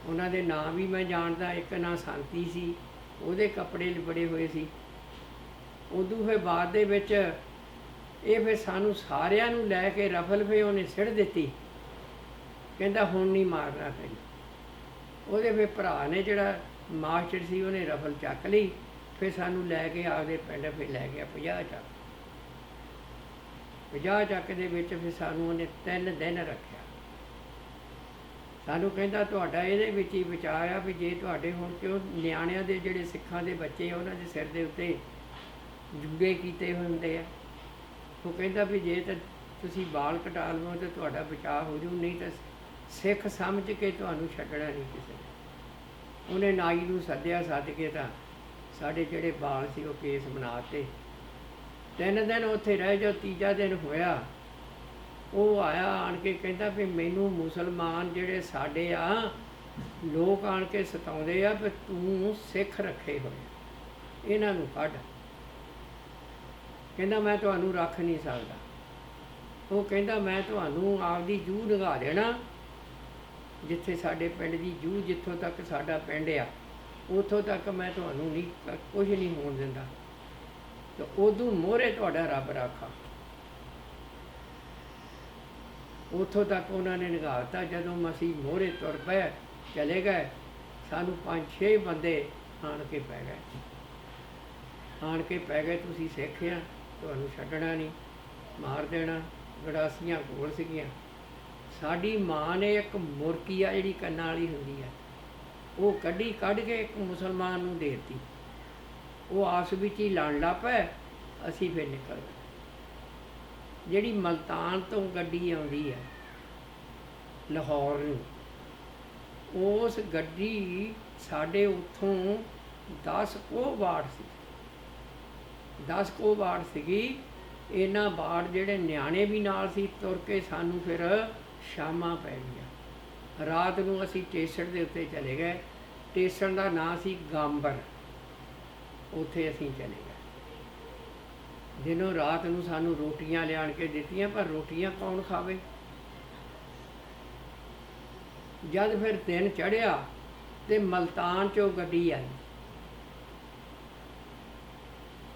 ਉਹਨਾਂ ਦੇ ਨਾਂ ਵੀ ਮੈਂ ਜਾਣਦਾ, ਇੱਕ ਨਾਂ ਸ਼ਾਂਤੀ ਸੀ, ਉਹਦੇ ਕੱਪੜੇ ਲਿਬੜੇ ਹੋਏ ਸੀ। ਉਦੋਂ ਫਿਰ ਬਾਅਦ ਦੇ ਵਿੱਚ ਇਹ ਫਿਰ ਸਾਨੂੰ ਸਾਰਿਆਂ ਨੂੰ ਲੈ ਕੇ ਰਫਲ ਫਿਰ ਉਹਨੇ ਸਿੱਟ ਦਿੱਤੀ। ਕਹਿੰਦਾ ਹੁਣ ਨਹੀਂ ਮਾਰਨਾ ਤੈਨੂੰ। ਉਹਦੇ ਫਿਰ ਭਰਾ ਨੇ ਜਿਹੜਾ ਮਾਸਟਰ ਸੀ ਉਹਨੇ ਰਫਲ ਚੱਕ ਲਈ। ਫਿਰ ਸਾਨੂੰ ਲੈ ਕੇ ਆਪਦੇ ਪਿੰਡ ਫਿਰ ਲੈ ਗਿਆ 50 ਚੱਕ। 50 ਚੱਕ ਦੇ ਵਿੱਚ ਫਿਰ ਸਾਨੂੰ ਉਹਨੇ 3 ਦਿਨ ਰੱਖਿਆ। ਸਾਨੂੰ ਕਹਿੰਦਾ ਤੁਹਾਡਾ ਇਹਦੇ ਵਿੱਚ ਹੀ ਬਚਾਅ ਆ ਵੀ ਜੇ ਤੁਹਾਡੇ ਹੁਣ ਕਿਉਂ ਨਿਆਣਿਆਂ ਦੇ ਜਿਹੜੇ ਸਿੱਖਾਂ ਦੇ ਬੱਚੇ ਆ ਉਹਨਾਂ ਦੇ ਸਿਰ ਦੇ ਉੱਤੇ ਜੂੜੇ ਕੀਤੇ ਹੋਏ ਹੁੰਦੇ ਆ। ਉਹ ਕਹਿੰਦਾ ਵੀ ਜੇ ਤਾਂ ਤੁਸੀਂ ਵਾਲ ਕਟਾ ਲਵੋ ਤਾਂ ਤੁਹਾਡਾ ਬਚਾਅ ਹੋ ਜੂ, ਨਹੀਂ ਤਾਂ ਸਿੱਖ ਸਮਝ ਕੇ ਤੁਹਾਨੂੰ ਛੱਡਣਾ ਨਹੀਂ ਕਿਸੇ ਨੇ। ਉਹਨੇ ਨਾਈ ਨੂੰ ਸੱਦਿਆ, ਸੱਦ ਕੇ ਤਾਂ ਸਾਡੇ ਜਿਹੜੇ ਵਾਲ ਸੀ ਉਹ ਕੇਸ ਬਣਾ ਤੇ 3 ਦਿਨ ਉੱਥੇ ਰਹੇ। ਜੋ ਤੀਜਾ ਦਿਨ ਹੋਇਆ ਉਹ ਆਇਆ ਆਣ ਕੇ ਕਹਿੰਦਾ ਵੀ ਮੈਨੂੰ ਮੁਸਲਮਾਨ ਜਿਹੜੇ ਸਾਡੇ ਆ ਲੋਕ ਆਣ ਕੇ ਸਤਾਉਂਦੇ ਆ ਵੀ ਤੂੰ ਸਿੱਖ ਰੱਖੇ ਹੋਏ, ਇਹਨਾਂ ਨੂੰ ਕੱਢ। ਕਹਿੰਦਾ ਮੈਂ ਤੁਹਾਨੂੰ ਰੱਖ ਨਹੀਂ ਸਕਦਾ। ਉਹ ਕਹਿੰਦਾ ਮੈਂ ਤੁਹਾਨੂੰ ਆਪਦੀ ਜੂਹ ਲਗਾ ਦੇਣਾ, ਜਿੱਥੇ ਸਾਡੇ ਪਿੰਡ ਦੀ ਜੂਹ, ਜਿੱਥੋਂ ਤੱਕ ਸਾਡਾ ਪਿੰਡ ਆ ਉੱਥੋਂ ਤੱਕ ਮੈਂ ਤੁਹਾਨੂੰ ਨਹੀਂ ਕੁਝ ਨਹੀਂ ਹੋਣ ਦਿੰਦਾ। ਤੇ ਉਦੋਂ ਮੋਹਰੇ ਤੁਹਾਡਾ ਰੱਬ ਰਾਖਾ। ਉੱਥੋਂ ਤੱਕ ਉਹਨਾਂ ਨੇ ਨਿਗਾਹਤਾ। ਜਦੋਂ ਅਸੀਂ ਮੋਹਰੇ ਤੁਰ ਪਏ ਚਲੇ ਗਏ, ਸਾਨੂੰ 5-6 ਬੰਦੇ ਆਣ ਕੇ ਪੈ ਗਏ, ਤੁਸੀਂ ਸਿੱਖ ਆ, ਤੁਹਾਨੂੰ ਛੱਡਣਾ ਨਹੀਂ, ਮਾਰ ਦੇਣਾ। ਗੜਾਸੀਆਂ ਕੋਲ ਸੀਗੀਆਂ। ਸਾਡੀ ਮਾਂ ਨੇ ਇੱਕ ਮੁਰਕੀ ਆ ਜਿਹੜੀ ਕੰਨਾਂ ਵਾਲੀ ਹੁੰਦੀ ਹੈ, ਉਹ ਕੱਢ ਕੇ ਇੱਕ ਮੁਸਲਮਾਨ ਨੂੰ ਦੇ ਦਿੱਤੀ। ਉਹ ਆਪਸ ਵਿੱਚ ਹੀ ਲੜਨ ਲੱਗ ਪਏ, ਅਸੀਂ ਫਿਰ ਨਿਕਲ ਗਏ। ਜਿਹੜੀ ਮਲਤਾਨ ਤੋਂ ਗੱਡੀ ਆਉਂਦੀ ਹੈ ਲਾਹੌਰ ਨੂੰ, ਉਸ ਗੱਡੀ ਸਾਡੇ ਉੱਥੋਂ 10 ਕੋਹ ਬਾੜ ਸੀ, 10 ਕੋਹ ਬਾੜ ਸੀਗੀ। ਇਹਨਾਂ ਬਾੜ ਜਿਹੜੇ ਨਿਆਣੇ ਵੀ ਨਾਲ ਸੀ, ਤੁਰ ਕੇ ਸਾਨੂੰ ਫਿਰ ਸ਼ਾਮਾਂ ਪੈ ਗਈਆਂ। ਰਾਤ ਨੂੰ ਅਸੀਂ ਸਟੇਸ਼ਨ ਦੇ ਉੱਤੇ ਚਲੇ ਗਏ। ਸਟੇਸ਼ਨ ਦਾ ਨਾਂ ਸੀ ਗਾਂਬਰ, ਉੱਥੇ ਅਸੀਂ ਚਲੇ ਗਏ। ਦਿਨੋਂ ਰਾਤ ਨੂੰ ਸਾਨੂੰ ਰੋਟੀਆਂ ਲਿਆਣ ਕੇ ਦਿੱਤੀਆਂ, ਪਰ ਰੋਟੀਆਂ ਕੌਣ ਖਾਵੇ। ਜਦ ਫਿਰ ਦਿਨ ਚੜ੍ਹਿਆ ਤੇ ਮਲਤਾਨ 'ਚੋਂ ਗੱਡੀ ਆਈ,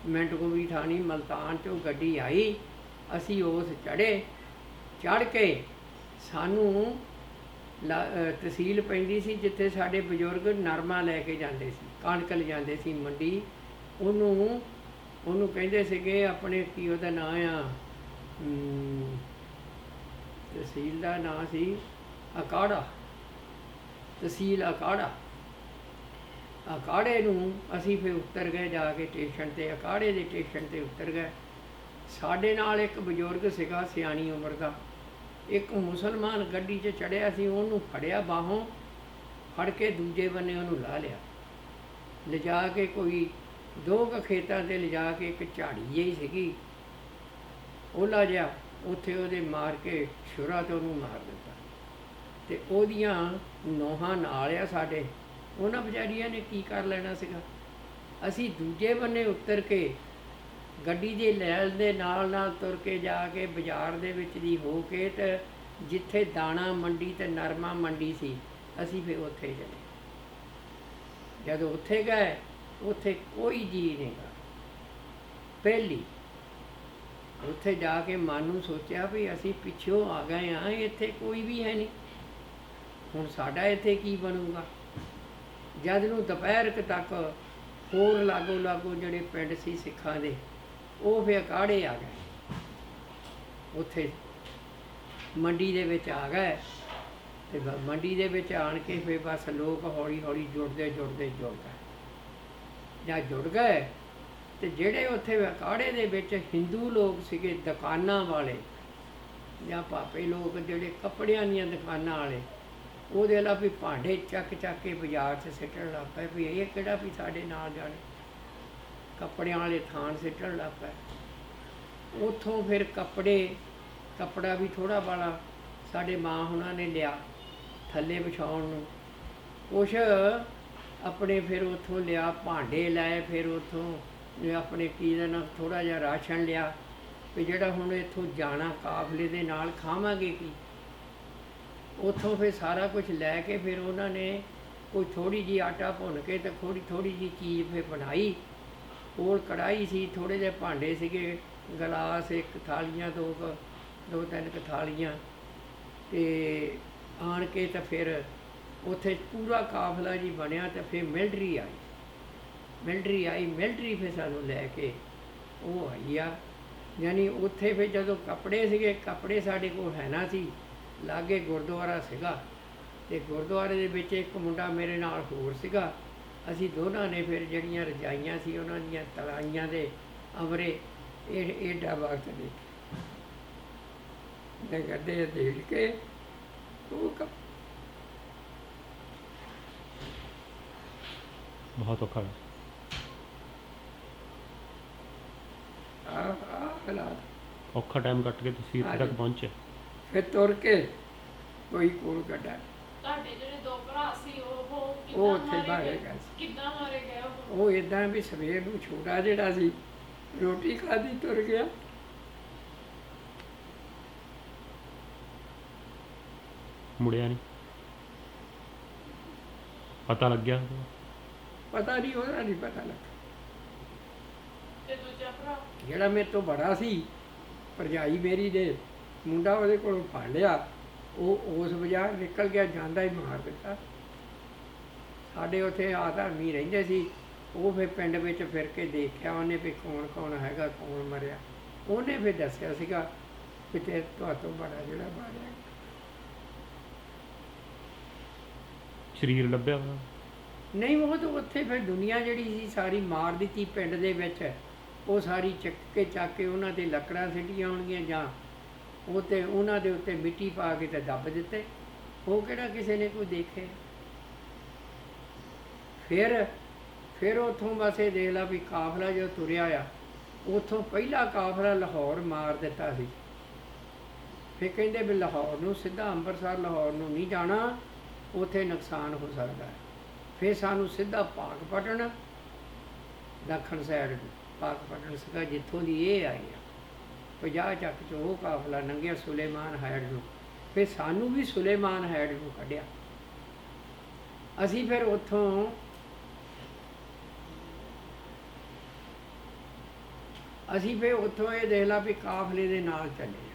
ਮਿੰਟ ਕੋ ਵੀ ਥਾਣੀ, ਮਲਤਾਨ 'ਚੋਂ ਗੱਡੀ ਆਈ। ਅਸੀਂ ਉਸ ਚੜ੍ਹ ਕੇ ਸਾਨੂੰ ਤਹਿਸੀਲ ਪੈਂਦੀ ਸੀ ਜਿੱਥੇ ਸਾਡੇ ਬਜ਼ੁਰਗ ਨਰਮਾ ਲੈ ਕੇ ਜਾਂਦੇ ਸੀ, ਕਣਕ ਲਿਜਾਂਦੇ ਸੀ ਮੰਡੀ। ਉਹਨੂੰ ਕਹਿੰਦੇ ਸੀਗੇ ਆਪਣੇ, ਕੀ ਉਹਦਾ ਨਾਂ ਆ, ਤਹਿਸੀਲ ਦਾ ਨਾਂ ਸੀ ਅਕਾੜਾ, ਤਹਿਸੀਲ ਅਕਾੜਾ। ਅਕਾੜੇ ਨੂੰ ਅਸੀਂ ਫਿਰ ਉਤਰ ਗਏ ਜਾ ਕੇ ਸਟੇਸ਼ਨ 'ਤੇ, ਅਕਾੜੇ ਦੇ ਸਟੇਸ਼ਨ 'ਤੇ ਉਤਰ ਗਏ। ਸਾਡੇ ਨਾਲ ਇੱਕ ਬਜ਼ੁਰਗ ਸੀਗਾ ਸਿਆਣੀ ਉਮਰ ਦਾ, ਇੱਕ ਮੁਸਲਮਾਨ ਗੱਡੀ 'ਚ ਚੜ੍ਹਿਆ ਸੀ। ਉਹਨੂੰ ਫੜਿਆ ਬਾਹੋਂ, ਫੜ ਕੇ ਦੂਜੇ ਬੰਨੇ ਉਹਨੂੰ ਲਾ ਲਿਆ, ਲਿਜਾ ਕੇ ਕੋਈ 2 ਖੇਤਾਂ 'ਤੇ ਲਿਜਾ ਕੇ ਇੱਕ ਝਾੜੀ ਜਿਹੀ ਸੀਗੀ, ਉਹਲਾ ਜਿਹਾ, ਉੱਥੇ ਉਹਦੇ ਮਾਰ ਕੇ ਛੁਰਾ ਤੋਂ ਉਹਨੂੰ ਮਾਰ ਦਿੱਤਾ। ਅਤੇ ਉਹਦੀਆਂ ਨੋਹਾਂ ਨਾਲ ਆ ਸਾਡੇ, ਉਹਨਾਂ ਵਿਚਾਰੀਆਂ ਨੇ ਕੀ ਕਰ ਲੈਣਾ ਸੀਗਾ। ਅਸੀਂ ਦੂਜੇ ਬੰਨੇ ਉਤਰ ਕੇ ਗੱਡੀ ਦੇ ਲੈਣ ਦੇ ਨਾਲ ਤੁਰ ਕੇ ਜਾ ਕੇ ਬਾਜ਼ਾਰ ਦੇ ਵਿੱਚ ਦੀ ਹੋ ਕੇ, ਤੇ ਜਿੱਥੇ ਦਾਣਾ ਮੰਡੀ ਤੇ ਨਰਮਾ ਮੰਡੀ ਸੀ, ਅਸੀਂ ਫਿਰ ਉੱਥੇ ਚਲੇ। ਜਦੋਂ ਉੱਥੇ ਗਏ, ਉੱਥੇ ਕੋਈ ਜੀਅ ਨਹੀਂ ਗਾ। ਪਹਿਲੀ ਉੱਥੇ ਜਾ ਕੇ ਮਨ ਨੂੰ ਸੋਚਿਆ ਵੀ ਅਸੀਂ ਪਿੱਛੋਂ ਆ ਗਏ ਹਾਂ, ਇੱਥੇ ਕੋਈ ਵੀ ਹੈ ਨਹੀਂ, ਹੁਣ ਸਾਡਾ ਇੱਥੇ ਕੀ ਬਣੂਗਾ। ਜਦ ਨੂੰ ਦੁਪਹਿਰ ਤੱਕ ਹੋਰ ਲਾਗੋ ਜਿਹੜੇ ਪਿੰਡ ਸੀ ਸਿੱਖਾਂ ਦੇ, ਉਹ ਫਿਰ ਅਕਾੜੇ ਆ ਗਏ, ਉੱਥੇ ਮੰਡੀ ਦੇ ਵਿੱਚ ਆ ਗਏ। ਅਤੇ ਮੰਡੀ ਦੇ ਵਿੱਚ ਆਣ ਕੇ ਫਿਰ ਬਸ ਲੋਕ ਹੌਲੀ ਹੌਲੀ ਜੁੜ ਗਏ। ਜਦ ਜੁੜ ਗਏ ਅਤੇ ਜਿਹੜੇ ਉੱਥੇ ਅਕਾੜੇ ਦੇ ਵਿੱਚ ਹਿੰਦੂ ਲੋਕ ਸੀਗੇ, ਦੁਕਾਨਾਂ ਵਾਲੇ ਜਾਂ ਭਾਪੇ ਲੋਕ ਜਿਹੜੇ ਕੱਪੜਿਆਂ ਦੀਆਂ ਦੁਕਾਨਾਂ ਵਾਲੇ, ਉਹਦੇ ਨਾਲ ਵੀ ਭਾਂਡੇ ਚੱਕ ਕੇ ਬਾਜ਼ਾਰ 'ਚ ਸਿੱਟਣ ਲੱਗ ਪਏ ਵੀ ਇਹ ਕਿਹੜਾ ਵੀ ਸਾਡੇ ਨਾਲ ਜਾਣੇ, ਕੱਪੜਿਆਂ ਵਾਲੇ ਥਾਨ ਸਿੱਟਣ ਲੱਗ ਪਏ। ਉੱਥੋਂ ਫਿਰ ਕੱਪੜਾ ਵੀ ਥੋੜ੍ਹਾ ਬਾਲਾ ਸਾਡੇ ਮਾਂ ਹੁਣਾਂ ਨੇ ਲਿਆ ਥੱਲੇ ਵਿਛਾਉਣ ਨੂੰ, ਕੁਛ ਆਪਣੇ ਫਿਰ ਉੱਥੋਂ ਲਿਆ, ਭਾਂਡੇ ਲਏ, ਫਿਰ ਉੱਥੋਂ ਆਪਣੇ ਕੀ ਦਾ ਨਾ ਥੋੜ੍ਹਾ ਜਿਹਾ ਰਾਸ਼ਨ ਲਿਆ ਵੀ ਜਿਹੜਾ ਹੁਣ ਇੱਥੋਂ ਜਾਣਾ ਕਾਫਲੇ ਦੇ ਨਾਲ ਖਾਵਾਂਗੇ ਕੀ। ਉੱਥੋਂ ਫਿਰ ਸਾਰਾ ਕੁਝ ਲੈ ਕੇ ਫਿਰ ਉਹਨਾਂ ਨੇ ਕੋਈ ਥੋੜ੍ਹੀ ਜਿਹੀ ਆਟਾ ਭੁੰਨ ਕੇ ਅਤੇ ਥੋੜ੍ਹੀ ਜਿਹੀ ਚੀਜ਼ ਫਿਰ ਬਣਾਈ। ਕੋਲ ਕੜਾਹੀ ਸੀ, ਥੋੜ੍ਹੇ ਜਿਹੇ ਭਾਂਡੇ ਸੀਗੇ, ਗਲਾਸ, ਇੱਕ ਥਾਲੀਆਂ, ਦੋ ਤਿੰਨ ਕੁ ਥਾਲੀਆਂ। ਅਤੇ ਆਣ ਕੇ ਤਾਂ ਫਿਰ ਉੱਥੇ ਪੂਰਾ ਕਾਫਲਾ ਜੀ ਬਣਿਆ। ਅਤੇ ਫਿਰ ਮਿਲਟਰੀ ਆਈ ਫਿਰ ਸਾਨੂੰ ਲੈ ਕੇ ਉਹ ਆਈ ਆ। ਯਾਨੀ ਉੱਥੇ ਫਿਰ ਜਦੋਂ ਕੱਪੜੇ ਸੀਗੇ, ਕੱਪੜੇ ਸਾਡੇ ਕੋਲ ਹੈ ਨਾ ਸੀ, ਲਾਗੇ ਗੁਰਦੁਆਰਾ ਸੀਗਾ, ਅਤੇ ਗੁਰਦੁਆਰੇ ਦੇ ਵਿੱਚ ਇੱਕ ਮੁੰਡਾ ਮੇਰੇ ਨਾਲ ਹੋਰ ਸੀਗਾ। ਅਸੀਂ ਦੋਨਾਂ ਨੇ ਫਿਰ ਜਿਹੜੀਆਂ ਰਜਾਈਆਂ ਸੀ ਉਹਨਾਂ ਦੀਆਂ ਤਲਾਈਆਂ ਦੇ ਅਮਰੇ ਏਡਾ ਵਕਤ ਦੇ ਗੱਡੇ ਦੇੜ ਕੇ ਉਹ ਬਹੁਤ ਔਖਾ ਹਾਲਾਤ, ਔਖਾ ਟਾਈਮ ਕੱਟ ਕੇ ਤੁਸੀਂ ਇੱਥੇ ਤੱਕ ਪਹੁੰਚੇ। ਫਿਰ ਤੁਰ ਕੇ ਕੋਈ ਕੋਲ ਕੱਢਾ। ਤੁਹਾਡੇ ਜਿਹੜੇ 2 ਭਰਾ ਸੀ ਉਹ ਉੱਥੇ ਮਾਰੇ ਗਏ ਸੀ। ਕਿੱਦਾਂ ਮਾਰੇ ਗਏ ਉਹ ਇੱਦਾਂ ਵੀ ਸਵੇਰ ਨੂੰ ਛੋਟਾ ਜਿਹੜਾ ਸੀ, ਰੋਟੀ ਖਾਧੀ ਤੁਰ ਗਿਆ। ਮੁੜਿਆ ਨਹੀਂ, ਪਤਾ ਲੱਗਿਆ? ਪਤਾ ਨਹੀਂ, ਉਹਦਾ ਨਹੀਂ ਪਤਾ ਲੱਗਾ। ਤੇ ਦੂਜਾ ਭਰਾ ਜਿਹੜਾ ਮੇਰੇ ਤੋਂ ਬੜਾ ਸੀ, ਭਰਜਾਈ ਮੇਰੀ ਦੇ ਮੁੰਡਾ, ਉਹਦੇ ਕੋਲੋਂ ਫੜ ਲਿਆ। ਉਹ ਉਸ ਬਾਜ਼ਾਰ ਨਿਕਲ ਗਿਆ, ਜਾਂਦਾ ਹੀ ਮਾਰ ਦਿੱਤਾ। ਸਾਡੇ ਉੱਥੇ ਆਧਾਰਮੀ ਰਹਿੰਦੇ ਸੀ, ਉਹ ਫਿਰ ਪਿੰਡ ਵਿੱਚ ਫਿਰ ਕੇ ਦੇਖਿਆ ਉਹਨੇ ਵੀ ਕੌਣ ਹੈਗਾ, ਕੌਣ ਮਰਿਆ। ਉਹਨੇ ਫਿਰ ਦੱਸਿਆ ਸੀਗਾ ਵੀ ਤੁਹਾਤੋਂ ਬੜਾ ਜਿਹੜਾ ਮਾਰਿਆ। ਸਰੀਰ ਲੱਭਿਆ ਵਾ? ਨਹੀਂ, ਉਹ ਤਾਂ ਉੱਥੇ ਫਿਰ ਦੁਨੀਆ ਜਿਹੜੀ ਸੀ ਸਾਰੀ ਮਾਰ ਦਿੱਤੀ ਪਿੰਡ ਦੇ ਵਿੱਚ। ਉਹ ਸਾਰੀ ਚੱਕ ਕੇ ਉਹਨਾਂ 'ਤੇ ਲੱਕੜਾਂ ਸਿੱਟੀਆਂ ਹੋਣਗੀਆਂ, ਜਾਂ ਉਹ ਤੇ ਉਹਨਾਂ ਦੇ ਉੱਤੇ ਮਿੱਟੀ ਪਾ ਕੇ ਤੇ ਦੱਬ ਦਿੱਤੇ। ਉਹ ਕਿਹੜਾ ਕਿਸੇ ਨੇ ਕੋਈ ਦੇਖੇ। ਫਿਰ ਉੱਥੋਂ ਬਸ ਇਹ ਦੇਖ ਲਾ ਵੀ ਕਾਫਲਾ ਜੋ ਤੁਰਿਆ ਆ, ਉੱਥੋਂ ਪਹਿਲਾ ਕਾਫਲਾ ਲਾਹੌਰ ਮਾਰ ਦਿੱਤਾ ਸੀ। ਫਿਰ ਕਹਿੰਦੇ ਵੀ ਲਾਹੌਰ ਨੂੰ ਸਿੱਧਾ ਅੰਮ੍ਰਿਤਸਰ ਲਾਹੌਰ ਨੂੰ ਨਹੀਂ ਜਾਣਾ, ਉੱਥੇ ਨੁਕਸਾਨ ਹੋ ਸਕਦਾ ਹੈ। ਫਿਰ ਸਾਨੂੰ ਸਿੱਧਾ ਪਾਕਪਟਨ ਦੱਖਣ ਸਾਈਡ ਪਾਕਪਟਨ ਸੀਗਾ, ਜਿੱਥੋਂ ਦੀ ਇਹ ਆਈ ਆ 50 ਚੱਕ 'ਚ ਉਹ ਕਾਫਲਾ ਲੰਘਿਆ ਸੁਲੇਮਾਨ ਹੈਡ ਨੂੰ। ਫਿਰ ਸਾਨੂੰ ਵੀ ਸੁਲੇਮਾਨ ਹੈਡ ਨੂੰ ਕੱਢਿਆ। ਅਸੀਂ ਫਿਰ ਉੱਥੋਂ ਇਹ ਦੇਖ ਲਾ ਵੀ ਕਾਫਲੇ ਦੇ ਨਾਲ ਚੱਲੇ।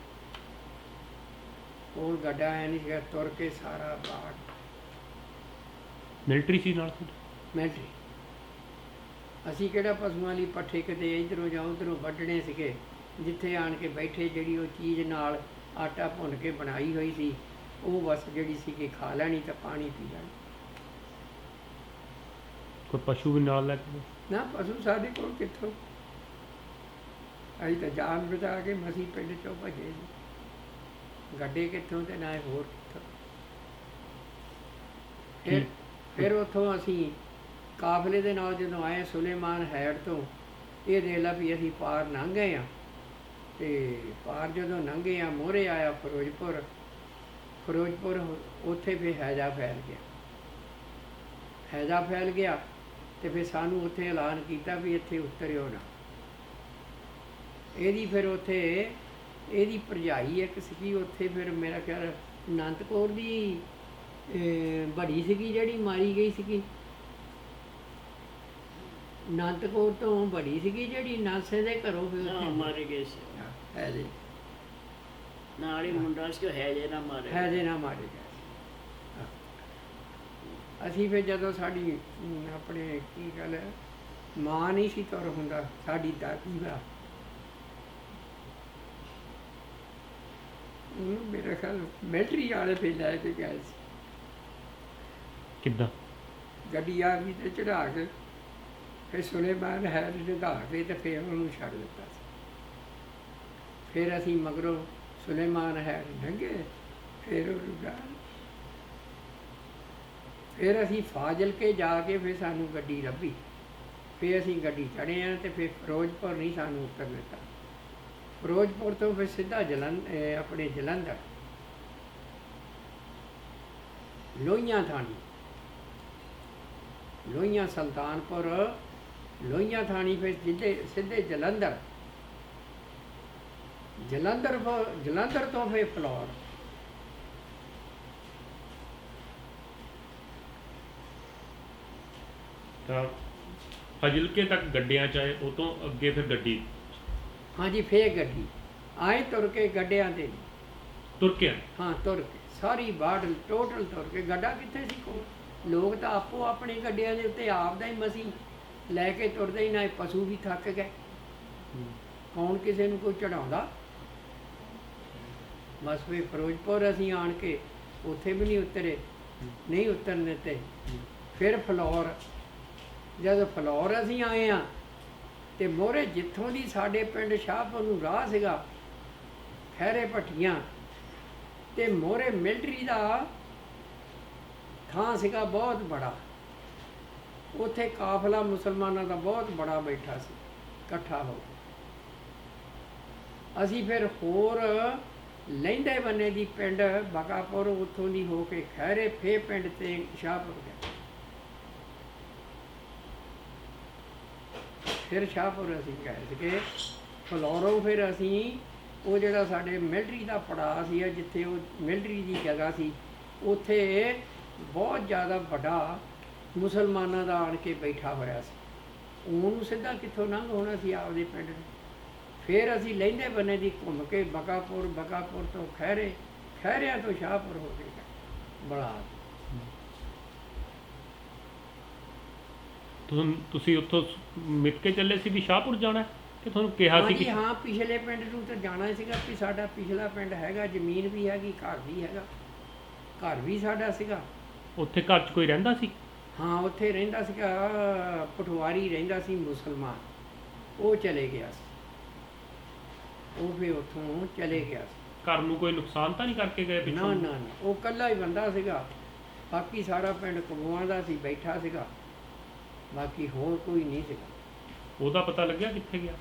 ਕੋਲ ਗੱਡਾ ਐ ਨਹੀਂ ਸੀਗਾ, ਤੁਰ ਕੇ ਸਾਰਾ ਬਾੜ। ਮਿਲਟਰੀ ਸੀ ਨਾਲ? ਮਿਲਟਰੀ। ਅਸੀਂ ਕਿਹੜਾ ਪਸ਼ੂਆਂ ਲਈ ਪੱਠੇ ਕਿਤੇ ਇੱਧਰੋਂ ਜਾਂ ਉੱਧਰੋਂ ਵੱਢਣੇ ਸੀਗੇ। ਜਿੱਥੇ ਆਣ ਕੇ ਬੈਠੇ, ਜਿਹੜੀ ਉਹ ਚੀਜ਼ ਨਾਲ ਆਟਾ ਭੁੰਨ ਕੇ ਬਣਾਈ ਹੋਈ ਸੀ, ਉਹ ਬਸ ਜਿਹੜੀ ਸੀ ਕਿ ਖਾ ਲੈਣੀ ਤਾਂ ਪਾਣੀ ਪੀ ਲੈਣਾ। ਕੋਈ ਪਸ਼ੂ ਵੀ ਨਾਲ ਲੈ ਕੇ? ਨਾ, ਪਸ਼ੂ ਸਾਡੇ ਕੋਲ ਕਿੱਥੋਂ। ਅਸੀਂ ਤਾਂ ਜਾਨ ਬਚਾ ਕੇ ਮਸੀਂ ਪਿੰਡ 'ਚੋਂ ਭੱਜੇ ਜੀ। ਗੱਡੇ ਕਿੱਥੋਂ ਤੇ ਨਾ ਹੋਰ ਕਿੱਥੋਂ। ਫਿਰ ਉੱਥੋਂ ਅਸੀਂ ਕਾਫਲੇ ਦੇ ਨਾਲ ਜਦੋਂ ਆਏ ਸੁਲੇਮਾਨ ਹੈਡ ਤੋਂ, ਇਹ ਦੇਖ ਲਾ ਵੀ ਅਸੀਂ ਪਾਰ ਲੰਘ ਗਏ ਹਾਂ। ਅਤੇ ਪਾਰ ਜਦੋਂ ਲੰਘੇ ਆ, ਮੋਹਰੇ ਆਇਆ ਫਿਰੋਜ਼ਪੁਰ। ਉੱਥੇ ਫਿਰ ਹੈਜਾ ਫੈਲ ਗਿਆ ਅਤੇ ਫਿਰ ਸਾਨੂੰ ਉੱਥੇ ਐਲਾਨ ਕੀਤਾ ਵੀ ਇੱਥੇ ਉਤਰਿਓ ਨਾ। ਇਹਦੀ ਫਿਰ ਉੱਥੇ ਇਹਦੀ ਭਰਜਾਈ ਇੱਕ ਸੀਗੀ ਉੱਥੇ, ਫਿਰ ਮੇਰਾ ਖਿਆਲ ਅਨੰਤ ਕੌਰ ਦੀ ਬੜੀ ਸੀਗੀ ਜਿਹੜੀ ਮਾਰੀ ਗਈ ਸੀਗੀ। ਅਨੰਤ ਕੌਰ ਤੋਂ ਬੜੀ ਸੀਗੀ ਜਿਹੜੀ ਨਾਸੇ ਦੇ ਘਰੋਂ ਫਿਰ ਉੱਥੇ ਮਾਰੇ ਗਏ ਸੀ। ਹੈਜੇ ਨਾਲ ਹੀ ਮੁੰਡਾ ਸੀ, ਹੈਜੇ ਨਾ ਮਾਰੇ ਗਏ। ਅਸੀਂ ਫਿਰ ਜਦੋਂ ਸਾਡੀ ਆਪਣੇ ਕੀ ਗੱਲ ਹੈ, ਮਾਂ ਨਹੀਂ ਸੀ ਤੁਰ ਹੁੰਦਾ, ਸਾਡੀ ਦਾਦੀ ਦਾ, ਉਹਨੂੰ ਮੇਰਾ ਖਿਆਲ ਮਿਲਟਰੀ ਵਾਲੇ ਫਿਰ ਲੈ ਕੇ ਗਏ ਸੀ। ਕਿੱਦਾਂ? ਗੱਡੀ ਆ ਗਈ ਤੇ ਚੜਾ ਕੇ ਫਿਰ ਸੁਲੇਮਾਨ ਹੈਡ ਨਿਗਾਹ ਕੇ ਤੇ ਫਿਰ ਉਹਨੂੰ ਛੱਡ ਦਿੱਤਾ ਸੀ। ਫਿਰ ਅਸੀਂ ਮਗਰੋਂ ਸੁਲੇਮਾਨ ਹੈਡ ਲੰਘੇ, ਫਿਰ ਉਹਨੂੰ ਫਿਰ ਅਸੀਂ ਫਾਜ਼ਿਲਕੇ ਜਾ ਕੇ ਫਿਰ ਸਾਨੂੰ ਗੱਡੀ ਲੱਭੀ। ਫਿਰ ਅਸੀਂ ਗੱਡੀ ਚੜ੍ਹੇ ਹਾਂ ਅਤੇ ਫਿਰ ਫਿਰੋਜ਼ਪੁਰ ਨਹੀਂ ਸਾਨੂੰ ਉਤਰ ਦਿੱਤਾ। ਫਿਰੋਜ਼ਪੁਰ ਤੋਂ ਫਿਰ ਸਿੱਧਾ ਆਪਣੇ ਜਲੰਧਰ ਲੋਹੀਆਂ ਥਾਣੀ, ਲੋਹੀਆਂ ਸੁਲਤਾਨਪੁਰ, ਲੋਹੀਆਂ ਥਾਣੀ, ਫਿਰ ਸਿੱਧੇ ਜਲੰਧਰ ਤੋਂ ਫਿਰ ਫਲੌਰ। ਤਾਂ ਫਾਜ਼ਿਲਕੇ ਤੱਕ ਗੱਡਿਆਂ 'ਚ ਆਏ, ਉਹ ਤੋਂ ਅੱਗੇ ਫਿਰ ਗੱਡੀ? ਹਾਂਜੀ, ਫੇਰ ਗੱਡੀ ਆਏ ਤੁਰ ਕੇ ਗੱਡਿਆਂ 'ਤੇ। ਤੁਰ ਕੇ ਆਏ? ਹਾਂ, ਤੁਰ ਕੇ ਸਾਰੀ ਬਾੜ ਟੋਟਲ ਤੁਰ ਕੇ। ਗੱਡਾ ਕਿੱਥੇ ਸੀ ਕੋਲ? ਲੋਕ ਤਾਂ ਆਪੋ ਆਪਣੇ ਗੱਡਿਆਂ ਦੇ ਉੱਤੇ ਆਪਦਾ ਹੀ ਮਸੀਂ ਲੈ ਕੇ ਤੁਰਦੇ ਹੀ, ਨਾ ਪਸ਼ੂ ਵੀ ਥੱਕ ਗਏ। ਕੌਣ ਕਿਸੇ ਨੂੰ ਕੋਈ ਚੜਾਉਂਦਾ। ਬਸ ਫਿਰ ਫਿਰੋਜ਼ਪੁਰ ਅਸੀਂ ਆਣ ਕੇ ਉੱਥੇ ਵੀ ਨਹੀਂ ਉਤਰੇ, ਨਹੀਂ ਉਤਰਨ ਦਿੱਤੇ। ਫਿਰ ਫਲੌਰ, ਜਦੋਂ ਫਲੌਰ ਅਸੀਂ ਆਏ ਹਾਂ ਅਤੇ ਮੋਹਰੇ ਜਿੱਥੋਂ ਦੀ ਸਾਡੇ ਪਿੰਡ ਸ਼ਾਹਪੁਰ ਨੂੰ ਰਾਹ ਸੀਗਾ, ਖਹਿਰੇ ਭੱਠੀਆਂ, ਅਤੇ ਮੋਹਰੇ ਮਿਲਟਰੀ ਦਾ ਥਾਂ ਸੀਗਾ ਬਹੁਤ ਬੜਾ। ਉੱਥੇ ਕਾਫਲਾ ਮੁਸਲਮਾਨਾਂ ਦਾ ਬਹੁਤ ਬੜਾ ਬੈਠਾ ਸੀ, ਇਕੱਠਾ ਹੋ ਕੇ। ਅਸੀਂ ਫਿਰ ਹੋਰ ਲਹਿੰਦੇ ਬੰਨੇ ਦੀ ਪਿੰਡ ਬਕਾਪੁਰ, ਉੱਥੋਂ ਦੀ ਹੋ ਕੇ ਖਹਿਰੇ, ਫੇਰ ਪਿੰਡ ਤੇ ਸ਼ਾਹਪੁਰ ਗਏ। ਫਿਰ ਸ਼ਾਹਪੁਰ ਅਸੀਂ ਗਏ ਸੀਗੇ। ਫਲੌਰੋਂ ਫਿਰ ਅਸੀਂ ਉਹ ਜਿਹੜਾ ਸਾਡੇ ਮਿਲਟਰੀ ਦਾ ਪੜਾਅ ਸੀ, ਜਿੱਥੇ ਉਹ ਮਿਲਟਰੀ ਦੀ ਜਗ੍ਹਾ ਸੀ, ਉੱਥੇ ਬਹੁਤ ਜ਼ਿਆਦਾ ਵੱਡਾ ਮੁਸਲਮਾਨਾਂ ਦਾ ਆਣ ਕੇ ਬੈਠਾ ਹੋਇਆ ਸੀ। ਉਹਨੂੰ ਸਿੱਧਾ ਕਿੱਥੋਂ ਲੰਘ ਹੋਣਾ ਸੀ ਆਪਦੇ ਪਿੰਡ ਨੂੰ। ਫਿਰ ਅਸੀਂ ਲਹਿੰਦੇ ਬੰਨੇ ਦੀ ਘੁੰਮ ਕੇ ਬਕਾਪੁਰ ਤੋਂ ਖਹਿਰੇ, ਖਹਿਰਿਆਂ ਤੋਂ ਸ਼ਾਹਪੁਰ ਹੋ ਕੇ ਗਏ ਬਲਾਦ। ਤੁਸੀਂ ਉੱਥੋਂ ਮਿੱਥ ਕੇ ਚੱਲੇ ਸੀ ਵੀ ਸ਼ਾਹਪੁਰ ਜਾਣਾ, ਕਿ ਤੁਹਾਨੂੰ ਕਿਹਾ ਸੀ ਕਿ? ਹਾਂ, ਪਿਛਲੇ ਪਿੰਡ ਨੂੰ ਤਾਂ ਜਾਣਾ ਸੀਗਾ ਵੀ ਸਾਡਾ ਪਿਛਲਾ ਪਿੰਡ ਹੈਗਾ, ਜ਼ਮੀਨ ਵੀ ਹੈਗੀ, ਘਰ ਵੀ ਹੈਗਾ। ਘਰ ਵੀ ਸਾਡਾ ਸੀਗਾ, ਉੱਥੇ ਘਰ 'ਚ ਕੋਈ ਰਹਿੰਦਾ ਸੀ? ਹਾਂ, ਉੱਥੇ ਰਹਿੰਦਾ ਸੀਗਾ, ਪਟਵਾਰੀ ਰਹਿੰਦਾ ਸੀ ਮੁਸਲਮਾਨ, ਉਹ ਚਲੇ ਗਿਆ ਸੀ, ਉਹ ਫਿਰ ਉੱਥੋਂ ਚਲੇ ਗਿਆ ਸੀ। ਘਰ ਨੂੰ ਕੋਈ ਨੁਕਸਾਨ ਤਾਂ ਨਹੀਂ ਕਰਕੇ ਗਏ ਨਾ ਪਿੱਛੋਂ? ਨਾ ਨਾ, ਉਹ ਇਕੱਲਾ ਹੀ ਬੰਦਾ ਸੀਗਾ, ਬਾਕੀ ਸਾਰਾ ਪਿੰਡ ਕਗੂਆਂ ਦਾ ਸੀ, ਬੈਠਾ ਸੀਗਾ, ਬਾਕੀ ਹੋਰ ਕੋਈ ਨਹੀਂ ਸੀਗਾ। ਉਹਦਾ ਪਤਾ ਲੱਗਿਆ ਕਿੱਥੇ ਗਿਆ?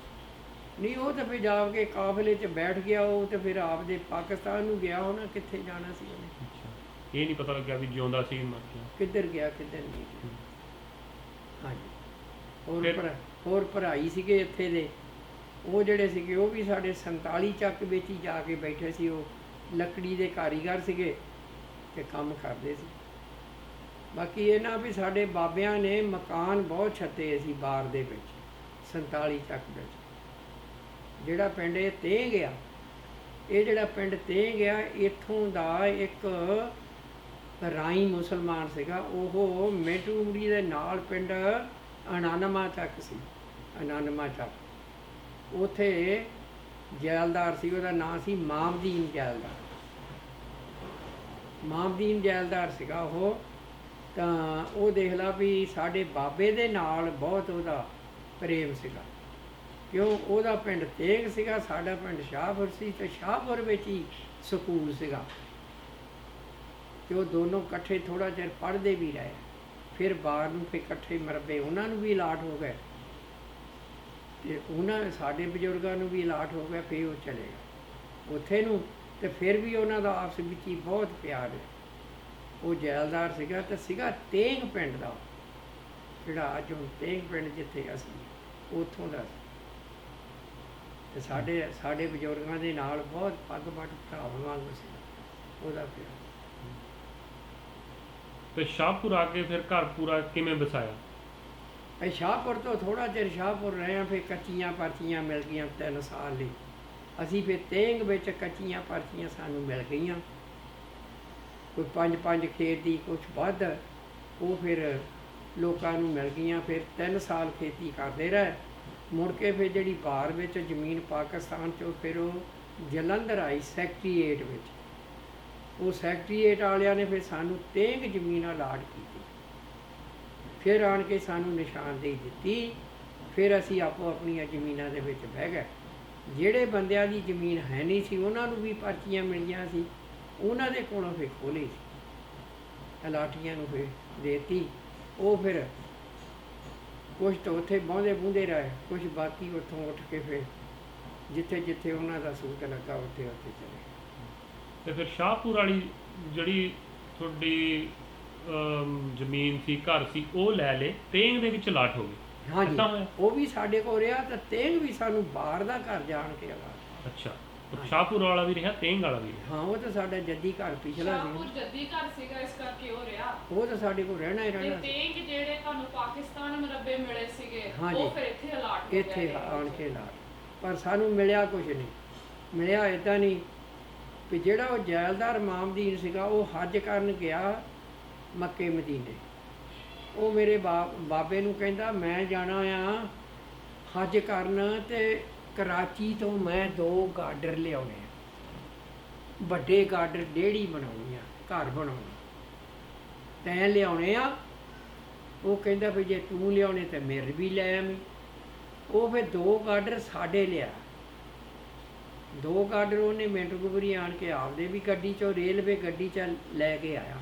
ਨਹੀਂ, ਉਹ ਤਾਂ ਫਿਰ ਜਾ ਕੇ ਕਾਫਲੇ 'ਚ ਬੈਠ ਗਿਆ, ਉਹ ਤਾਂ ਫਿਰ ਆਪਦੇ ਪਾਕਿਸਤਾਨ ਨੂੰ ਗਿਆ ਹੋਣਾ, ਕਿੱਥੇ ਜਾਣਾ ਸੀ ਉਹਨੇ, ਅੱਛਾ, ਇਹ ਨਹੀਂ ਪਤਾ ਲੱਗਿਆ ਵੀ ਜਿਉਂਦਾ ਸੀ ਮਰ ਗਿਆ। ਕਿੱਧਰ ਗਿਆ ਕਿੱਧਰ ਨਹੀਂ ਗਿਆ। ਹਾਂਜੀ, ਹੋਰ ਫਿਰ- ਹੋਰ ਭਰਾਈ ਸੀਗੇ ਇੱਥੇ ਦੇ, ਉਹ ਜਿਹੜੇ ਸੀਗੇ ਉਹ ਵੀ ਸਾਡੇ 47 ਚੱਕ ਵਿੱਚ ਹੀ ਜਾ ਕੇ ਬੈਠੇ ਸੀ, ਉਹ ਲੱਕੜੀ ਦੇ ਕਾਰੀਗਰ ਸੀਗੇ ਤੇ ਕੰਮ ਕਰਦੇ ਸੀ। ਬਾਕੀ ਇਹ ਨਾ ਵੀ ਸਾਡੇ ਬਾਬਿਆਂ ਨੇ ਮਕਾਨ ਬਹੁਤ ਛੱਤੇ ਸੀ ਬਾਰ ਦੇ ਵਿੱਚ, 47 ਚੱਕ ਵਿੱਚ। ਜਿਹੜਾ ਪਿੰਡ ਇਹ ਤੇਂ ਗਿਆ, ਇਹ ਜਿਹੜਾ ਪਿੰਡ ਤੇਂ ਗਿਆ, ਇੱਥੋਂ ਦਾ ਇੱਕ ਰਾਈ ਮੁਸਲਮਾਨ ਸੀਗਾ, ਉਹ ਮੇਟੂ ਉਮਰੀ ਦੇ ਨਾਲ ਪਿੰਡ ਅਨਾਨਮਾ ਚੱਕ ਸੀ, ਅਨਾਨਮਾ ਚੱਕ, ਉਥੇ ਜੈਲਦਾਰ ਸੀ, ਉਹਦਾ ਨਾਂ ਸੀ ਮਾਮਦੀਨ ਜੈਲਦਾਰ, ਮਾਮਦੀਨ ਜੈਲਦਾਰ ਸੀਗਾ ਉਹ। ਤਾਂ ਉਹ ਦੇਖ ਲਾ ਵੀ ਸਾਡੇ ਬਾਬੇ ਦੇ ਨਾਲ ਬਹੁਤ ਉਹਦਾ ਪ੍ਰੇਮ ਸੀਗਾ, ਕਿਉਂ ਉਹਦਾ ਪਿੰਡ ਤੇਗ ਸੀਗਾ, ਸਾਡਾ ਪਿੰਡ ਸ਼ਾਹਪੁਰ ਸੀ, ਤੇ ਸ਼ਾਹਪੁਰ ਵਿੱਚ ਹੀ ਸਕੂਲ ਸੀਗਾ, ਤੇ ਉਹ ਦੋਨੋਂ ਇਕੱਠੇ ਥੋੜ੍ਹਾ ਚਿਰ ਪੜ੍ਹਦੇ ਵੀ ਰਹੇ। ਫਿਰ ਬਾਹਰ ਨੂੰ ਫਿਰ ਇਕੱਠੇ ਮਰਬੇ ਉਹਨਾਂ ਨੂੰ ਵੀ ਅਲਾਟ ਹੋ ਗਏ, ਤੇ ਉਹਨਾਂ ਸਾਡੇ ਬਜ਼ੁਰਗਾਂ ਨੂੰ ਵੀ ਅਲਾਟ ਹੋ ਗਿਆ, ਫਿਰ ਉਹ ਚਲੇ ਗਏ ਉੱਥੇ ਨੂੰ। ਤੇ ਫਿਰ ਵੀ ਉਹਨਾਂ ਦਾ ਆਪਸ ਵਿੱਚ ਹੀ ਬਹੁਤ ਪਿਆਰ ਹੈ। ਉਹ ਜੈਲਦਾਰ ਸੀਗਾ, ਤੇ ਸੀਗਾ ਤੇਗ ਪਿੰਡ ਦਾ, ਜਿਹੜਾ ਅੱਜ ਹੁਣ ਤੇਗ ਪਿੰਡ ਜਿੱਥੇ ਅਸੀਂ, ਉੱਥੋਂ ਦਾ ਸੀ। ਤੇ ਸਾਡੇ ਬਜ਼ੁਰਗਾਂ ਦੇ ਨਾਲ ਬਹੁਤ ਪੱਗ ਪੱਟ ਭਰਾਵਾਂ ਵਾਂਗ ਸੀ ਉਹਦਾ ਪਿਆਰ। ਤੇ ਸ਼ਾਹਪੁਰ ਆ ਕੇ ਫਿਰ ਘਰ ਪੂਰਾ ਕਿਵੇਂ ਵਸਾਇਆ? ਅਸੀਂ ਸ਼ਾਹਪੁਰ ਤੋਂ ਥੋੜ੍ਹਾ ਚਿਰ ਸ਼ਾਹਪੁਰ ਰਹੇ ਹਾਂ, ਫਿਰ ਕੱਚੀਆਂ ਪਰਚੀਆਂ ਮਿਲ ਗਈਆਂ 3 ਸਾਲ ਲਈ। ਅਸੀਂ ਫਿਰ ਤੇਂਗ ਵਿੱਚ ਕੱਚੀਆਂ ਪਰਚੀਆਂ ਸਾਨੂੰ ਮਿਲ ਗਈਆਂ, ਕੋਈ 5-5 ਖੇਤ ਦੀ, ਕੁਛ ਵੱਧ, ਉਹ ਫਿਰ ਲੋਕਾਂ ਨੂੰ ਮਿਲ ਗਈਆਂ। ਫਿਰ 3 ਸਾਲ ਖੇਤੀ ਕਰਦੇ ਰਹੇ। ਮੁੜ ਕੇ ਫਿਰ ਜਿਹੜੀ ਬਾਹਰ ਵਿੱਚ ਜ਼ਮੀਨ ਪਾਕਿਸਤਾਨ 'ਚੋਂ, ਫਿਰ ਉਹ ਜਲੰਧਰ ਆਈ ਸੈਕਟਰੀਏਟ ਵਿੱਚ। ਉਹ ਸੈਕਟਰੀਏਟ ਵਾਲਿਆਂ ਨੇ ਫਿਰ ਸਾਨੂੰ ਤੇਂਗ ਜ਼ਮੀਨ ਅਲਾਟ ਕੀਤੀ, ਫਿਰ ਆਣ ਕੇ ਸਾਨੂੰ ਨਿਸ਼ਾਨਦੇਹੀ ਦਿੱਤੀ। ਫਿਰ ਅਸੀਂ ਆਪੋ ਆਪਣੀਆਂ ਜ਼ਮੀਨਾਂ ਦੇ ਵਿੱਚ ਬਹਿ ਗਏ। ਜਿਹੜੇ ਬੰਦਿਆਂ ਦੀ ਜ਼ਮੀਨ ਹੈ ਨਹੀਂ ਸੀ, ਉਹਨਾਂ ਨੂੰ ਵੀ ਪਰਚੀਆਂ ਮਿਲੀਆਂ ਸੀ, ਉਹਨਾਂ ਦੇ ਕੋਲੋਂ ਫਿਰ ਖੋਲ੍ਹੀ ਸੀ, ਅਲਾਟੀਆਂ ਨੂੰ ਫਿਰ ਦੇਤੀ। ਉਹ ਫਿਰ ਕੁਛ ਤਾਂ ਉੱਥੇ ਬਹੁੰਦੇ ਬੂੰਦੇ ਰਹੇ, ਕੁਛ ਬਾਕੀ ਉੱਥੋਂ ਉੱਠ ਕੇ ਫਿਰ ਜਿੱਥੇ ਜਿੱਥੇ ਉਹਨਾਂ ਦਾ ਸੂਤ ਲੱਗਾ ਉੱਥੇ ਉੱਥੇ ਚਲੇ ਗਏ। ਤੇ ਫਿਰ ਸ਼ਾਹਪੁਰ ਵਾਲੀ ਜਿਹੜੀ ਤੁਹਾਡੀ ਜ਼ਮੀਨ ਸੀ, ਘਰ ਸੀ, ਉਹ ਲੈ ਲੇ, ਤੇਂਗ ਦੇ ਵਿੱਚ ਅਲਾਟ ਹੋ ਗਏ? ਹਾਂਜੀ, ਏਦਾਂ ਹੋਇਆ? ਉਹ ਵੀ ਸਾਡੇ ਕੋਲ ਰਿਹਾ, ਤਾਂ ਤੇਂਗ ਵੀ ਸਾਨੂੰ ਬਾਹਰ ਦਾ ਘਰ ਜਾਣ ਕੇ ਅਲਾਟ। ਅੱਛਾ, ਉਹ ਸ਼ਾਹਪੁਰ ਵਾਲਾ ਵੀ ਰਿਹਾ, ਤੇਂਗ ਵਾਲਾ ਵੀ ਰਿਹਾ? ਹਾਂ, ਉਹ ਤਾਂ ਸਾਡਾ ਜੱਦੀ ਘਰ ਪਿਛਲਾ ਸ਼ਾਹਪੁਰ ਸੀ, ਜੱਦੀ ਘਰ ਸੀਗਾ, ਇਸ ਕਰਕੇ ਉਹ ਰਿਹਾ। ਉਹ ਤਾਂ ਸਾਡੇ ਕੋਲ ਰਹਿਣਾ ਹੀ ਤੇ ਰਹਿਣਾ ਸੀ। ਤੇਂਗ ਜਿਹੜੇ ਤੁਹਾਨੂੰ ਪਾਕਿਸਤਾਨ ਮਰਬੇ ਮਿਲੇ ਸੀਗੇ, ਹਾਂਜੀ। ਉਹ ਫਿਰ ਇੱਥੇ ਅਲਾਟ ਹੋ ਗਏ। ਇੱਥੇ ਆਣ ਕੇ ਅਲਾਟ, ਪਰ ਸਾਨੂੰ ਮਿਲਿਆ ਕੁਛ ਨਹੀਂ। ਮਿਲਿਆ ਇੱਦਾਂ ਨਹੀਂ ਵੀ ਜਿਹੜਾ ਉਹ ਜੈਲਦਾਰ ਮਾਮਦੀਨ ਸੀਗਾ, ਉਹ ਹੱਜ ਕਰਨ ਗਿਆ ਮੱਕੇ ਮਦੀਨੇ। ਉਹ ਮੇਰੇ ਬਾਬੇ ਨੂੰ ਕਹਿੰਦਾ, ਮੈਂ ਜਾਣਾ ਆ ਹੱਜ ਕਰਨ, ਤੇ ਕਰਾਚੀ ਤੋਂ ਮੈਂ 2 ਗਾਡਰ ਲਿਆਉਣੇ ਆ, ਵੱਡੇ ਗਾਡਰ, ਡੇੜੀ ਬਣਾਉਣੀ ਆ, ਘਰ ਬਣਾਉਣਾ, ਤੈਂ ਲਿਆਉਣੇ ਆ। ਉਹ ਕਹਿੰਦਾ ਵੀ ਜੇ ਤੂੰ ਲਿਆਉਣੇ ਤਾਂ ਮੇਰੇ ਵੀ ਲੈ ਆਵੀਂ। ਉਹ ਫਿਰ 2 ਗਾਡਰ ਸਾਡੇ ਲਿਆ, 2 ਗਾਡਰ ਉਹਨੇ ਮਿੰਟਗੁਬਰੀ ਆਣ ਕੇ ਆਪਦੇ ਵੀ ਗੱਡੀ 'ਚੋਂ, ਰੇਲਵੇ ਗੱਡੀ 'ਚ ਲੈ ਕੇ ਆਇਆ।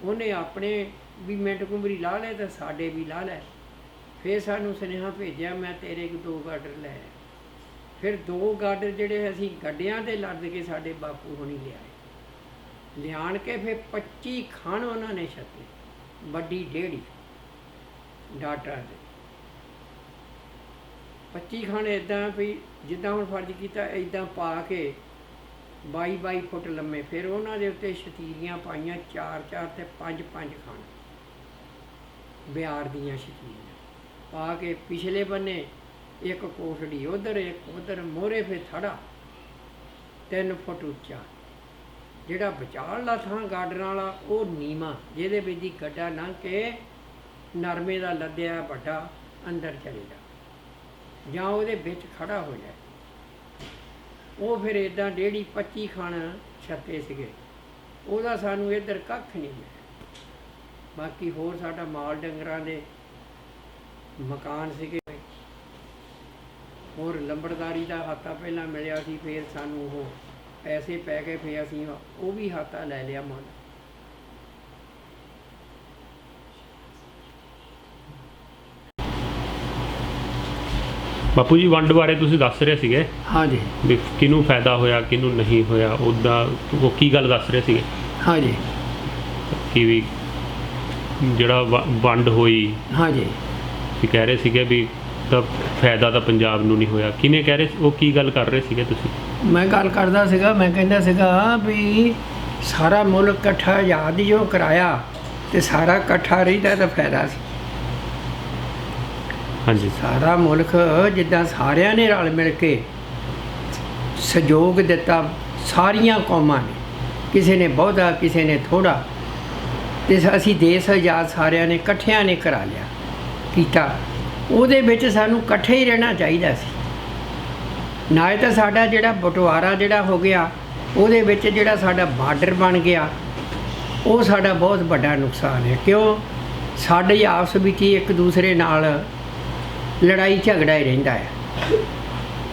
ਉਹਨੇ ਆਪਣੇ ਵੀ ਮਿੰਟਗੁਬਰੀ ਲਾ ਲਏ ਤੇ ਸਾਡੇ ਵੀ ਲਾ ਲਏ। ਫਿਰ ਸਾਨੂੰ ਸੁਨੇਹਾ ਭੇਜਿਆ, ਮੈਂ ਤੇਰੇ 2 ਗਾਡਰ ਲੈ ਆਇਆ। ਫਿਰ 2 ਗਾਡਰ ਜਿਹੜੇ ਅਸੀਂ ਗੱਡਿਆਂ 'ਤੇ ਲੱਦ ਕੇ ਸਾਡੇ ਬਾਪੂ ਹੁਣੀ ਲਿਆਏ। ਲਿਆਣ ਕੇ ਫਿਰ 25 ਖਾਣ ਉਹਨਾਂ ਨੇ ਛੱਤੇ, ਵੱਡੀ ਡੇੜੀ ਡਾਟਾ ਦੇ 25 ਖਾਣੇ ਇੱਦਾਂ ਵੀ ਜਿੱਦਾਂ ਹੁਣ ਫਰਜ਼ ਕੀਤਾ, ਇੱਦਾਂ ਪਾ ਕੇ 22-22 ਫੁੱਟ ਲੰਮੇ। ਫਿਰ ਉਹਨਾਂ ਦੇ ਉੱਤੇ ਸ਼ਤੀਰੀਆਂ ਪਾਈਆਂ, 4-4 ਤੇ 5-5 ਖਾਣ, ਬਿਆਰ ਦੀਆਂ ਸ਼ਤੀਰੀਆਂ ਪਾ ਕੇ, ਪਿਛਲੇ ਬੰਨੇ ਇੱਕ ਕੋਠੜੀ ਉੱਧਰ, ਇੱਕ ਉੱਧਰ, ਮੋਹਰੇ ਫਿਰ ਥੜਾ 3 ਫੁੱਟ ਉੱਚਾ। ਜਿਹੜਾ ਵਿਚਾਲਲਾ ਥਾਂ ਗਾਡਰਾਂ ਵਾਲਾ, ਉਹ ਨੀਵਾਂ, ਜਿਹਦੇ ਵਿੱਚ ਦੀ ਗੱਡਾ ਲੰਘ ਕੇ ਨਰਮੇ ਦਾ ਲੱਦਿਆ ਵੱਡਾ ਅੰਦਰ ਚਲੇ ਜਾ, ਜਾਂ ਉਹਦੇ ਵਿੱਚ ਖੜਾ ਹੋ ਜਾਏ। ਉਹ ਫਿਰ ਇੱਦਾਂ 1.5-25 ਖਾਣ ਛੱਤੇ ਸੀਗੇ। ਉਹਦਾ ਸਾਨੂੰ ਇੱਧਰ ਕੱਖ ਨਹੀਂ ਮਿਲਿਆ। ਬਾਕੀ ਹੋਰ ਸਾਡਾ ਮਾਲ ਡੰਗਰਾਂ ਦੇ ਮਕਾਨ ਸੀਗੇ। ਹੋਰ ਲੰਬੜਦਾਰੀ ਦਾ ਹਾਤਾ ਪਹਿਲਾਂ ਮਿਲਿਆ ਸੀ, ਫਿਰ ਸਾਨੂੰ ਉਹ ਪੈਸੇ ਪੈ ਗਏ, ਫਿਰ ਅਸੀਂ ਉਹ ਵੀ ਹਾਤਾ ਲੈ ਲਿਆ ਮੁੱਲ। ਬਾਪੂ ਜੀ ਵੰਡ ਬਾਰੇ ਤੁਸੀਂ ਦੱਸ ਰਹੇ ਸੀਗੇ ਹਾਂਜੀ ਵੀ ਕਿਹਨੂੰ ਫਾਇਦਾ ਹੋਇਆ ਕਿਹਨੂੰ ਨਹੀਂ ਹੋਇਆ, ਉਹਦਾ ਉਹ ਕੀ ਗੱਲ ਦੱਸ ਰਹੇ ਸੀਗੇ ਹਾਂਜੀ ਕਿ ਵੀ ਜਿਹੜਾ ਵੰਡ ਹੋਈ ਹਾਂਜੀ ਵੀ ਕਹਿ ਰਹੇ ਸੀਗੇ ਵੀ ਤਾਂ ਫਾਇਦਾ ਤਾਂ ਪੰਜਾਬ ਨੂੰ ਨਹੀਂ ਹੋਇਆ, ਕਿਹਨੇ ਕਹਿ ਰਹੇ ਉਹ ਕੀ ਗੱਲ ਕਰ ਰਹੇ ਸੀਗੇ ਤੁਸੀਂ? ਮੈਂ ਗੱਲ ਕਰਦਾ ਸੀਗਾ, ਮੈਂ ਕਹਿੰਦਾ ਸੀਗਾ ਵੀ ਸਾਰਾ ਮੁਲਕ ਇਕੱਠਾ ਆਜ਼ਾਦ ਜੋ ਕਰਾਇਆ ਤੇ ਸਾਰਾ ਇਕੱਠਾ ਰਹਿੰਦਾ ਤਾਂ ਫਾਇਦਾ ਸੀ। ਹਾਂਜੀ ਸਾਰਾ ਮੁਲਕ ਜਿੱਦਾਂ ਸਾਰਿਆਂ ਨੇ ਰਲ ਮਿਲ ਕੇ ਸਹਿਯੋਗ ਦਿੱਤਾ, ਸਾਰੀਆਂ ਕੌਮਾਂ ਨੇ, ਕਿਸੇ ਨੇ ਬਹੁਤਾ ਕਿਸੇ ਨੇ ਥੋੜ੍ਹਾ, ਤੇ ਅਸੀਂ ਦੇਸ਼ ਆਜ਼ਾਦ ਸਾਰਿਆਂ ਨੇ ਇਕੱਠਿਆਂ ਨੇ ਕਰਾ ਲਿਆ ਕੀਤਾ। ਉਹਦੇ ਵਿੱਚ ਸਾਨੂੰ ਇਕੱਠੇ ਹੀ ਰਹਿਣਾ ਚਾਹੀਦਾ ਸੀ। ਨਾ ਤਾਂ ਸਾਡਾ ਜਿਹੜਾ ਬਟਵਾਰਾ ਜਿਹੜਾ ਹੋ ਗਿਆ, ਉਹਦੇ ਵਿੱਚ ਜਿਹੜਾ ਸਾਡਾ ਬਾਰਡਰ ਬਣ ਗਿਆ, ਉਹ ਸਾਡਾ ਬਹੁਤ ਵੱਡਾ ਨੁਕਸਾਨ ਹੈ। ਕਿਉਂ? ਸਾਡੇ ਆਪਸ ਵਿੱਚ ਹੀ ਇੱਕ ਦੂਸਰੇ ਨਾਲ ਲੜਾਈ ਝਗੜਾ ਹੀ ਰਹਿੰਦਾ ਹੈ।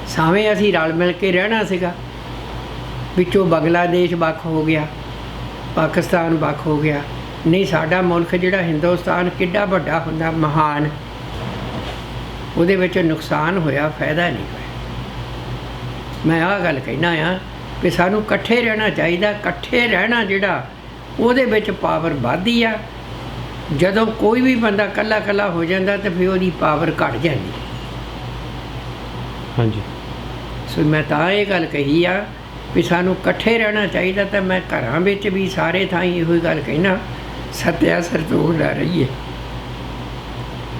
ਸਾਵੇਂ ਅਸੀਂ ਰਲ ਮਿਲ ਕੇ ਰਹਿਣਾ ਸੀਗਾ, ਵਿੱਚੋਂ ਬੰਗਲਾਦੇਸ਼ ਵੱਖ ਹੋ ਗਿਆ, ਪਾਕਿਸਤਾਨ ਵੱਖ ਹੋ ਗਿਆ। ਨਹੀਂ, ਸਾਡਾ ਮੁਲਕ ਜਿਹੜਾ ਹਿੰਦੁਸਤਾਨ ਕਿੱਡਾ ਵੱਡਾ ਹੁੰਦਾ, ਮਹਾਨ, ਉਹਦੇ ਵਿੱਚ ਨੁਕਸਾਨ ਹੋਇਆ, ਫਾਇਦਾ ਨਹੀਂ ਹੋਇਆ। ਮੈਂ ਆਹ ਗੱਲ ਕਹਿਣਾ ਆ ਵੀ ਸਾਨੂੰ ਇਕੱਠੇ ਰਹਿਣਾ ਚਾਹੀਦਾ। ਇਕੱਠੇ ਰਹਿਣਾ ਜਿਹੜਾ ਉਹਦੇ ਵਿੱਚ ਪਾਵਰ ਵੱਧਦੀ ਆ। ਜਦੋਂ ਕੋਈ ਵੀ ਬੰਦਾ ਇਕੱਲਾ ਇਕੱਲਾ ਹੋ ਜਾਂਦਾ ਤਾਂ ਫਿਰ ਉਹਦੀ ਪਾਵਰ ਘਟ ਜਾਂਦੀ। ਹਾਂਜੀ ਸੋ ਮੈਂ ਤਾਂ ਇਹ ਗੱਲ ਕਹੀ ਆ ਵੀ ਸਾਨੂੰ ਇਕੱਠੇ ਰਹਿਣਾ ਚਾਹੀਦਾ। ਤਾਂ ਮੈਂ ਘਰਾਂ ਵਿੱਚ ਵੀ ਸਾਰੇ ਥਾਂ ਇਹੋ ਹੀ ਗੱਲ ਕਹਿਣਾ, ਸੱਤਿਆ ਸਰਤੂਰ ਨਾ ਰਹੀਏ,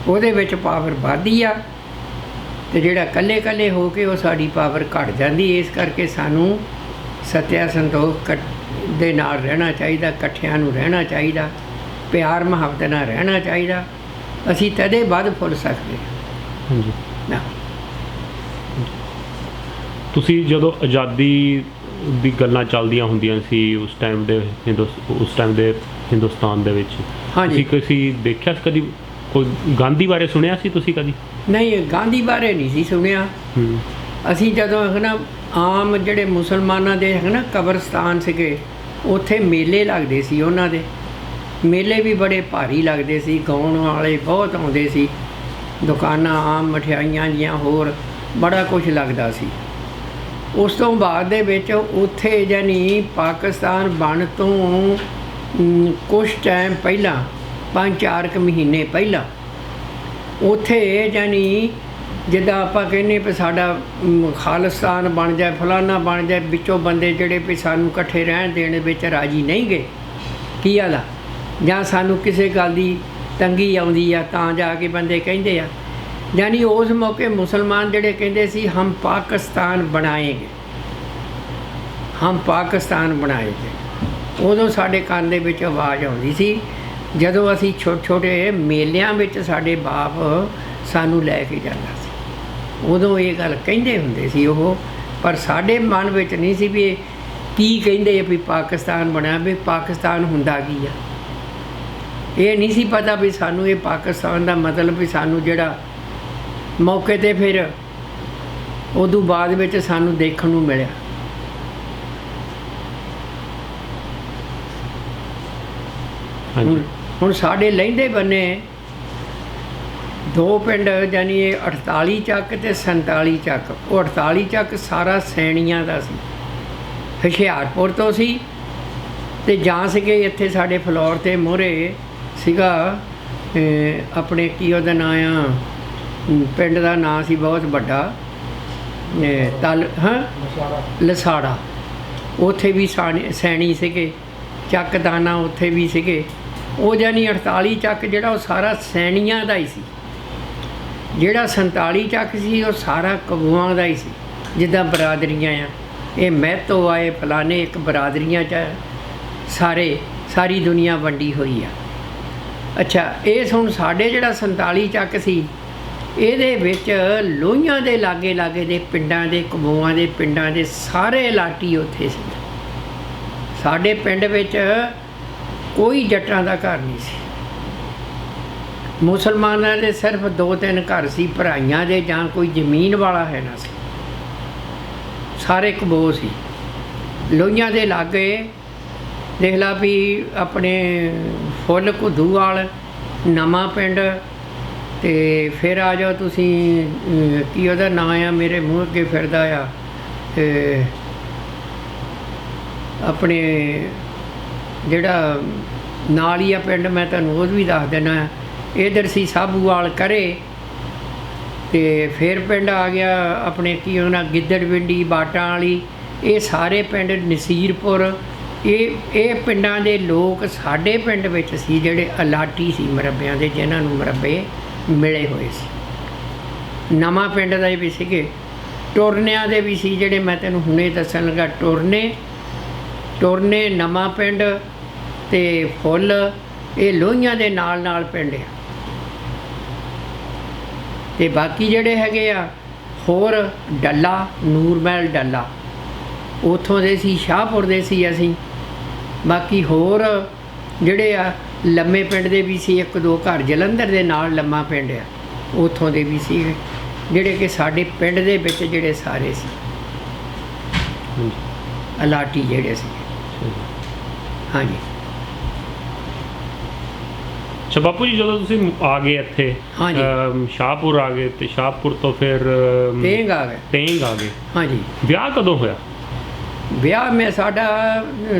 ਉਹਦੇ ਵਿੱਚ ਪਾਵਰ ਵੱਧਦੀ ਆ। ਅਤੇ ਜਿਹੜਾ ਇਕੱਲੇ ਇਕੱਲੇ ਹੋ ਕੇ ਉਹ ਸਾਡੀ ਪਾਵਰ ਘਟ ਜਾਂਦੀ। ਇਸ ਕਰਕੇ ਸਾਨੂੰ ਸੱਤਿਆ ਸੰਤੋਖ ਦੇ ਨਾਲ ਰਹਿਣਾ ਚਾਹੀਦਾ, ਇਕੱਠਿਆਂ ਨੂੰ ਰਹਿਣਾ ਚਾਹੀਦਾ, ਪਿਆਰ ਮੁਹੱਬਤ ਨਾਲ ਰਹਿਣਾ ਚਾਹੀਦਾ। ਅਸੀਂ ਤਦੇ ਵੱਧ ਫੁੱਲ ਸਕਦੇ ਹਾਂਜੀ। ਨਾ। ਤੁਸੀਂ ਜਦੋਂ ਆਜ਼ਾਦੀ ਦੀ ਗੱਲਾਂ ਚੱਲਦੀਆਂ ਹੁੰਦੀਆਂ ਸੀ ਉਸ ਟਾਈਮ ਦੇ ਹਿੰਦੁਸਤਾਨ ਦੇ ਵਿੱਚ, ਹਾਂਜੀ। ਤੁਸੀਂ ਕਿਸੇ ਦੇਖਿਆ ਕਦੀ ਕੋਈ ਗਾਂਧੀ ਬਾਰੇ ਸੁਣਿਆ ਸੀ ਤੁਸੀਂ ਕਦੀ? ਨਹੀਂ, ਗਾਂਧੀ ਬਾਰੇ ਨਹੀਂ ਸੀ ਸੁਣਿਆ। ਅਸੀਂ ਜਦੋਂ ਹੈ ਨਾ ਆਮ ਜਿਹੜੇ ਮੁਸਲਮਾਨਾਂ ਦੇ ਹੈ ਨਾ ਕਬਰਸਤਾਨ ਸੀਗੇ, ਉੱਥੇ ਮੇਲੇ ਲੱਗਦੇ ਸੀ। ਉਹਨਾਂ ਦੇ ਮੇਲੇ ਵੀ ਬੜੇ ਭਾਰੀ ਲੱਗਦੇ ਸੀ, ਗਾਉਣ ਵਾਲੇ ਬਹੁਤ ਆਉਂਦੇ ਸੀ, ਦੁਕਾਨਾਂ ਆਮ ਮਠਿਆਈਆਂ ਜੀਆਂ ਹੋਰ ਬੜਾ ਕੁਝ ਲੱਗਦਾ ਸੀ। ਉਸ ਤੋਂ ਬਾਅਦ ਦੇ ਵਿੱਚ ਉੱਥੇ ਯਾਨੀ ਪਾਕਿਸਤਾਨ ਬਣ ਤੋਂ ਕੁਛ ਟਾਈਮ ਪਹਿਲਾਂ, 5-4 ਮਹੀਨੇ ਪਹਿਲਾਂ, ਉੱਥੇ ਯਾਨੀ ਜਿੱਦਾਂ ਆਪਾਂ ਕਹਿੰਦੇ ਵੀ ਸਾਡਾ ਖਾਲਿਸਤਾਨ ਬਣ ਜਾਏ, ਫਲਾਨਾ ਬਣ ਜਾਏ, ਵਿੱਚੋਂ ਬੰਦੇ ਜਿਹੜੇ ਵੀ ਸਾਨੂੰ ਇਕੱਠੇ ਰਹਿਣ ਦੇਣ ਵਿੱਚ ਰਾਜੀ ਨਹੀਂ ਗਏ, ਕੀ ਹਾਲਾ, ਜਾਂ ਸਾਨੂੰ ਕਿਸੇ ਗੱਲ ਦੀ ਤੰਗੀ ਆਉਂਦੀ ਆ ਤਾਂ ਜਾ ਕੇ ਬੰਦੇ ਕਹਿੰਦੇ ਆ। ਯਾਨੀ ਉਸ ਮੌਕੇ ਮੁਸਲਮਾਨ ਜਿਹੜੇ ਕਹਿੰਦੇ ਸੀ ਹਮ ਪਾਕਿਸਤਾਨ ਬਣਾਏਂਗੇ, ਹਮ ਪਾਕਿਸਤਾਨ ਬਣਾਏਂਗੇ। ਉਦੋਂ ਸਾਡੇ ਕੰਨ ਦੇ ਵਿੱਚ ਆਵਾਜ਼ ਆਉਂਦੀ ਸੀ ਜਦੋਂ ਅਸੀਂ ਛੋਟੇ ਛੋਟੇ ਮੇਲਿਆਂ ਵਿੱਚ ਸਾਡੇ ਬਾਪ ਸਾਨੂੰ ਲੈ ਕੇ ਜਾਂਦਾ ਸੀ। ਉਦੋਂ ਇਹ ਗੱਲ ਕਹਿੰਦੇ ਹੁੰਦੇ ਸੀ ਉਹ, ਪਰ ਸਾਡੇ ਮਨ ਵਿੱਚ ਨਹੀਂ ਸੀ ਵੀ ਇਹ ਕੀ ਕਹਿੰਦੇ ਵੀ ਪਾਕਿਸਤਾਨ ਬਣਿਆ, ਵੀ ਪਾਕਿਸਤਾਨ ਹੁੰਦਾ ਕੀ ਆ। ਇਹ ਨਹੀਂ ਸੀ ਪਤਾ ਵੀ ਸਾਨੂੰ ਇਹ ਪਾਕਿਸਤਾਨ ਦਾ ਮਤਲਬ ਵੀ ਸਾਨੂੰ ਜਿਹੜਾ ਮੌਕੇ 'ਤੇ ਫਿਰ ਉਦੋਂ ਬਾਅਦ ਵਿੱਚ ਸਾਨੂੰ ਦੇਖਣ ਨੂੰ ਮਿਲਿਆ। ਹੁਣ ਸਾਡੇ ਲਹਿੰਦੇ ਬੰਨੇ 2 ਪਿੰਡ ਯਾਨੀ ਇਹ 48 ਚੱਕ ਅਤੇ 47 ਚੱਕ। ਉਹ 48 ਚੱਕ ਸਾਰਾ ਸੈਣੀਆਂ ਦਾ ਸੀ, ਹੁਸ਼ਿਆਰਪੁਰ ਤੋਂ ਸੀ। ਅਤੇ ਜਾਂ ਸੀਗੇ ਇੱਥੇ ਸਾਡੇ ਫਲੋਰ 'ਤੇ ਮੂਹਰੇ ਸੀਗਾ ਆਪਣੇ ਕੀ ਉਹਦਾ ਨਾਂ ਆ, ਪਿੰਡ ਦਾ ਨਾਂ ਸੀ ਬਹੁਤ ਵੱਡਾ, ਲਸਾੜਾ। ਉੱਥੇ ਵੀ ਸੈਣੀ ਸੀਗੇ, ਚੱਕ ਦਾਨਾ ਉੱਥੇ ਵੀ ਸੀਗੇ। ਉਹ ਯਾਨੀ 48 ਚੱਕ ਜਿਹੜਾ ਉਹ ਸਾਰਾ ਸੈਣੀਆਂ ਦਾ ਹੀ ਸੀ। ਜਿਹੜਾ 47 ਚੱਕ ਸੀ ਉਹ ਸਾਰਾ ਕਬੂਆਂ ਦਾ ਹੀ ਸੀ। ਜਿੱਦਾਂ ਬਰਾਦਰੀਆਂ ਆ, ਇਹ ਮਹਿਤੋ ਆਏ ਫਲਾਣੇ, ਇੱਕ ਬਰਾਦਰੀਆਂ 'ਚ ਸਾਰੀ ਦੁਨੀਆ ਵੰਡੀ ਹੋਈ ਆ। ਅੱਛਾ, ਇਹ ਹੁਣ ਸਾਡੇ ਜਿਹੜਾ 47 ਚੱਕ ਸੀ, ਇਹਦੇ ਵਿੱਚ ਲੋਹੀਆਂ ਦੇ ਲਾਗੇ ਲਾਗੇ ਦੇ ਪਿੰਡਾਂ ਦੇ, ਕਬੂਆਂ ਦੇ ਪਿੰਡਾਂ ਦੇ ਸਾਰੇ ਲਾਟੀ ਉੱਥੇ ਸੀ। ਸਾਡੇ ਪਿੰਡ ਵਿੱਚ ਕੋਈ ਜੱਟਾਂ ਦਾ ਘਰ ਨਹੀਂ ਸੀ। ਮੁਸਲਮਾਨਾਂ ਦੇ ਸਿਰਫ 2-3 ਘਰ ਸੀ ਭਰਾਈਆਂ ਦੇ, ਜਾਂ ਕੋਈ ਜ਼ਮੀਨ ਵਾਲਾ ਹੈ ਨਾ ਸੀ, ਸਾਰੇ ਕਬੋ ਸੀ। ਲੋਹੀਆਂ ਦੇ ਲਾਗੇ ਦੇਖ ਲਾ ਵੀ ਆਪਣੇ ਫੁੱਲ ਘੁੱਦੂਵਾਲ, ਨਵਾਂ ਪਿੰਡ, ਤੇ ਫਿਰ ਆ ਜਾਓ ਤੁਸੀਂ ਕੀ ਉਹਦਾ ਨਾਂ ਆ, ਮੇਰੇ ਮੂੰਹ ਅੱਗੇ ਫਿਰਦਾ ਆ, ਤੇ ਆਪਣੇ ਜਿਹੜਾ ਨਾਲ ਹੀ ਆ ਪਿੰਡ, ਮੈਂ ਤੁਹਾਨੂੰ ਉਹ ਵੀ ਦੱਸ ਦੇਣਾ। ਇੱਧਰ ਸੀ ਸਾਬੂਵਾਲ ਕਰੇ, ਤੇ ਫਿਰ ਪਿੰਡ ਆ ਗਿਆ ਆਪਣੇ ਕੀ ਉਹਨਾਂ ਗਿੱਦੜਵਿੰਡੀ, ਬਾਟਾਂ ਵਾਲੀ, ਇਹ ਸਾਰੇ ਪਿੰਡ, ਨਸੀਰਪੁਰ, ਇਹ ਪਿੰਡਾਂ ਦੇ ਲੋਕ ਸਾਡੇ ਪਿੰਡ ਵਿੱਚ ਸੀ ਜਿਹੜੇ ਅਲਾਟੀ ਸੀ ਮਰੱਬਿਆਂ ਦੇ, ਜਿਨ੍ਹਾਂ ਨੂੰ ਮਰੱਬੇ ਮਿਲੇ ਹੋਏ ਸੀ। ਨਵਾਂ ਪਿੰਡ ਦੇ ਵੀ ਸੀਗੇ, ਟੁਰਨਿਆਂ ਦੇ ਵੀ ਸੀ ਜਿਹੜੇ ਮੈਂ ਤੈਨੂੰ ਹੁਣੇ ਦੱਸਣ ਲੱਗਾ। ਟੁਰਨੇ ਨਵਾਂ ਪਿੰਡ ਤੇ ਫੁੱਲ, ਇਹ ਲੋਹੀਆਂ ਦੇ ਨਾਲ ਨਾਲ ਪਿੰਡ ਆ। ਤੇ ਬਾਕੀ ਜਿਹੜੇ ਹੈਗੇ ਆ ਹੋਰ ਡੱਲਾ, ਨੂਰਮਹਿਲ ਡੱਲਾ ਉੱਥੋਂ ਦੇ ਸੀ, ਸ਼ਾਹਪੁਰ ਦੇ ਸੀ ਅਸੀਂ। ਬਾਕੀ ਹੋਰ ਜਿਹੜੇ ਆ ਲੰਮੇ ਪਿੰਡ ਦੇ ਵੀ ਸੀ, 1-2 ਘਰ ਜਲੰਧਰ ਦੇ ਨਾਲ ਲੰਮਾ ਪਿੰਡ ਆ, ਉੱਥੋਂ ਦੇ ਵੀ ਸੀ, ਜਿਹੜੇ ਕਿ ਸਾਡੇ ਪਿੰਡ ਦੇ ਵਿੱਚ ਜਿਹੜੇ ਸਾਰੇ ਸੀ ਅਲਾਟੀ ਜਿਹੜੇ ਸੀ। ਹਾਂਜੀ। ਅੱਛਾ ਬਾਪੂ ਜੀ, ਜਦੋਂ ਤੁਸੀਂ ਆ ਗਏ ਇੱਥੇ ਹਾਂਜੀ। ਸ਼ਾਹਪੁਰ ਆ ਗਏ, ਤੇ ਸ਼ਾਹਪੁਰ ਤੋਂ ਫਿਰ ਤੇਂਗ ਆ ਗਏ। ਤੇਂਗ ਆ ਗਏ। ਹਾਂਜੀ। ਵਿਆਹ ਕਦੋਂ ਹੋਇਆ? ਵਿਆਹ ਮੈਂ ਸਾਡਾ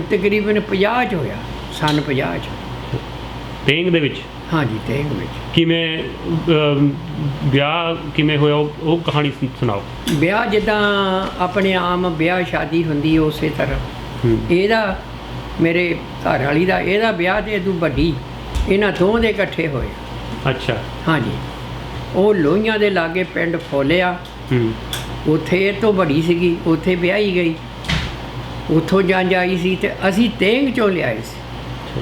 ਤਕਰੀਬਨ 50 'ਚ ਹੋਇਆ, ਸੰਨ 50 'ਚ। ਤੇਂਗ ਦੇ ਵਿੱਚ? ਹਾਂਜੀ, ਤੇਂਗ ਵਿੱਚ। ਕਿਵੇਂ ਵਿਆਹ ਕਿਵੇਂ ਹੋਇਆ, ਉਹ ਕਹਾਣੀ ਸੁਣਾਓ। ਵਿਆਹ ਜਿੱਦਾਂ ਆਪਣੇ ਆਮ ਵਿਆਹ ਸ਼ਾਦੀ ਹੁੰਦੀ ਉਸੇ ਤਰ੍ਹਾਂ ਇਹਦਾ, ਮੇਰੇ ਘਰ ਵਾਲੀ ਦਾ, ਇਹਦਾ ਵਿਆਹ ਤੇ ਇਦੋਂ ਵੱਡੀ, ਇਹਨਾਂ ਦੋਵਾਂ ਦੇ ਇਕੱਠੇ ਹੋਏ। ਅੱਛਾ। ਹਾਂਜੀ। ਉਹ ਲੋਹੀਆਂ ਦੇ ਲਾਗੇ ਪਿੰਡ ਫੋਲਿਆ, ਉੱਥੇ ਇਹ ਤੋਂ ਵੱਡੀ ਸੀਗੀ, ਉੱਥੇ ਵਿਆਹੀ ਗਈ, ਉੱਥੋਂ ਜੰਝ ਆਈ ਸੀ, ਤੇ ਅਸੀਂ ਤੇਂਗ 'ਚੋਂ ਲਿਆਏ ਸੀ।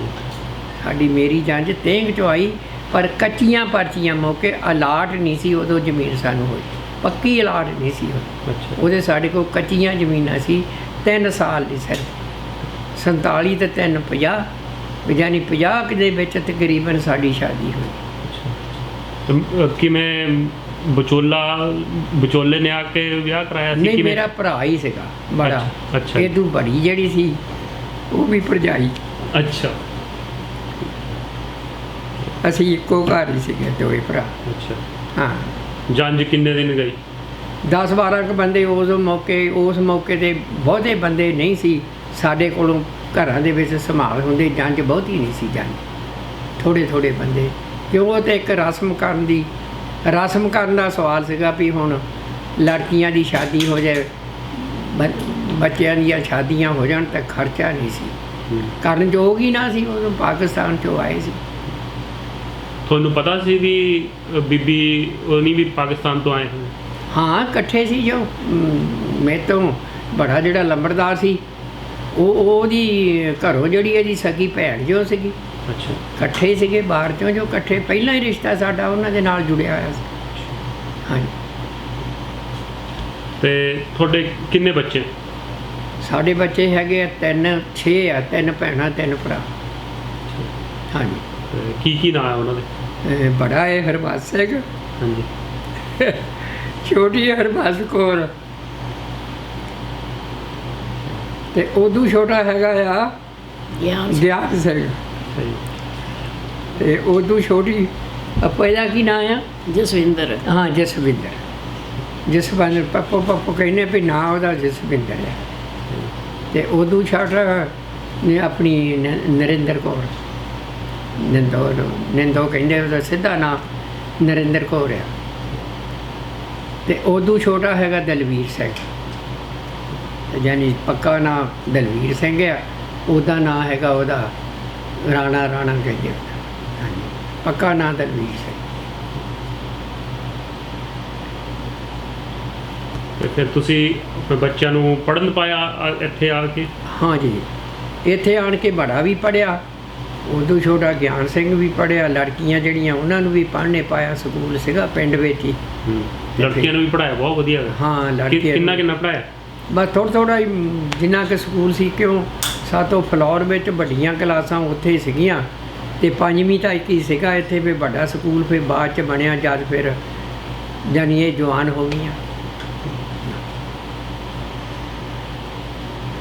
ਸਾਡੀ ਮੇਰੀ ਜੰਝ ਤੇਂਗ 'ਚੋਂ ਆਈ, ਪਰ ਕੱਚੀਆਂ ਪਰਚੀਆਂ ਮੌਕੇ ਅਲਾਟ ਨਹੀਂ ਸੀ ਉਦੋਂ ਜ਼ਮੀਨ ਸਾਨੂੰ ਹੋਈ, ਪੱਕੀ ਅਲਾਟ ਨਹੀਂ ਸੀ ਹੋਈ। ਅੱਛਾ। ਉਹਦੇ ਸਾਡੇ ਕੋਲ ਕੱਚੀਆਂ ਜ਼ਮੀਨਾਂ ਸੀ। 3 ਸਾਲ ਦੀ ਸਿਰ 47 ਤੇ 3 50, ਯਾਨੀ 50 ਦੇ ਵਿੱਚ ਤਕਰੀਬਨ ਸਾਡੀ ਸ਼ਾਦੀ ਹੋਈ। ਕਿਵੇਂ ਵਿਚੋਲੇ ਨੇ ਆ ਕੇ ਵਿਆਹ ਕਰਾਇਆ ਸੀ? ਨਹੀਂ, ਮੇਰਾ ਭਰਾ ਹੀ ਸੀਗਾ ਬੜਾ। ਅੱਛਾ। ਇਹਦੂ ਬੜੀ ਜਿਹੜੀ ਸੀ ਉਹ ਵੀ ਭਰਜਾਈ। ਅੱਛਾ। ਅਸੀਂ ਇੱਕੋ ਘਰ ਹੀ ਸੀਗੇ, ਦੋਵੇਂ ਭਰਾ। ਅੱਛਾ। ਹਾਂ। ਜੰਝ ਕਿੰਨੇ ਦਿਨ ਗਈ? 10-12 ਕੁ ਬੰਦੇ ਉਸ ਮੌਕੇ ਤੇ ਬਹੁਤੇ ਬੰਦੇ ਨਹੀਂ ਸੀ ਸਾਡੇ ਕੋਲੋਂ, ਘਰਾਂ ਦੇ ਵਿੱਚ ਸੰਭਾਲ ਹੁੰਦੇ, ਜੰਝ ਬਹੁਤੀ ਨਹੀਂ ਸੀ, ਜੰਝ ਥੋੜ੍ਹੇ ਬੰਦੇ, ਕਿਉਂ ਉਹ ਤਾਂ ਇੱਕ ਰਸਮ ਕਰਨ ਦਾ ਸਵਾਲ ਸੀਗਾ ਵੀ ਹੁਣ ਲੜਕੀਆਂ ਦੀ ਸ਼ਾਦੀ ਹੋ ਜਾਏ, ਬੱਚਿਆਂ ਦੀਆਂ ਸ਼ਾਦੀਆਂ ਹੋ ਜਾਣ, ਤਾਂ ਖਰਚਾ ਨਹੀਂ ਸੀ, ਕਰਨ ਯੋਗ ਹੀ ਨਾ ਸੀ, ਉਦੋਂ ਪਾਕਿਸਤਾਨ 'ਚੋਂ ਆਏ ਸੀ। ਤੁਹਾਨੂੰ ਪਤਾ ਸੀ ਵੀ ਬੀਬੀ ਉਹਨੀ ਵੀ ਪਾਕਿਸਤਾਨ ਤੋਂ ਆਏ ਹਨ? ਹਾਂ, ਇਕੱਠੇ ਸੀ। ਜੋ ਮੇਰੇ ਤੋਂ ਬੜਾ ਜਿਹੜਾ ਲੰਬੜਦਾਰ ਸੀ, ਉਹਦੀ ਘਰੋਂ ਜਿਹੜੀ ਇਹਦੀ ਸਗੀ ਭੈਣ ਜੋ ਸੀਗੀ। ਅੱਛਾ। ਇਕੱਠੇ ਸੀਗੇ ਬਾਹਰ 'ਚੋਂ, ਜੋ ਇਕੱਠੇ ਪਹਿਲਾਂ ਹੀ ਰਿਸ਼ਤਾ ਸਾਡਾ ਉਹਨਾਂ ਦੇ ਨਾਲ ਜੁੜਿਆ ਹੋਇਆ ਸੀ। ਹਾਂਜੀ। ਤੇ ਤੁਹਾਡੇ ਕਿੰਨੇ ਬੱਚੇ? ਸਾਡੇ ਬੱਚੇ ਹੈਗੇ ਆ 6 ਆ, 3 ਭੈਣਾਂ 3 ਭਰਾ। ਹਾਂਜੀ। ਕੀ ਨਾਂ ਹੈ ਉਹਨਾਂ ਦੇ? ਬੜਾ ਹੈ ਹਰਬੰਸ ਸਿੰਘ। ਹਾਂਜੀ। ਛੋਟੀ ਹੈ ਹਰਬੰਸ ਕੌਰ, ਤੇ ਉਦੋਂ ਛੋਟਾ ਹੈਗਾ ਆ ਗਿਆਨ ਸਿੰਘ। ਤੇ ਉਦੋਂ ਛੋਟੀ ਇਹਦਾ ਕੀ ਨਾਂ ਆ? ਜਸਵਿੰਦਰ। ਹਾਂ, ਜਸਵਿੰਦਰ ਪੱਪੋ ਕਹਿੰਦੇ ਵੀ ਨਾਂ ਉਹਦਾ ਜਸਵਿੰਦਰ ਹੈ। ਤੇ ਉਦੋਂ ਛੋਟਾ ਨੇ ਆਪਣੀ ਨਰਿੰਦਰ ਕੌਰ, ਨਿੰਦੋ ਕਹਿੰਦੇ, ਉਹਦਾ ਸਿੱਧਾ ਨਾਂ ਨਰਿੰਦਰ ਕੌਰ ਆ। ਤੇ ਉਦੋਂ ਛੋਟਾ ਹੈਗਾ ਦਲਵੀਰ ਸਿੰਘ, ਯਾਨੀ ਪੱਕਾ ਨਾਂ ਦਲਵੀਰ ਸਿੰਘ ਆ, ਉਹਦਾ ਨਾਂ ਹੈਗਾ ਉਹਦਾ ਰਾਣਾ ਕਹਿੰਦੇ। ਹਾਂਜੀ, ਪੱਕਾ ਨਾਂ ਦਲਵੀਰ ਸਿੰਘ। ਤੇ ਫਿਰ ਤੁਸੀਂ ਆਪਣੇ ਬੱਚਿਆਂ ਨੂੰ ਪੜ੍ਹਨ ਪਾਇਆ ਇੱਥੇ ਆ ਕੇ? ਹਾਂਜੀ, ਇੱਥੇ ਆਣ ਕੇ ਬੜਾ ਵੀ ਪੜ੍ਹਿਆ, ਉਦੋਂ ਛੋਟਾ ਗਿਆਨ ਸਿੰਘ ਵੀ ਪੜ੍ਹਿਆ, ਲੜਕੀਆਂ ਜਿਹੜੀਆਂ ਉਹਨਾਂ ਨੂੰ ਵੀ ਪੜ੍ਹਨੇ ਪਾਇਆ, ਸਕੂਲ ਸੀਗਾ ਪਿੰਡ ਵਿੱਚ ਹੀ। ਲੜਕੀਆਂ ਨੂੰ ਵੀ ਪੜ੍ਹਾਇਆ? ਬਹੁਤ ਵਧੀਆ। ਹਾਂ, ਲੜਕੀਆਂ ਕਿੰਨਾ ਪੜ੍ਹਾਇਆ? ਬਸ ਥੋੜ੍ਹਾ ਹੀ, ਜਿੰਨਾ ਕਿ ਸਕੂਲ ਸੀ, ਕਿਉਂ ਸਾਤੋਂ ਫਲੋਰ ਵਿੱਚ ਵੱਡੀਆਂ ਕਲਾਸਾਂ ਉੱਥੇ ਹੀ ਸੀਗੀਆਂ, ਤੇ 5ਵੀਂ ਤੱਕ ਹੀ ਸੀਗਾ ਇੱਥੇ, ਫਿਰ ਵੱਡਾ ਸਕੂਲ ਫਿਰ ਬਾਅਦ ਚ ਬਣਿਆ ਜਦ ਫਿਰ ਜਾਣੀ ਇਹ ਜਵਾਨ ਹੋ ਗਈਆਂ।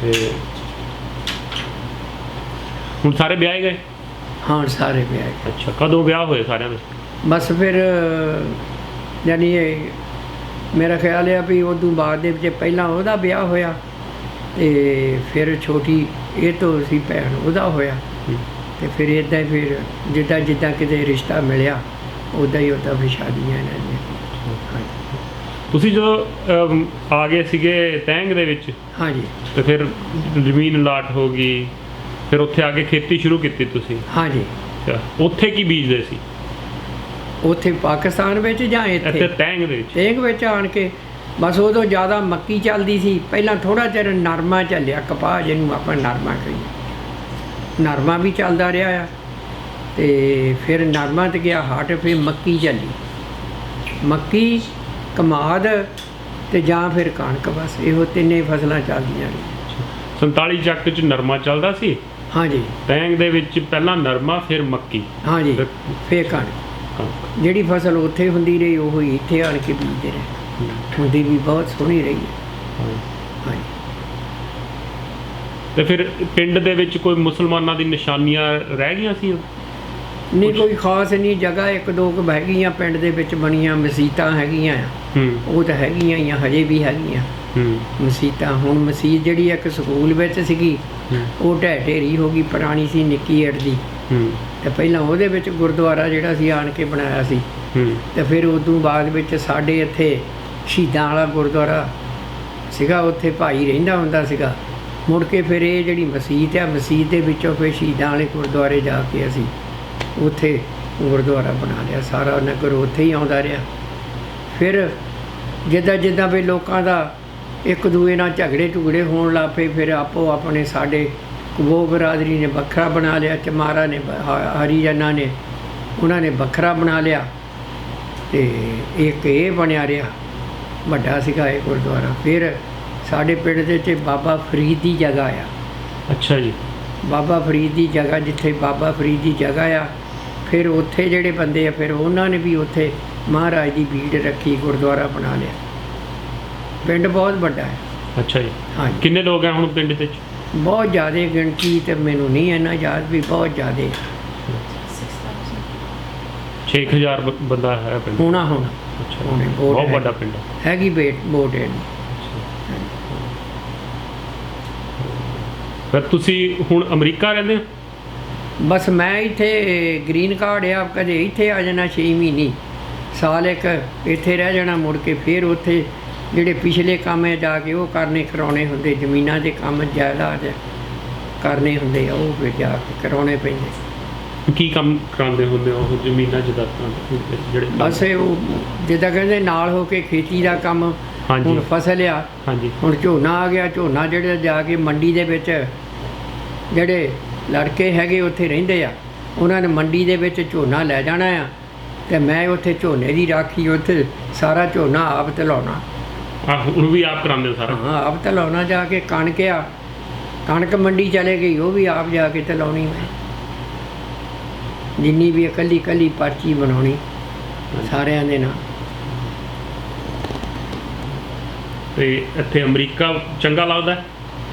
ਤੇ ਹੁਣ ਸਾਰੇ ਵਿਆਹੇ ਗਏ? ਹਾਂ ਸਾਰੇ ਵਿਆਹ। ਅੱਛਾ, ਕਦੋਂ ਵਿਆਹ ਹੋਏ ਸਾਰਿਆਂ ਦੇ? ਬਸ ਫਿਰ ਜਾਣੀ ਇਹ ਮੇਰਾ ਖਿਆਲ ਹੈ ਵੀ ਉਦੋਂ ਬਾਅਦ ਦੇ ਵਿੱਚ ਪਹਿਲਾਂ ਉਹਦਾ ਵਿਆਹ ਹੋਇਆ ਤੇ ਫਿਰ ਛੋਟੀ ਇਹ ਤੋਂ ਸੀ ਭੈਣ ਉਹਦਾ ਹੋਇਆ, ਤੇ ਫਿਰ ਇੱਦਾਂ ਹੀ ਫਿਰ ਜਿੱਦਾਂ ਜਿੱਦਾਂ ਕਿਤੇ ਰਿਸ਼ਤਾ ਮਿਲਿਆ ਉੱਦਾਂ ਹੀ ਉੱਦਾਂ ਫਿਰ ਸ਼ਾਦੀਆਂ ਇਹਨਾਂ ਦੀਆਂ। ਤੁਸੀਂ ਜਦੋਂ ਆ ਗਏ ਸੀਗੇ ਤੈਂਗ ਦੇ ਵਿੱਚ, ਹਾਂਜੀ ਤੇ ਫਿਰ ਜ਼ਮੀਨ ਲਾਟ ਹੋ ਗਈ, ਫਿਰ ਉੱਥੇ ਆ ਕੇ ਖੇਤੀ ਸ਼ੁਰੂ ਕੀਤੀ ਤੁਸੀਂ? ਹਾਂਜੀ। ਅੱਛਾ, ਉੱਥੇ ਕੀ ਬੀਜਦੇ ਸੀ? ਉੱਥੇ ਪਾਕਿਸਤਾਨ ਵਿੱਚ ਜਾਂ ਇੱਥੇ ਇੱਥੇ ਤੈਂਗ ਦੇ ਵਿੱਚ? ਤੇਗ ਵਿੱਚ ਆਣ ਕੇ ਬਸ ਉਦੋਂ ਜ਼ਿਆਦਾ ਮੱਕੀ ਚੱਲਦੀ ਸੀ, ਪਹਿਲਾਂ ਥੋੜ੍ਹਾ ਚਿਰ ਨਰਮਾ ਚੱਲਿਆ, ਕਪਾਹ ਜਿਹਨੂੰ ਆਪਾਂ ਨਰਮਾ ਕਹੀਏ, ਨਰਮਾ ਵੀ ਚੱਲਦਾ ਰਿਹਾ ਆ, ਤੇ ਫਿਰ ਨਰਮਾ ਤੇ ਗਿਆ ਹਟ, ਫਿਰ ਮੱਕੀ ਚੱਲੀ, ਮੱਕੀ ਕਮਾਦ ਤੇ ਜਾਂ ਫਿਰ ਕਣਕ, ਬਸ ਇਹੋ ਤਿੰਨੇ ਫਸਲਾਂ ਚੱਲਦੀਆਂ ਰਹੀਆਂ। 47 ਚੱਕ 'ਚ ਨਰਮਾ ਚੱਲਦਾ ਸੀ? ਹਾਂਜੀ ਤੈਂਗ ਦੇ ਵਿੱਚ ਪਹਿਲਾਂ ਨਰਮਾ, ਫਿਰ ਮੱਕੀ, ਹਾਂਜੀ, ਫਿਰ ਕਣਕ। ਕਣਕ। ਜਿਹੜੀ ਫਸਲ ਉੱਥੇ ਹੁੰਦੀ ਰਹੀ ਉਹ ਹੀ ਇੱਥੇ ਆਣ ਕੇ ਬੀਜਦੇ ਰਹੇ, ਹੁੰਦੀ ਵੀ ਬਹੁਤ ਸੋਹਣੀ ਰਹੀ ਹੈ। ਹਾਂਜੀ। ਤੇ ਫਿਰ ਪਿੰਡ ਦੇ ਵਿੱਚ ਕੋਈ ਮੁਸਲਮਾਨਾਂ ਦੀ ਨਿਸ਼ਾਨੀਆਂ ਰਹਿ ਗਈਆਂ ਸੀ? ਨਹੀਂ ਕੋਈ ਖਾਸ ਨਹੀਂ, ਜਗ੍ਹਾ ਇੱਕ ਦੋ ਕੁ ਹੈਗੀਆਂ ਪਿੰਡ ਦੇ ਵਿੱਚ ਬਣੀਆਂ, ਮਸੀਤਾਂ ਹੈਗੀਆਂ ਆ, ਉਹ ਤਾਂ ਹੈਗੀਆਂ ਹੀ ਆ, ਹਜੇ ਵੀ ਹੈਗੀਆਂ ਮਸੀਤਾਂ। ਹੁਣ ਮਸੀਤ ਜਿਹੜੀ ਇੱਕ ਸਕੂਲ ਵਿੱਚ ਸੀਗੀ ਉਹ ਢਹਿ ਢੇਰੀ ਹੋ ਗਈ, ਪੁਰਾਣੀ ਸੀ, ਨਿੱਕੀ ਏਟ ਦੀ, ਤੇ ਪਹਿਲਾਂ ਉਹਦੇ ਵਿੱਚ ਗੁਰਦੁਆਰਾ ਜਿਹੜਾ ਸੀ ਆਣ ਕੇ ਬਣਾਇਆ ਸੀ, ਤੇ ਫਿਰ ਉਦੋਂ ਬਾਅਦ ਵਿੱਚ ਸਾਡੇ ਇੱਥੇ ਸ਼ਹੀਦਾਂ ਵਾਲਾ ਗੁਰਦੁਆਰਾ ਸੀਗਾ, ਉੱਥੇ ਭਾਈ ਰਹਿੰਦਾ ਹੁੰਦਾ ਸੀਗਾ। ਮੁੜ ਕੇ ਫਿਰ ਇਹ ਜਿਹੜੀ ਮਸੀਤ ਆ, ਮਸੀਤ ਦੇ ਵਿੱਚੋਂ ਫਿਰ ਸ਼ਹੀਦਾਂ ਵਾਲੇ ਗੁਰਦੁਆਰੇ ਜਾ ਕੇ ਅਸੀਂ ਉੱਥੇ ਗੁਰਦੁਆਰਾ ਬਣਾ ਲਿਆ, ਸਾਰਾ ਨਗਰ ਉੱਥੇ ਹੀ ਆਉਂਦਾ ਰਿਹਾ। ਫਿਰ ਜਿੱਦਾਂ ਜਿੱਦਾਂ ਵੀ ਲੋਕਾਂ ਦਾ ਇੱਕ ਦੂਏ ਨਾਲ ਝਗੜੇ ਝੁਗੜੇ ਹੋਣ ਲੱਗ ਪਏ, ਫਿਰ ਆਪੋ ਆਪਣੇ ਸਾਡੇ ਕਬੋ ਬਰਾਦਰੀ ਨੇ ਵੱਖਰਾ ਬਣਾ ਲਿਆ, ਚਮਾਰਾ ਨੇ, ਹਰੀਜਨਾਂ ਨੇ, ਉਹਨਾਂ ਨੇ ਵੱਖਰਾ ਬਣਾ ਲਿਆ, ਤੇ ਇੱਕ ਇਹ ਬਣਿਆ ਰਿਹਾ ਵੱਡਾ ਸੀਗਾ ਇਹ ਗੁਰਦੁਆਰਾ। ਫਿਰ ਸਾਡੇ ਪਿੰਡ ਦੇ 'ਚ ਬਾਬਾ ਫਰੀਦ ਦੀ ਜਗ੍ਹਾ ਆ। ਅੱਛਾ ਜੀ। ਬਾਬਾ ਫਰੀਦ ਦੀ ਜਗ੍ਹਾ, ਜਿੱਥੇ ਬਾਬਾ ਫਰੀਦ ਦੀ ਜਗ੍ਹਾ ਆ, ਫਿਰ ਉੱਥੇ ਜਿਹੜੇ ਬੰਦੇ ਆ ਫਿਰ ਉਹਨਾਂ ਨੇ ਵੀ ਉੱਥੇ ਮਹਾਰਾਜ ਦੀ ਭੀੜ ਰੱਖੀ, ਗੁਰਦੁਆਰਾ ਬਣਾ ਲਿਆ। ਪਿੰਡ ਬਹੁਤ ਵੱਡਾ ਹੈ। ਅੱਛਾ ਜੀ। ਹਾਂਜੀ ਕਿੰਨੇ ਲੋਕ ਆ ਹੁਣ ਪਿੰਡ ਵਿੱਚ? ਬਹੁਤ ਜ਼ਿਆਦਾ ਗਿਣਤੀ ਤੇ ਮੈਨੂੰ ਨਹੀਂ ਇੰਨਾ ਯਾਦ, ਵੀ ਬਹੁਤ ਜ਼ਿਆਦਾ 6000 ਬੰਦਾ ਹੈ ਪਿੰਡ? ਹੋਣਾ ਹੁਣ। ਅੱਛਾ, ਹੋਣੇ, ਬਹੁਤ ਵੱਡਾ ਪਿੰਡ ਹੈ। ਹੈਗੀ ਬੋਟ ਹੈ। ਫਿਰ ਤੁਸੀਂ ਹੁਣ ਅਮਰੀਕਾ ਰਹਿੰਦੇ ਹੋ? ਬਸ ਮੈਂ ਇੱਥੇ ਗ੍ਰੀਨ ਕਾਰਡ ਆ, ਕਦੇ ਇੱਥੇ ਆ ਜਾਣਾ 6 ਮਹੀਨੇ, ਸਾਲ ਇੱਕ ਇੱਥੇ ਰਹਿ ਜਾਣਾ, ਮੁੜ ਕੇ ਫਿਰ ਉੱਥੇ ਜਿਹੜੇ ਪਿਛਲੇ ਕੰਮ ਹੈ ਜਾ ਕੇ ਉਹ ਕਰਨੇ ਕਰਾਉਣੇ ਹੁੰਦੇ, ਜ਼ਮੀਨਾਂ ਦੇ ਕੰਮ ਜਾਇਦਾਦ ਕਰਨੇ ਹੁੰਦੇ ਆ, ਉਹ ਫਿਰ ਜਾ ਕੇ ਕਰਾਉਣੇ ਪੈਂਦੇ। ਕੀ ਕੰਮ ਕਰਾਉਂਦੇ ਹੁੰਦੇ ਹੋ ਉਹ ਜ਼ਮੀਨਾਂ ਜਦਾਦਾਂ ਜਿਹੜੇ? ਬਸ ਉਹ ਜਿੱਦਾਂ ਕਹਿੰਦੇ ਨਾਲ ਹੋ ਕੇ ਖੇਤੀ ਦਾ ਕੰਮ। ਹਾਂਜੀ। ਹੁਣ ਫਸਲ ਆ, ਹਾਂਜੀ। ਹੁਣ ਝੋਨਾ ਆ ਗਿਆ, ਝੋਨਾ ਜਿਹੜੇ ਜਾ ਕੇ ਮੰਡੀ ਦੇ ਵਿੱਚ ਜਿਹੜੇ ਲੜਕੇ ਹੈਗੇ ਉੱਥੇ ਰਹਿੰਦੇ ਆ, ਉਹਨਾਂ ਨੇ ਮੰਡੀ ਦੇ ਵਿੱਚ ਝੋਨਾ ਲੈ ਜਾਣਾ ਆ, ਤੇ ਮੈਂ ਉੱਥੇ ਝੋਨੇ ਦੀ ਰਾਖੀ, ਉੱਥੇ ਸਾਰਾ ਝੋਨਾ ਆਪ ਧਲਾਉਣਾ। ਹੁਣ ਵੀ ਆਪ ਕਰਾਉਂਦੇ ਹੋ ਸਾਰਾ? ਹਾਂ ਆਪ ਧਲਾਉਣਾ ਜਾ ਕੇ। ਕਣਕ ਆ, ਕਣਕ ਮੰਡੀ ਚਲੇ ਗਈ, ਉਹ ਵੀ ਆਪ ਜਾ ਕੇ ਧਲਾਉਣੀ ਮੈਂ, ਜਿੰਨੀ ਵੀ ਇਕੱਲੀ ਇਕੱਲੀ ਪਰਚੀ ਬਣਾਉਣੀ ਸਾਰਿਆਂ ਦੇ ਨਾਲ। ਤੇ ਇੱਥੇ ਅਮਰੀਕਾ ਚੰਗਾ ਲੱਗਦਾ?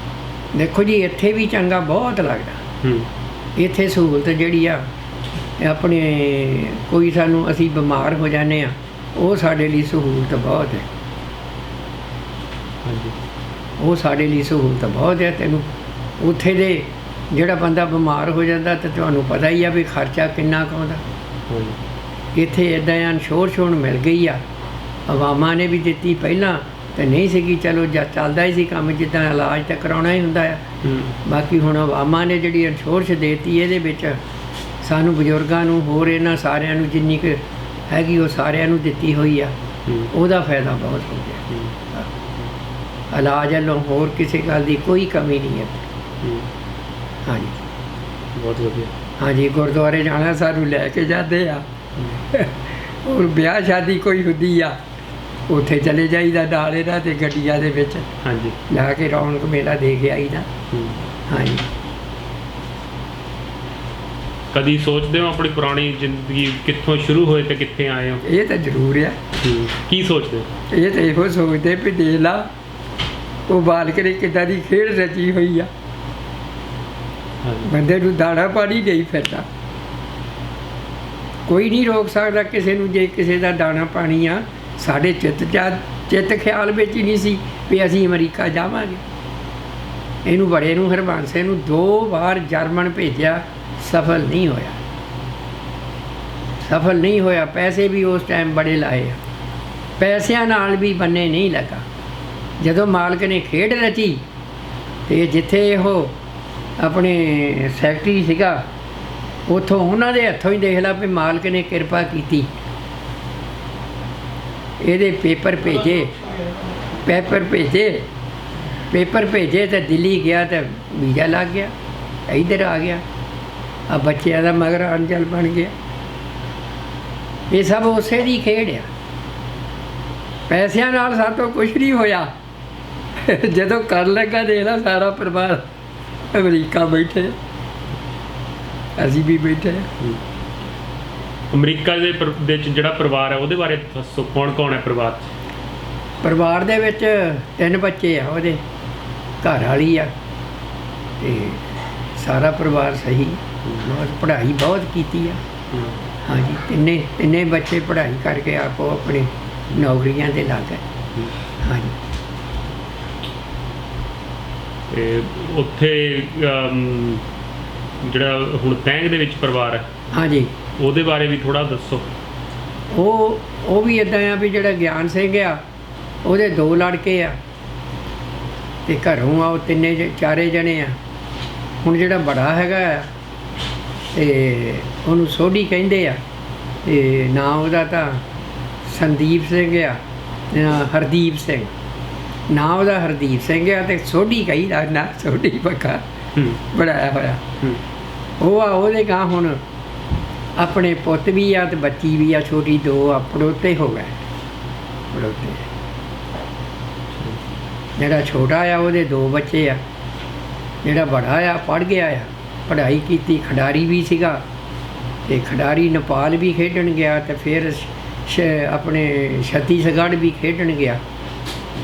ਦੇਖੋ ਜੀ ਇੱਥੇ ਵੀ ਚੰਗਾ ਬਹੁਤ ਲੱਗਦਾ। ਇੱਥੇ ਸਹੂਲਤ ਜਿਹੜੀ ਆ ਆਪਣੇ, ਕੋਈ ਸਾਨੂੰ ਅਸੀਂ ਬਿਮਾਰ ਹੋ ਜਾਂਦੇ ਆ, ਉਹ ਸਾਡੇ ਲਈ ਸਹੂਲਤ ਬਹੁਤ ਹੈ। ਹਾਂਜੀ। ਉਹ ਸਾਡੇ ਲਈ ਸਹੂਲਤ ਬਹੁਤ ਹੈ। ਤੈਨੂੰ ਉੱਥੇ ਦੇ ਜਿਹੜਾ ਬੰਦਾ ਬਿਮਾਰ ਹੋ ਜਾਂਦਾ ਤਾਂ ਤੁਹਾਨੂੰ ਪਤਾ ਹੀ ਆ ਵੀ ਖਰਚਾ ਕਿੰਨਾ ਕੁ ਆਉਂਦਾ। ਇੱਥੇ ਇੱਦਾਂ ਇੰਸ਼ੋਰੈਂਸ ਹੁਣ ਮਿਲ ਗਈ ਆ, ਅਵਾਮਾਂ ਨੇ ਵੀ ਦਿੱਤੀ, ਪਹਿਲਾਂ ਤਾਂ ਨਹੀਂ ਸੀਗੀ, ਚਲੋ ਜਾਂ ਚੱਲਦਾ ਹੀ ਸੀ ਕੰਮ, ਜਿੱਦਾਂ ਇਲਾਜ ਤਾਂ ਕਰਾਉਣਾ ਹੀ ਹੁੰਦਾ ਆ। ਬਾਕੀ ਹੁਣ ਅਵਾਮਾਂ ਨੇ ਜਿਹੜੀ ਇੰਸ਼ੋਰੈਂਸ ਦੇ ਦਿੱਤੀ, ਇਹਦੇ ਵਿੱਚ ਸਾਨੂੰ ਬਜ਼ੁਰਗਾਂ ਨੂੰ, ਹੋਰ ਇਹਨਾਂ ਸਾਰਿਆਂ ਨੂੰ ਜਿੰਨੀ ਕੁ ਹੈਗੀ ਉਹ ਸਾਰਿਆਂ ਨੂੰ ਦਿੱਤੀ ਹੋਈ ਆ, ਉਹਦਾ ਫਾਇਦਾ ਬਹੁਤ ਹੋ ਗਿਆ। ਇਲਾਜ ਵੱਲੋਂ ਹੋਰ ਕਿਸੇ ਗੱਲ ਦੀ ਕੋਈ ਕਮੀ ਨਹੀਂ ਹੈ। ਹਾਂਜੀ ਬਹੁਤ ਵਧੀਆ। ਹਾਂਜੀ ਗੁਰਦੁਆਰੇ ਜਾਣਾ ਸਾਨੂੰ ਲੈ ਕੇ ਜਾਂਦੇ ਆ, ਹੋਰ ਵਿਆਹ ਸ਼ਾਦੀ ਕੋਈ ਹੁੰਦੀ ਆ ਉੱਥੇ ਚਲੇ ਜਾਈਦਾ ਨਾਲ ਇਹਨਾਂ ਦੇ ਗੱਡੀਆਂ ਦੇ ਵਿੱਚ। ਹਾਂਜੀ। ਲੈ ਕੇ ਰੌਣਕ ਮੇਲਾ ਦੇ ਕੇ ਆਈਦਾ। ਹਾਂਜੀ। ਕਦੀ ਸੋਚਦੇ ਹੋ ਆਪਣੀ ਪੁਰਾਣੀ ਜ਼ਿੰਦਗੀ ਕਿੱਥੋਂ ਸ਼ੁਰੂ ਹੋਏ ਤੇ ਕਿੱਥੇ ਆਏ ਹੋ? ਇਹ ਤਾਂ ਜ਼ਰੂਰ ਆ। ਕੀ ਸੋਚਦੇ? ਇਹ ਤਾਂ ਇਹੋ ਸੋਚਦੇ ਵੀ ਦੇਖ ਲਾ ਉਹ ਬਾਲਕ ਨੇ ਕਿੱਦਾਂ ਦੀ ਖੇਡ ਰਚੀ ਹੋਈ ਆ। ਹਾਂਜੀ ਬੰਦੇ ਨੂੰ ਦਾਣਾ ਪਾਣੀ ਨਹੀਂ ਫਿਰਦਾ, ਕੋਈ ਨਹੀਂ ਰੋਕ ਸਕਦਾ ਕਿਸੇ ਨੂੰ। ਜੇ ਕਿਸੇ ਦਾ ਦਾਣਾ ਪਾਣੀ ਆ, ਸਾਡੇ ਚਿੱਤ ਖਿਆਲ ਵਿੱਚ ਹੀ ਨਹੀਂ ਸੀ ਵੀ ਅਸੀਂ ਅਮਰੀਕਾ ਜਾਵਾਂਗੇ। ਇਹਨੂੰ ਬੜੇ ਨੂੰ ਹਰਬੰਸ ਨੂੰ 2 ਵਾਰ ਜਰਮਨ ਭੇਜਿਆ, ਸਫਲ ਨਹੀਂ ਹੋਇਆ, ਸਫਲ ਨਹੀਂ ਹੋਇਆ। ਪੈਸੇ ਵੀ ਉਸ ਟਾਈਮ ਬੜੇ ਲਾਏ ਆ, ਪੈਸਿਆਂ ਨਾਲ ਵੀ ਬੰਨੇ ਨਹੀਂ ਲੱਗਾ। ਜਦੋਂ ਮਾਲਕ ਨੇ ਖੇਡ ਰਚੀ ਤੇ ਜਿੱਥੇ ਉਹ ਆਪਣੇ ਸੈਕਟਰੀ ਸੀਗਾ, ਉੱਥੋਂ ਉਹਨਾਂ ਦੇ ਹੱਥੋਂ ਹੀ ਦੇਖ ਲਾ ਵੀ ਮਾਲਕ ਨੇ ਕਿਰਪਾ ਕੀਤੀ। ਇਹਦੇ ਪੇਪਰ ਭੇਜੇ ਤੇ ਦਿੱਲੀ ਗਿਆ ਤੇ ਵੀਜ਼ਾ ਲੱਗ ਗਿਆ, ਇੱਧਰ ਆ ਗਿਆ। ਆ ਬੱਚਿਆਂ ਦਾ ਮਗਰ ਅੰਜਲ ਬਣ ਗਿਆ। ਇਹ ਸਭ ਉਸੇ ਦੀ ਖੇਡ ਆ। ਪੈਸਿਆਂ ਨਾਲ ਸਾਤੋਂ ਕੁਛ ਨਹੀਂ ਹੋਇਆ। ਜਦੋਂ ਕਰ ਲੱਗਾ ਦੇਖ ਲਾ ਸਾਰਾ ਪਰਿਵਾਰ ਅਮਰੀਕਾ ਬੈਠੇ, ਅਸੀਂ ਵੀ ਬੈਠੇ। ਅਮਰੀਕਾ ਦੇ ਵਿੱਚ ਜਿਹੜਾ ਪਰਿਵਾਰ ਹੈ ਉਹਦੇ ਬਾਰੇ ਦੱਸੋ, ਕੌਣ ਕੌਣ ਹੈ ਪਰਿਵਾਰ 'ਚ? ਪਰਿਵਾਰ ਦੇ ਵਿੱਚ 3 ਬੱਚੇ ਆ, ਉਹਦੇ ਘਰ ਵਾਲੀ ਆ ਤੇ ਸਾਰਾ ਪਰਿਵਾਰ ਸਹੀ। ਬਹੁਤ ਪੜ੍ਹਾਈ ਬਹੁਤ ਕੀਤੀ ਆ। ਹਾਂਜੀ, ਤਿੰਨੇ ਬੱਚੇ ਪੜ੍ਹਾਈ ਕਰਕੇ ਆਪੋ ਆਪਣੇ ਨੌਕਰੀਆਂ ਦੇ ਲੱਗ ਗਏ। ਹਾਂਜੀ, ਤੇ ਉੱਥੇ ਜਿਹੜਾ ਹੁਣ ਤੈਂਗ ਦੇ ਵਿੱਚ ਪਰਿਵਾਰ ਹੈ, ਹਾਂਜੀ, ਉਹਦੇ ਬਾਰੇ ਵੀ ਥੋੜ੍ਹਾ ਦੱਸੋ। ਉਹ ਵੀ ਇੱਦਾਂ ਆ ਵੀ ਜਿਹੜਾ ਗਿਆਨ ਸਿੰਘ ਆ, ਉਹਦੇ 2 ਲੜਕੇ ਆ ਤੇ ਘਰੋਂ ਆ ਉਹ 4 ਜਣੇ ਆ। ਹੁਣ ਜਿਹੜਾ ਬੜਾ ਹੈਗਾ ਆ ਤੇ ਉਹਨੂੰ ਸੋਢੀ ਕਹਿੰਦੇ ਆ, ਤੇ ਨਾਂ ਉਹਦਾ ਤਾਂ ਸੰਦੀਪ ਸਿੰਘ ਆ, ਹਰਦੀਪ ਸਿੰਘ ਨਾਂ ਉਹਦਾ ਹਰਦੀਪ ਸਿੰਘ ਆ, ਤੇ ਸੋਢੀ ਕਹੀਦਾ ਨਾ, ਸੋਢੀ ਪੱਕਾ ਬਣਾਇਆ ਹੋਇਆ। ਉਹ ਆ ਉਹਦੇ ਗਾਂ ਹੁਣ ਆਪਣੇ ਪੁੱਤ ਵੀ ਆ ਤੇ ਬੱਚੀ ਵੀ ਆ, ਛੋਟੀ 2 ਆ, ਪੜੋਤੇ ਹੋ ਗਏ ਪੜੋਤੇ। ਜਿਹੜਾ ਛੋਟਾ ਆ ਉਹਦੇ 2 ਬੱਚੇ ਆ। ਜਿਹੜਾ ਬੜਾ ਆ ਪੜ੍ਹ ਗਿਆ ਆ, ਪੜ੍ਹਾਈ ਕੀਤੀ, ਖਿਡਾਰੀ ਵੀ ਸੀਗਾ ਤੇ ਖਿਡਾਰੀ ਨੇਪਾਲ ਵੀ ਖੇਡਣ ਗਿਆ ਤੇ ਫਿਰ ਆਪਣੇ ਛੱਤੀਸਗੜ੍ਹ ਵੀ ਖੇਡਣ ਗਿਆ।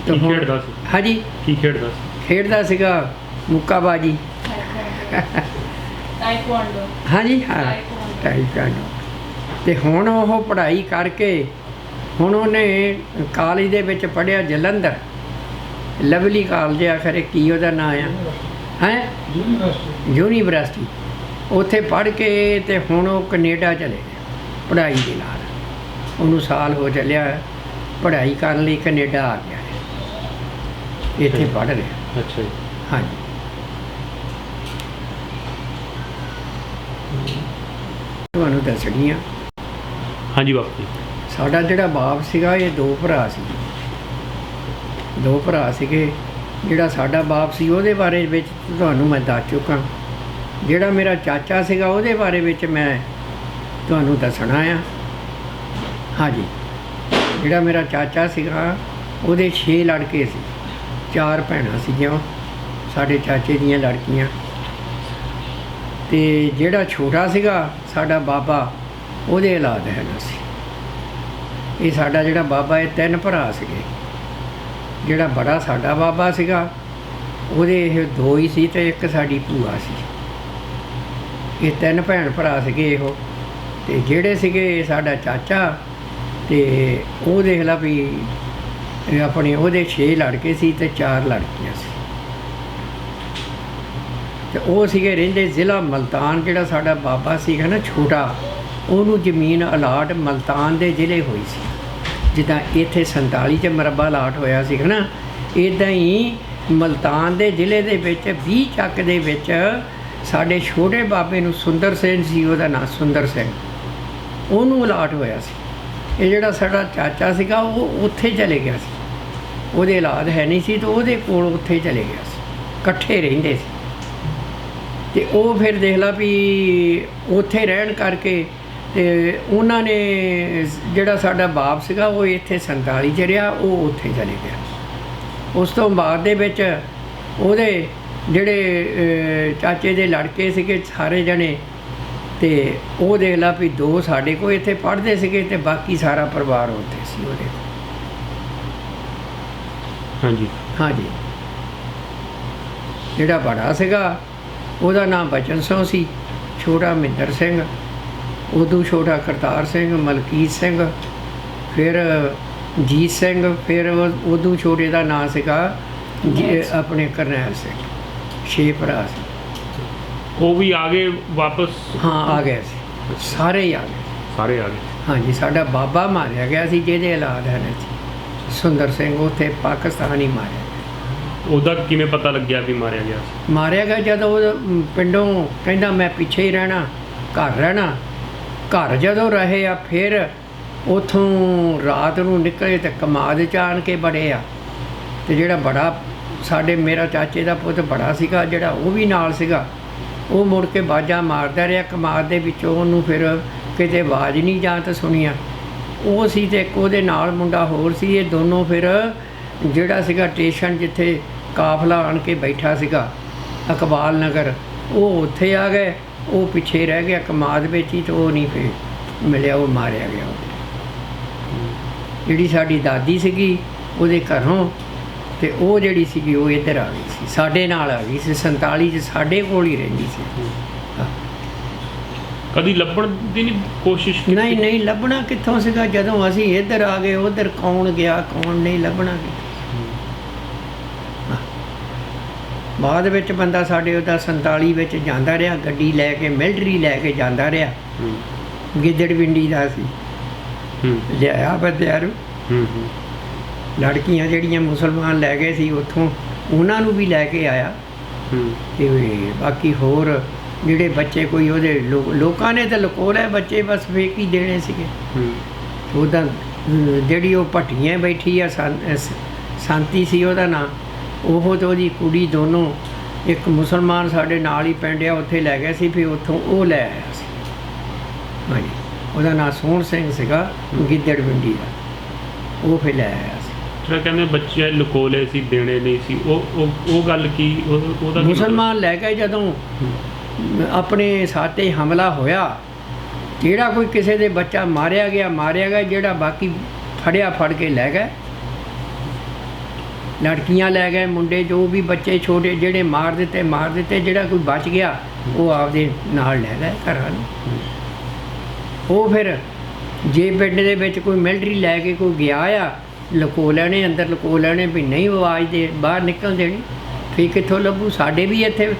ਕੀ ਖੇਡਦਾ ਸੀ? ਹਾਂਜੀ, ਕੀ ਖੇਡਦਾ ਸੀ? ਖੇਡਦਾ ਸੀਗਾ ਮੁੱਕਾਬਾਜੀ। ਤਾਈਕਵਾਂਡੋ। ਹਾਂਜੀ, ਹਾਂ, ਤਾਈਕਵਾਂਡੋ। ਤੇ ਹੁਣ ਉਹ ਪੜ੍ਹਾਈ ਕਰਕੇ ਹੁਣ ਉਹਨੇ ਕਾਲਜ ਦੇ ਵਿੱਚ ਪੜ੍ਹਿਆ, ਜਲੰਧਰ ਲਵਲੀ ਕਾਲਜ ਆ, ਖਰੇ ਕੀ ਉਹਦਾ ਨਾਂ ਆ, ਹੈ ਯੂਨੀਵਰਸਿਟੀ। ਉੱਥੇ ਪੜ੍ਹ ਕੇ ਤੇ ਹੁਣ ਉਹ ਕੈਨੇਡਾ ਚਲੇ ਗਿਆ ਪੜ੍ਹਾਈ ਦੇ ਨਾਲ। ਉਹਨੂੰ ਸਾਲ ਹੋ ਚੱਲਿਆ ਪੜ੍ਹਾਈ ਕਰਨ ਲਈ, ਕੈਨੇਡਾ ਆ ਗਿਆ, ਇੱਥੇ ਪੜ੍ਹ ਰਿਹਾ। ਅੱਛਾ ਜੀ। ਹਾਂਜੀ, ਤੁਹਾਨੂੰ ਦੱਸਣੀ ਆ। ਹਾਂਜੀ ਬਾਪੂ ਜੀ। ਸਾਡਾ ਜਿਹੜਾ ਬਾਪ ਸੀਗਾ, ਇਹ 2 ਭਰਾ ਸੀ। 2 ਭਰਾ ਸੀਗੇ। ਜਿਹੜਾ ਸਾਡਾ ਬਾਪ ਸੀ ਉਹਦੇ ਬਾਰੇ ਵਿੱਚ ਤੁਹਾਨੂੰ ਮੈਂ ਦੱਸ ਚੁੱਕਾ। ਜਿਹੜਾ ਮੇਰਾ ਚਾਚਾ ਸੀਗਾ ਉਹਦੇ ਬਾਰੇ ਵਿੱਚ ਮੈਂ ਤੁਹਾਨੂੰ ਦੱਸਣਾ ਆ। ਹਾਂਜੀ, ਜਿਹੜਾ ਮੇਰਾ ਚਾਚਾ ਸੀਗਾ ਉਹਦੇ 6 ਲੜਕੇ ਸੀ, 4 ਭੈਣਾਂ ਸੀਗੀਆਂ ਸਾਡੇ ਚਾਚੇ ਦੀਆਂ ਲੜਕੀਆਂ। ਤੇ ਜਿਹੜਾ ਛੋਟਾ ਸੀਗਾ ਸਾਡਾ ਬਾਬਾ, ਉਹਦੇ ਔਲਾਦ ਹੈਗਾ ਸੀ। ਇਹ ਸਾਡਾ ਜਿਹੜਾ ਬਾਬਾ, ਇਹ 3 ਭਰਾ ਸੀਗੇ। ਜਿਹੜਾ ਬੜਾ ਸਾਡਾ ਬਾਬਾ ਸੀਗਾ ਉਹਦੇ ਇਹ 2 ਹੀ ਸੀ ਤੇ 1 ਸਾਡੀ ਭੂਆ ਸੀ। ਇਹ 3 ਭੈਣ ਭਰਾ ਸੀਗੇ ਇਹੋ। ਤੇ ਜਿਹੜੇ ਸੀਗੇ ਸਾਡਾ ਚਾਚਾ, ਤੇ ਉਹ ਦੇਖ ਲਾ ਵੀ ਆਪਣੇ ਉਹਦੇ 6 ਲੜਕੇ ਸੀ ਤੇ 4 ਲੜਕੀਆਂ ਸੀ। ਤੇ ਉਹ ਸੀਗੇ ਰਹਿੰਦੇ ਜ਼ਿਲ੍ਹਾ ਮਲਤਾਨ। ਜਿਹੜਾ ਸਾਡਾ ਬਾਬਾ ਸੀਗਾ ਨਾ ਛੋਟਾ, ਉਹਨੂੰ ਜ਼ਮੀਨ ਅਲਾਟ ਮਲਤਾਨ ਦੇ ਜ਼ਿਲ੍ਹੇ ਹੋਈ ਸੀ। ਜਿੱਦਾਂ ਇੱਥੇ 47 'ਚ ਮਰਬਾ ਅਲਾਟ ਹੋਇਆ ਸੀਗਾ ਨਾ, ਇੱਦਾਂ ਹੀ ਮਲਤਾਨ ਦੇ ਜ਼ਿਲ੍ਹੇ ਦੇ ਵਿੱਚ 20 ਚੱਕ ਦੇ ਵਿੱਚ ਸਾਡੇ ਛੋਟੇ ਬਾਬੇ ਨੂੰ ਸੁੰਦਰ ਸਿੰਘ ਸੀ, ਉਹਦਾ ਨਾਂ ਸੁੰਦਰ ਸਿੰਘ, ਉਹਨੂੰ ਅਲਾਟ ਹੋਇਆ ਸੀ। ਇਹ ਜਿਹੜਾ ਸਾਡਾ ਚਾਚਾ ਸੀਗਾ ਉਹ ਉੱਥੇ ਚਲੇ ਗਿਆ ਸੀ। ਉਹਦੇ ਔਲਾਦ ਹੈ ਨਹੀਂ ਸੀ ਤੇ ਉਹਦੇ ਕੋਲ ਉੱਥੇ ਚਲੇ ਗਿਆ ਸੀ, ਇਕੱਠੇ ਰਹਿੰਦੇ ਸੀ। ਤੇ ਉਹ ਫਿਰ ਦੇਖ ਲਾ ਵੀ ਉੱਥੇ ਰਹਿਣ ਕਰਕੇ ਤੇ ਉਹਨਾਂ ਨੇ ਜਿਹੜਾ ਸਾਡਾ ਬਾਪ ਸੀਗਾ ਉਹ ਇੱਥੇ 47 'ਚ ਰਿਹਾ, ਉਹ ਉੱਥੇ ਚਲੇ ਗਿਆ। ਉਸ ਤੋਂ ਬਾਅਦ ਦੇ ਵਿੱਚ ਉਹਦੇ ਜਿਹੜੇ ਚਾਚੇ ਦੇ ਲੜਕੇ ਸੀਗੇ ਸਾਰੇ ਜਣੇ, ਤੇ ਉਹ ਦੇਖ ਲਾ ਵੀ 2 ਸਾਡੇ ਕੋਲ ਇੱਥੇ ਪੜ੍ਹਦੇ ਸੀਗੇ ਤੇ ਬਾਕੀ ਸਾਰਾ ਪਰਿਵਾਰ ਉੱਥੇ ਸੀ ਉਹਦੇ। ਹਾਂਜੀ। ਹਾਂਜੀ, ਜਿਹੜਾ ਬੜਾ ਸੀਗਾ ਉਹਦਾ ਨਾਮ ਬਚਨ ਸਿੰਘ ਸੀ, ਛੋਟਾ ਮਹਿੰਦਰ ਸਿੰਘ, ਉਦੋਂ ਛੋਟਾ ਕਰਤਾਰ ਸਿੰਘ, ਮਲਕੀਤ ਸਿੰਘ, ਫਿਰ ਜੀਤ ਸਿੰਘ, ਫਿਰ ਉਦੋਂ ਛੋਟੇ ਦਾ ਨਾਂ ਸੀਗਾ ਆਪਣੇ ਕਰਨੈਲ ਸਿੰਘ। 6 ਭਰਾ ਸੀ। ਉਹ ਵੀ ਆ ਗਏ ਵਾਪਸ? ਹਾਂ, ਆ ਗਏ ਸੀ, ਸਾਰੇ ਹੀ ਆ ਗਏ। ਸਾਰੇ ਆ ਗਏ। ਹਾਂਜੀ, ਸਾਡਾ ਬਾਬਾ ਮਾਰਿਆ ਗਿਆ ਸੀ ਜਿਹਦੇ ਔਲਾਦ ਹੈ ਸੀ ਸੁੰਦਰ ਸਿੰਘ, ਉੱਥੇ ਪਾਕਿਸਤਾਨ ਹੀ ਮਾਰਿਆ ਗਿਆ। ਉਹਦਾ ਕਿਵੇਂ ਪਤਾ ਲੱਗਿਆ ਵੀ ਮਾਰਿਆ ਗਿਆ ਸੀ? ਮਾਰਿਆ ਗਿਆ ਜਦੋਂ ਉਹ ਪਿੰਡੋਂ ਕਹਿੰਦਾ ਮੈਂ ਪਿੱਛੇ ਹੀ ਰਹਿਣਾ, ਘਰ ਰਹਿਣਾ। ਘਰ ਜਦੋਂ ਰਹੇ ਆ ਫਿਰ ਉੱਥੋਂ ਰਾਤ ਨੂੰ ਨਿਕਲੇ ਤੇ ਕਮਾਦ 'ਚ ਆਣ ਕੇ ਬੜੇ ਆ। ਤੇ ਜਿਹੜਾ ਬੜਾ ਸਾਡੇ ਮੇਰਾ ਚਾਚੇ ਦਾ ਪੁੱਤ ਬੜਾ ਸੀਗਾ, ਜਿਹੜਾ ਉਹ ਵੀ ਨਾਲ ਸੀਗਾ, ਉਹ ਮੁੜ ਕੇ ਬਾਜਾਂ ਮਾਰਦਾ ਰਿਹਾ ਕਮਾਦ ਦੇ ਵਿੱਚੋਂ। ਉਹਨੂੰ ਫਿਰ ਕਿਤੇ ਆਵਾਜ਼ ਨਹੀਂ ਜਾਂ ਤਾਂ ਸੁਣੀਆਂ। ਉਹ ਸੀ ਤੇ ਇੱਕ ਉਹਦੇ ਨਾਲ ਮੁੰਡਾ ਹੋਰ ਸੀ। ਇਹ ਦੋਨੋਂ ਫਿਰ ਜਿਹੜਾ ਸੀਗਾ ਸਟੇਸ਼ਨ ਜਿੱਥੇ ਕਾਫਲਾ ਆਣ ਕੇ ਬੈਠਾ ਸੀਗਾ ਇਕਬਾਲ ਨਗਰ, ਉਹ ਉੱਥੇ ਆ ਗਏ। ਉਹ ਪਿੱਛੇ ਰਹਿ ਗਿਆ ਕਮਾਦ ਵਿੱਚ ਹੀ, ਤੇ ਉਹ ਨਹੀਂ ਫਿਰ ਮਿਲਿਆ, ਉਹ ਮਾਰਿਆ ਗਿਆ। ਜਿਹੜੀ ਸਾਡੀ ਦਾਦੀ ਸੀਗੀ ਉਹਦੇ ਘਰੋਂ, ਤੇ ਉਹ ਜਿਹੜੀ ਸੀਗੀ ਉਹ ਇੱਧਰ ਆ ਗਈ ਸੀ, ਸਾਡੇ ਨਾਲ ਆ ਗਈ ਸੀ। 47 'ਚ ਸਾਡੇ ਕੋਲ ਹੀ ਰਹਿੰਦੀ ਸੀ। ਕਦੀ ਲੱਭਣ ਦੀ ਨਹੀਂ ਕੋਸ਼ਿਸ਼ ਕੀਤੀ? ਨਹੀਂ ਨਹੀਂ, ਲੱਭਣਾ ਕਿੱਥੋਂ ਸੀਗਾ ਜਦੋਂ ਅਸੀਂ ਇੱਧਰ ਆ ਗਏ। ਉੱਧਰ ਕੌਣ ਗਿਆ ਕੌਣ ਨਹੀਂ, ਲੱਭਣਾ ਕਿੱਥੋਂ। ਬਾਅਦ ਵਿੱਚ ਬੰਦਾ ਸਾਡੇ ਉਹਦਾ 47 ਵਿੱਚ ਜਾਂਦਾ ਰਿਹਾ, ਗੱਡੀ ਲੈ ਕੇ, ਮਿਲਟਰੀ ਲੈ ਕੇ ਜਾਂਦਾ ਰਿਹਾ। ਗਿੱਦੜਵਿੰਡੀ ਦਾ ਸੀ, ਲਿਆਇਆ ਬੰਦਿਆਂ ਨੂੰ। ਲੜਕੀਆਂ ਜਿਹੜੀਆਂ ਮੁਸਲਮਾਨ ਲੈ ਗਏ ਸੀ ਉੱਥੋਂ, ਉਹਨਾਂ ਨੂੰ ਵੀ ਲੈ ਕੇ ਆਇਆ। ਤੇ ਬਾਕੀ ਹੋਰ ਜਿਹੜੇ ਬੱਚੇ ਕੋਈ ਉਹਦੇ ਲੋਕਾਂ ਨੇ ਤਾਂ ਲੁਕੋ ਲਏ ਬੱਚੇ, ਬਸ ਫੇਕ ਹੀ ਦੇਣੇ ਸੀਗੇ। ਉਹਦਾ ਜਿਹੜੀ ਉਹ ਭੱਟੀਆਂ ਬੈਠੀ ਆ ਸ਼ਾਂਤੀ ਸੀ ਉਹਦਾ ਨਾਂ, ਉਹ ਤੇ ਉਹਦੀ ਕੁੜੀ ਦੋਨੋਂ, ਇੱਕ ਮੁਸਲਮਾਨ ਸਾਡੇ ਨਾਲ ਹੀ ਪਿੰਡ ਆ, ਉੱਥੇ ਲੈ ਗਏ ਸੀ। ਫਿਰ ਉੱਥੋਂ ਉਹ ਲੈ ਆਇਆ ਸੀ। ਹਾਂਜੀ, ਉਹਦਾ ਨਾਂ ਸੋਹਣ ਸਿੰਘ ਸੀਗਾ, ਗਿੱਦੜਵਿੰਡੀ ਦਾ। ਉਹ ਫਿਰ ਲੈ ਆਇਆ ਸੀ। ਜਿਹੜਾ ਕਹਿੰਦੇ ਬੱਚੇ ਲੁਕੋਲੇ ਸੀ, ਦੇਣੇ ਨਹੀਂ ਸੀ, ਉਹ ਗੱਲ ਕੀ? ਉਹਦਾ ਮੁਸਲਮਾਨ ਲੈ ਕੇ ਜਦੋਂ ਆਪਣੇ ਸਾਤੇ ਹਮਲਾ ਹੋਇਆ, ਜਿਹੜਾ ਕੋਈ ਕਿਸੇ ਦੇ ਬੱਚਾ ਮਾਰਿਆ ਗਿਆ, ਜਿਹੜਾ ਬਾਕੀ ਫੜਿਆ ਫੜ ਕੇ ਲੈ ਗਏ। ਲੜਕੀਆਂ ਲੈ ਗਏ, ਮੁੰਡੇ ਜੋ ਵੀ ਬੱਚੇ ਛੋਟੇ ਜਿਹੜੇ ਮਾਰ ਦਿੱਤੇ। ਜਿਹੜਾ ਕੋਈ ਬਚ ਗਿਆ ਉਹ ਆਪਦੇ ਨਾਲ ਲੈ ਗਏ ਘਰਾਂ ਨੂੰ। ਉਹ ਫਿਰ ਜੇ ਪਿੰਡ ਦੇ ਵਿੱਚ ਕੋਈ ਮਿਲਟਰੀ ਲੈ ਕੇ ਕੋਈ ਗਿਆ ਆ, ਲੁਕੋ ਲੈਣੇ, ਅੰਦਰ ਲੁਕੋ ਲੈਣੇ ਵੀ ਨਹੀਂ ਆਵਾਜ਼ ਦੇ ਬਾਹਰ ਨਿਕਲ ਦੇਣੀ। ਫਿਰ ਕਿੱਥੋਂ ਲੱਭੂ? ਸਾਡੇ ਵੀ ਇੱਥੇ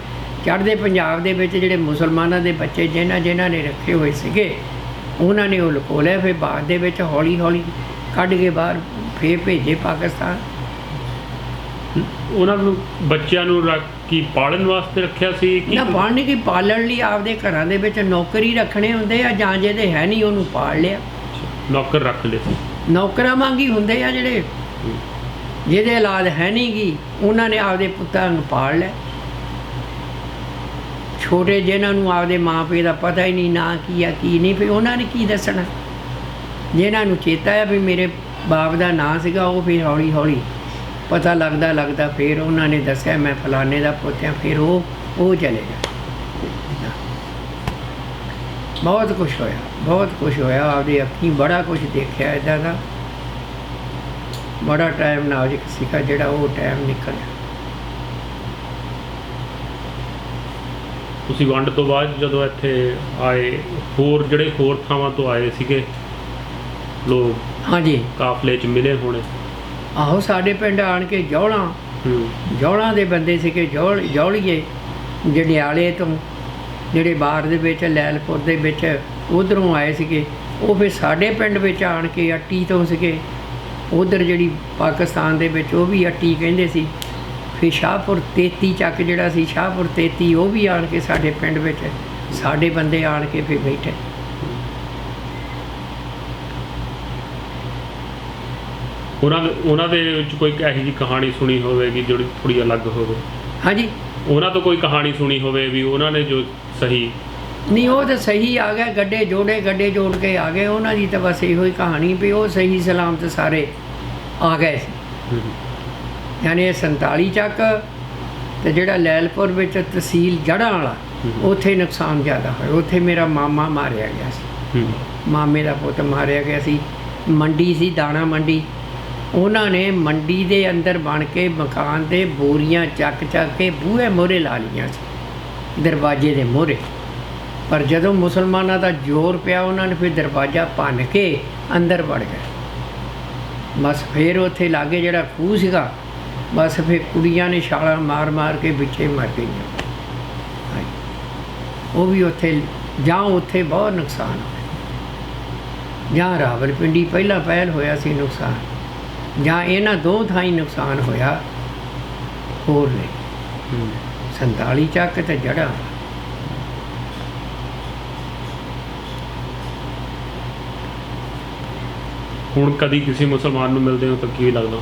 ਚੜ੍ਹਦੇ ਪੰਜਾਬ ਦੇ ਵਿੱਚ ਜਿਹੜੇ ਮੁਸਲਮਾਨਾਂ ਦੇ ਬੱਚੇ ਜਿਨ੍ਹਾਂ ਨੇ ਰੱਖੇ ਹੋਏ ਸੀਗੇ, ਉਹਨਾਂ ਨੇ ਉਹ ਲੁਕੋ ਲਿਆ। ਫਿਰ ਬਾਅਦ ਦੇ ਵਿੱਚ ਹੌਲੀ ਹੌਲੀ ਕੱਢ ਕੇ ਬਾਹਰ ਫਿਰ ਭੇਜੇ ਪਾਕਿਸਤਾਨ। ਉਹਨਾਂ ਨੂੰ ਬੱਚਿਆਂ ਨੂੰ ਰੱਖ ਕੀ ਪਾਲਣ ਵਾਸਤੇ ਰੱਖਿਆ ਸੀ ਕਿ ਨਾ ਪਾਲਣ ਕੀ, ਪਾਲਣ ਲਈ ਆਪਦੇ ਘਰਾਂ ਦੇ ਵਿੱਚ ਨੌਕਰੀ ਰੱਖਣੇ ਹੁੰਦੇ ਆ, ਜਾਂ ਜਿਹਦੇ ਹੈ ਨਹੀਂ ਉਹਨੂੰ ਪਾਲ ਲਿਆ। ਨੌਕਰ ਰੱਖ ਲਏ ਸੀ? ਨੌਕਰਾਂ ਵਾਂਗੀ ਹੁੰਦੇ ਆ, ਜਿਹੜੇ ਜਿਹਦੇ ਔਲਾਦ ਹੈ ਨਹੀਂ ਗੀ ਉਹਨਾਂ ਨੇ ਆਪਦੇ ਪੁੱਤਾਂ ਨੂੰ ਪਾਲ ਲਿਆ। ਛੋਟੇ ਜਿਨ੍ਹਾਂ ਨੂੰ ਆਪਦੇ ਮਾਂ ਪਿਓ ਦਾ ਪਤਾ ਹੀ ਨਹੀਂ, ਨਾ ਕੀ ਆ ਕੀ ਨਹੀਂ, ਫਿਰ ਉਹਨਾਂ ਨੇ ਕੀ ਦੱਸਣਾ। ਜਿਨ੍ਹਾਂ ਨੂੰ ਚੇਤਾ ਆ ਵੀ ਮੇਰੇ ਬਾਪ ਦਾ ਨਾਂ ਸੀਗਾ, ਉਹ ਫਿਰ ਹੌਲੀ ਹੌਲੀ ਪਤਾ ਲੱਗਦਾ ਫਿਰ ਉਹਨਾਂ ਨੇ ਦੱਸਿਆ ਮੈਂ ਫਲਾਣੇ ਦਾ ਪੁੱਤ ਹਾਂ। ਫਿਰ ਉਹ ਚਲੇ ਗਏ। ਬਹੁਤ ਕੁਛ ਹੋਇਆ, ਆਪਦੀ ਅੱਖੀਂ ਬੜਾ ਕੁਛ ਦੇਖਿਆ ਇੱਦਾਂ ਦਾ। ਬੜਾ ਟਾਈਮ ਨਾਜ਼ੁਕ ਸੀਗਾ ਜਿਹੜਾ ਉਹ ਟਾਈਮ ਨਿਕਲਿਆ। ਤੁਸੀਂ ਵੰਡ ਤੋਂ ਬਾਅਦ ਜਦੋਂ ਇੱਥੇ ਆਏ, ਹੋਰ ਥਾਵਾਂ ਤੋਂ ਆਏ ਸੀਗੇ ਲੋਕ? ਹਾਂਜੀ, ਕਾਫਲੇ 'ਚ ਮਿਲੇ ਹੋਣੇ? ਆਹੋ, ਸਾਡੇ ਪਿੰਡ ਆਣ ਕੇ ਜੌਲਾਂ ਦੇ ਬੰਦੇ ਸੀਗੇ, ਜੌਲੀਏ ਜੰਡਿਆਲੇ ਤੋਂ, ਜਿਹੜੇ ਬਾਹਰ ਦੇ ਵਿੱਚ ਲੈਲਪੁਰ ਦੇ ਵਿੱਚ ਉੱਧਰੋਂ ਆਏ ਸੀਗੇ। ਉਹ ਫਿਰ ਸਾਡੇ ਪਿੰਡ ਵਿੱਚ ਆਣ ਕੇ ਅੱਟੀ ਤੋਂ ਸੀਗੇ। ਉੱਧਰ ਜਿਹੜੀ ਪਾਕਿਸਤਾਨ ਦੇ ਵਿੱਚ ਉਹ ਵੀ ਅੱਟੀ ਕਹਿੰਦੇ ਸੀ। ਫਿਰ ਸ਼ਾਹਪੁਰ 33 ਚੱਕ ਜਿਹੜਾ ਸੀ, ਸ਼ਾਹਪੁਰ 33, ਉਹ ਵੀ ਆਣ ਕੇ ਸਾਡੇ ਪਿੰਡ ਵਿੱਚ ਸਾਡੇ ਬੰਦੇ ਆਣ ਕੇ ਫਿਰ ਬੈਠੇ। ਉਹਨਾਂ ਦੇ ਵਿੱਚ ਕੋਈ ਇਹੋ ਜਿਹੀ ਕਹਾਣੀ ਸੁਣੀ ਹੋਵੇਗੀ ਜਿਹੜੀ ਥੋੜ੍ਹੀ ਅਲੱਗ ਹੋਵੇ? ਹਾਂਜੀ, ਉਹਨਾਂ ਤੋਂ ਕੋਈ ਕਹਾਣੀ ਸੁਣੀ ਹੋਵੇ ਵੀ ਉਹਨਾਂ ਨੇ ਜੋ ਸਹੀ? ਨਹੀਂ, ਉਹ ਤਾਂ ਸਹੀ ਆ ਗਏ, ਗੱਡੇ ਜੋੜ ਕੇ ਆ ਗਏ। ਉਹਨਾਂ ਦੀ ਤਾਂ ਬਸ ਇਹੋ ਹੀ ਕਹਾਣੀ ਵੀ ਉਹ ਸਹੀ ਸਲਾਮਤ ਸਾਰੇ ਆ ਗਏ ਸੀ। ਯਾਨੀ ਇਹ 47 ਚੱਕ ਤੇ ਜਿਹੜਾ ਲੈਲਪੁਰ ਵਿੱਚ ਤਹਿਸੀਲ ਜੜ੍ਹਾਂ ਵਾਲਾ, ਉੱਥੇ ਨੁਕਸਾਨ ਜ਼ਿਆਦਾ ਹੋਇਆ। ਉੱਥੇ ਮੇਰਾ ਮਾਮਾ ਮਾਰਿਆ ਗਿਆ ਸੀ, ਹੂੰ ਮਾਮੇ ਦਾ ਪੁੱਤ ਮਾਰਿਆ ਗਿਆ ਸੀ। ਮੰਡੀ ਸੀ, ਦਾਣਾ ਮੰਡੀ। ਉਹਨਾਂ ਨੇ ਮੰਡੀ ਦੇ ਅੰਦਰ ਬਣ ਕੇ ਮਕਾਨ ਦੇ ਬੋਰੀਆਂ ਚੱਕ ਕੇ ਬੂਹੇ ਮੋਹਰੇ ਲਾ ਲਈਆਂ ਸੀ, ਦਰਵਾਜ਼ੇ ਦੇ ਮੋਹਰੇ। ਪਰ ਜਦੋਂ ਮੁਸਲਮਾਨਾਂ ਦਾ ਜ਼ੋਰ ਪਿਆ, ਉਹਨਾਂ ਨੇ ਫਿਰ ਦਰਵਾਜ਼ਾ ਭੰਨ ਕੇ ਅੰਦਰ ਵੜ ਗਏ। ਬਸ ਫਿਰ ਉੱਥੇ ਲਾਗੇ ਜਿਹੜਾ ਖੂਹ ਸੀਗਾ, ਬਸ ਫਿਰ ਕੁੜੀਆਂ ਨੇ ਛਾਲਾਂ ਮਾਰ ਮਾਰ ਕੇ ਪਿੱਛੇ ਮਰ ਗਈਆਂ। ਹਾਂਜੀ। ਉਹ ਵੀ ਉੱਥੇ ਉੱਥੇ ਬਹੁਤ ਨੁਕਸਾਨ ਹੋਇਆ। ਜਾਂ ਰਾਵਲਪਿੰਡੀ ਪਹਿਲਾਂ ਪਹਿਲ ਹੋਇਆ ਸੀ ਨੁਕਸਾਨ, ਜਾਂ ਇਹਨਾਂ ਦੋ ਥਾਈਂ ਨੁਕਸਾਨ ਹੋਇਆ ਹੋਰ ਨੇ। 47 ਚੱਕ ਤੇ ਜੜਾ। ਹੁਣ ਕਦੀ ਕਿਸੇ ਮੁਸਲਮਾਨ ਨੂੰ ਮਿਲਦੇ ਹੋ ਤਾਂ ਕੀ ਲੱਗਦਾ?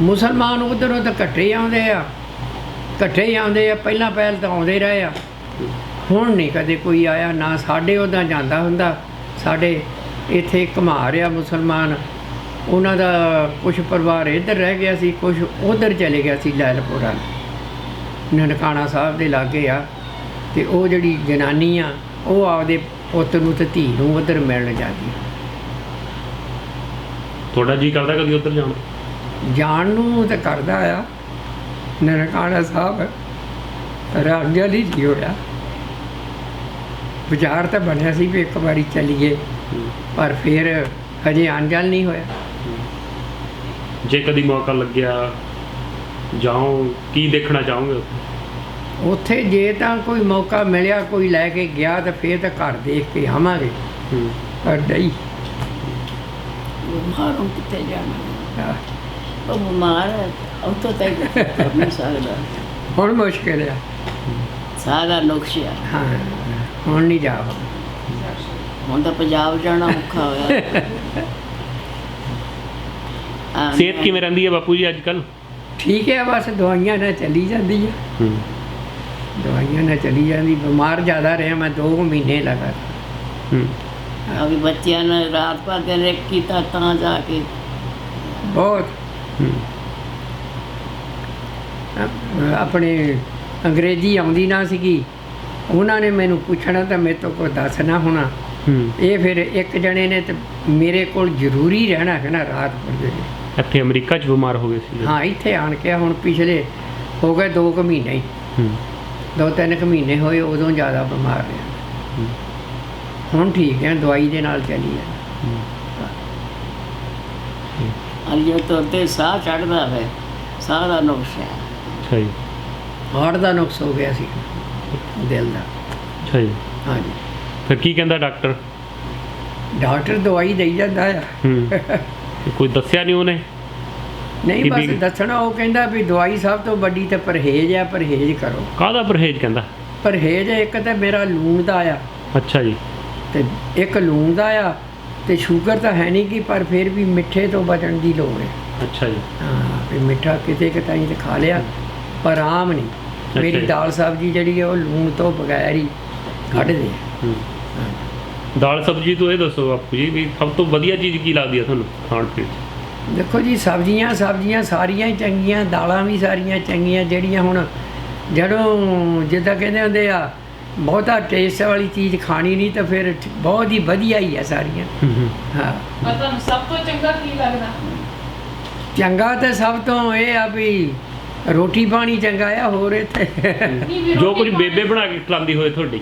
ਮੁਸਲਮਾਨ ਉੱਧਰੋਂ ਤਾਂ ਇਕੱਠੇ ਆਉਂਦੇ ਆ, ਪਹਿਲਾਂ ਪਹਿਲ ਤਾਂ ਆਉਂਦੇ ਰਹੇ ਆ। ਹੁਣ ਨਹੀਂ ਕਦੇ ਕੋਈ ਆਇਆ, ਨਾ ਸਾਡੇ ਉੱਦਾਂ ਜਾਂਦਾ ਹੁੰਦਾ। ਸਾਡੇ ਇੱਥੇ ਘੁਮਾ ਰਿਹਾ ਮੁਸਲਮਾਨ, ਉਹਨਾਂ ਦਾ ਕੁਝ ਪਰਿਵਾਰ ਇੱਧਰ ਰਹਿ ਗਿਆ ਸੀ, ਕੁਝ ਉੱਧਰ ਚਲੇ ਗਿਆ ਸੀ ਲੈਲਪੁਰਾ, ਨਨਕਾਣਾ ਸਾਹਿਬ ਦੇ ਲਾਗੇ ਆ। ਤੇ ਉਹ ਜਿਹੜੀ ਜਨਾਨੀ ਆ, ਉਹ ਆਪਦੇ ਪੁੱਤ ਨੂੰ ਤੇ ਧੀ ਨੂੰ ਉੱਧਰ ਮਿਲਣ ਜਾਂਦੀ। ਤੁਹਾਡਾ ਜੀ ਕਰਦਾ ਕਦੀ ਉੱਧਰ ਜਾਣ? ਜਾਣ ਨੂੰ ਤਾਂ ਕਰਦਾ ਆ, ਨਨਕਾਣਾ ਸਾਹਿਬ ਰਾਜਾ ਲਈ ਜੀ ਹੋਇਆ। ਵਿਚਾਰ ਤਾਂ ਬਣਿਆ ਸੀ ਵੀ ਇੱਕ ਵਾਰੀ ਚੱਲੀਏ, ਪਰ ਫਿਰ ਹਜੇ ਆਂਜਲ ਨਹੀਂ ਹੋਇਆ। ਜੇ ਕਦੀ ਮੌਕਾ ਲੱਗਿਆ ਜਾਓ, ਕੀ ਦੇਖਣਾ ਚਾਹੋਗੇ ਉੱਥੇ? ਉੱਥੇ ਜੇ ਤਾਂ ਕੋਈ ਮੌਕਾ ਮਿਲਿਆ, ਕੋਈ ਲੈ ਕੇ ਗਿਆ, ਤਾਂ ਫਿਰ ਤਾਂ ਘਰ ਦੇਖ ਕੇ ਆਵਾਂਗੇ। ਪਰ ਨਹੀਂ। ਬਿਮਾਰ ਨੂੰ ਕਿੱਥੇ ਜਾਣਾ? ਹਾਂ, ਉਹ ਬਿਮਾਰ ਹੈ, ਉੱਥੋਂ ਤੱਕ ਕਰ ਨਹੀਂ ਸਕਦਾ। ਹੁਣ ਮੁਸ਼ਕਿਲ ਆ। ਸਾਰਾ ਨੁਕਸਿਆ। ਹਾਂ, ਹੁਣ ਨਹੀਂ ਜਾ। ਹੁਣ ਤਾਂ ਪੰਜਾਬ ਜਾਣਾ ਔਖਾ ਹੋਇਆ। ਸਿਹਤ ਕਿਵੇਂ ਰਹਿੰਦੀ ਹੈ ਬਾਪੂ ਜੀ ਅੱਜ ਕੱਲ੍ਹ? ਠੀਕ ਹੈ, ਬਸ ਦਵਾਈਆਂ ਨਾਲ ਚੱਲੀ ਜਾਂਦੀ ਹੈ। ਦਵਾਈਆਂ ਨਾਲ ਚੱਲੀ ਜਾਂਦੀ। ਬਿਮਾਰ ਜ਼ਿਆਦਾ ਰਿਹਾ ਮੈਂ 2 ਮਹੀਨੇ ਲਗਾਤਾਰ। ਅਭੀ ਬੱਚਿਆਂ ਨੇ ਰਾਤ ਭਰ ਦਿਨ ਇੱਕ ਕੀਤਾ ਤਾਂ ਜਾ ਕੇ ਬਹੁਤ ਆਪਣੇ ਅੰਗਰੇਜ਼ੀ ਆਉਂਦੀ ਨਾ ਸੀਗੀ, ਉਹਨਾਂ ਨੇ ਮੈਨੂੰ ਪੁੱਛਣਾ ਤਾਂ ਮੇਰੇ ਤੋਂ ਕੋਈ ਦੱਸਣਾ ਹੋਣਾ। ਇਹ ਫਿਰ ਇੱਕ ਜਣੇ ਨੇ ਤੇ ਮੇਰੇ ਕੋਲ ਜ਼ਰੂਰੀ ਰਹਿਣਾ ਹੈ ਨਾ ਰਾਤ ਭਰ ਦੇ। ਇੱਥੇ ਅਮਰੀਕਾ 'ਚ ਬਿਮਾਰ ਹੋ ਗਏ ਸੀ? ਹਾਂ, ਇੱਥੇ ਆਣ ਕੇ ਹੁਣ ਪਿਛਲੇ ਹੋ ਗਏ 2 ਕੁ ਮਹੀਨੇ ਹੀ, 2-3 ਕੁ ਮਹੀਨੇ ਹੋਏ, ਉਦੋਂ ਜ਼ਿਆਦਾ ਬਿਮਾਰ ਰਿਹਾ। ਹੁਣ ਠੀਕ ਹੈ, ਦਵਾਈ ਦੇ ਨਾਲ ਚੱਲੀ ਹੈ। ਅਜੇ ਤੁਰਦੇ ਸਾਹ ਚੜ੍ਹਦਾ ਹੈ, ਸਾਹ ਦਾ ਨੁਕਸ ਹੈ। ਅੱਛਾ ਜੀ। ਹਾਰਟ ਦਾ ਨੁਕਸ ਹੋ ਗਿਆ ਸੀ, ਦਿਲ ਦਾ। ਅੱਛਾ ਜੀ। ਹਾਂਜੀ। ਫਿਰ ਕੀ ਕਹਿੰਦਾ ਡਾਕਟਰ? ਡਾਕਟਰ ਦਵਾਈ ਦੇਈ ਜਾਂਦਾ ਆ। ਕੋਈ ਦੱਸਿਆ ਨਹੀਂ ਉਹਨੇ? ਨਹੀਂ, ਬਸ ਦੱਸਣਾ। ਉਹ ਕਹਿੰਦਾ ਵੀ ਦਵਾਈ ਸਭ ਤੋਂ ਵੱਡੀ ਤਾਂ ਪਰਹੇਜ਼ ਆ, ਪਰਹੇਜ਼ ਕਰੋ। ਕਾਹਦਾ ਪਰਹੇਜ਼ ਕਹਿੰਦਾ? ਪਰਹੇਜ਼ ਇੱਕ ਤਾਂ ਮੇਰਾ ਲੂਣ ਦਾ ਆ। ਅੱਛਾ ਜੀ। ਤੇ ਇੱਕ ਲੂਣ ਦਾ ਆ, ਤੇ ਸ਼ੂਗਰ ਤਾਂ ਹੈ ਨਹੀਂ ਕਿ, ਪਰ ਫਿਰ ਵੀ ਮਿੱਠੇ ਤੋਂ ਬਚਣ ਦੀ ਲੋੜ ਹੈ। ਅੱਛਾ ਜੀ। ਹਾਂ, ਵੀ ਮਿੱਠਾ ਕਿਤੇ ਕਿਤਾਈ ਤੇ ਖਾ ਲਿਆ, ਪਰ ਆਮ ਨਹੀਂ। ਮੇਰੀ ਦਾਲ ਸਬਜ਼ੀ ਜਿਹੜੀ ਹੈ ਉਹ ਲੂਣ ਤੋਂ ਬਗੈਰ ਹੀ ਕੱਢਦੇ ਆ। ਦਾਲ ਸਬਜ਼ੀ ਤੋਂ ਇਹ ਦੱਸੋ ਬਾਪੂ ਜੀ ਵੀ ਸਭ ਤੋਂ ਵਧੀਆ ਚੀਜ਼ ਕੀ ਲੱਗਦੀ ਹੈ ਤੁਹਾਨੂੰ ਖਾਣ ਪੀਣ 'ਚ? ਦੇਖੋ ਜੀ, ਸਬਜ਼ੀਆਂ ਸਾਰੀਆਂ ਹੀ ਚੰਗੀਆਂ, ਦਾਲਾਂ ਵੀ ਸਾਰੀਆਂ ਚੰਗੀਆਂ। ਜਿਹੜੀਆਂ ਹੁਣ ਜਦੋਂ ਜਿੱਦਾਂ ਕਹਿੰਦੇ ਹੁੰਦੇ ਆ, ਬਹੁਤਾ ਟੇਸਟ ਵਾਲੀ ਚੀਜ਼ ਖਾਣੀ ਨਹੀਂ, ਤਾਂ ਫਿਰ ਬਹੁਤ ਹੀ ਵਧੀਆ ਹੀ ਆ ਸਾਰੀਆਂ। ਹਾਂ। ਪਰ ਤੁਹਾਨੂੰ ਸਭ ਤੋਂ ਚੰਗਾ ਕੀ ਲੱਗਦਾ? ਚੰਗਾ ਤਾਂ ਸਭ ਤੋਂ ਇਹ ਆ ਵੀ ਰੋਟੀ ਪਾਣੀ ਚੰਗਾ ਆ। ਹੋਰ ਇੱਥੇ ਜੋ ਕੁਝ ਬੇਬੇ ਬਣਾ ਕੇ ਖਿਲਾਉਂਦੀ ਹੋਏ ਤੁਹਾਡੀ?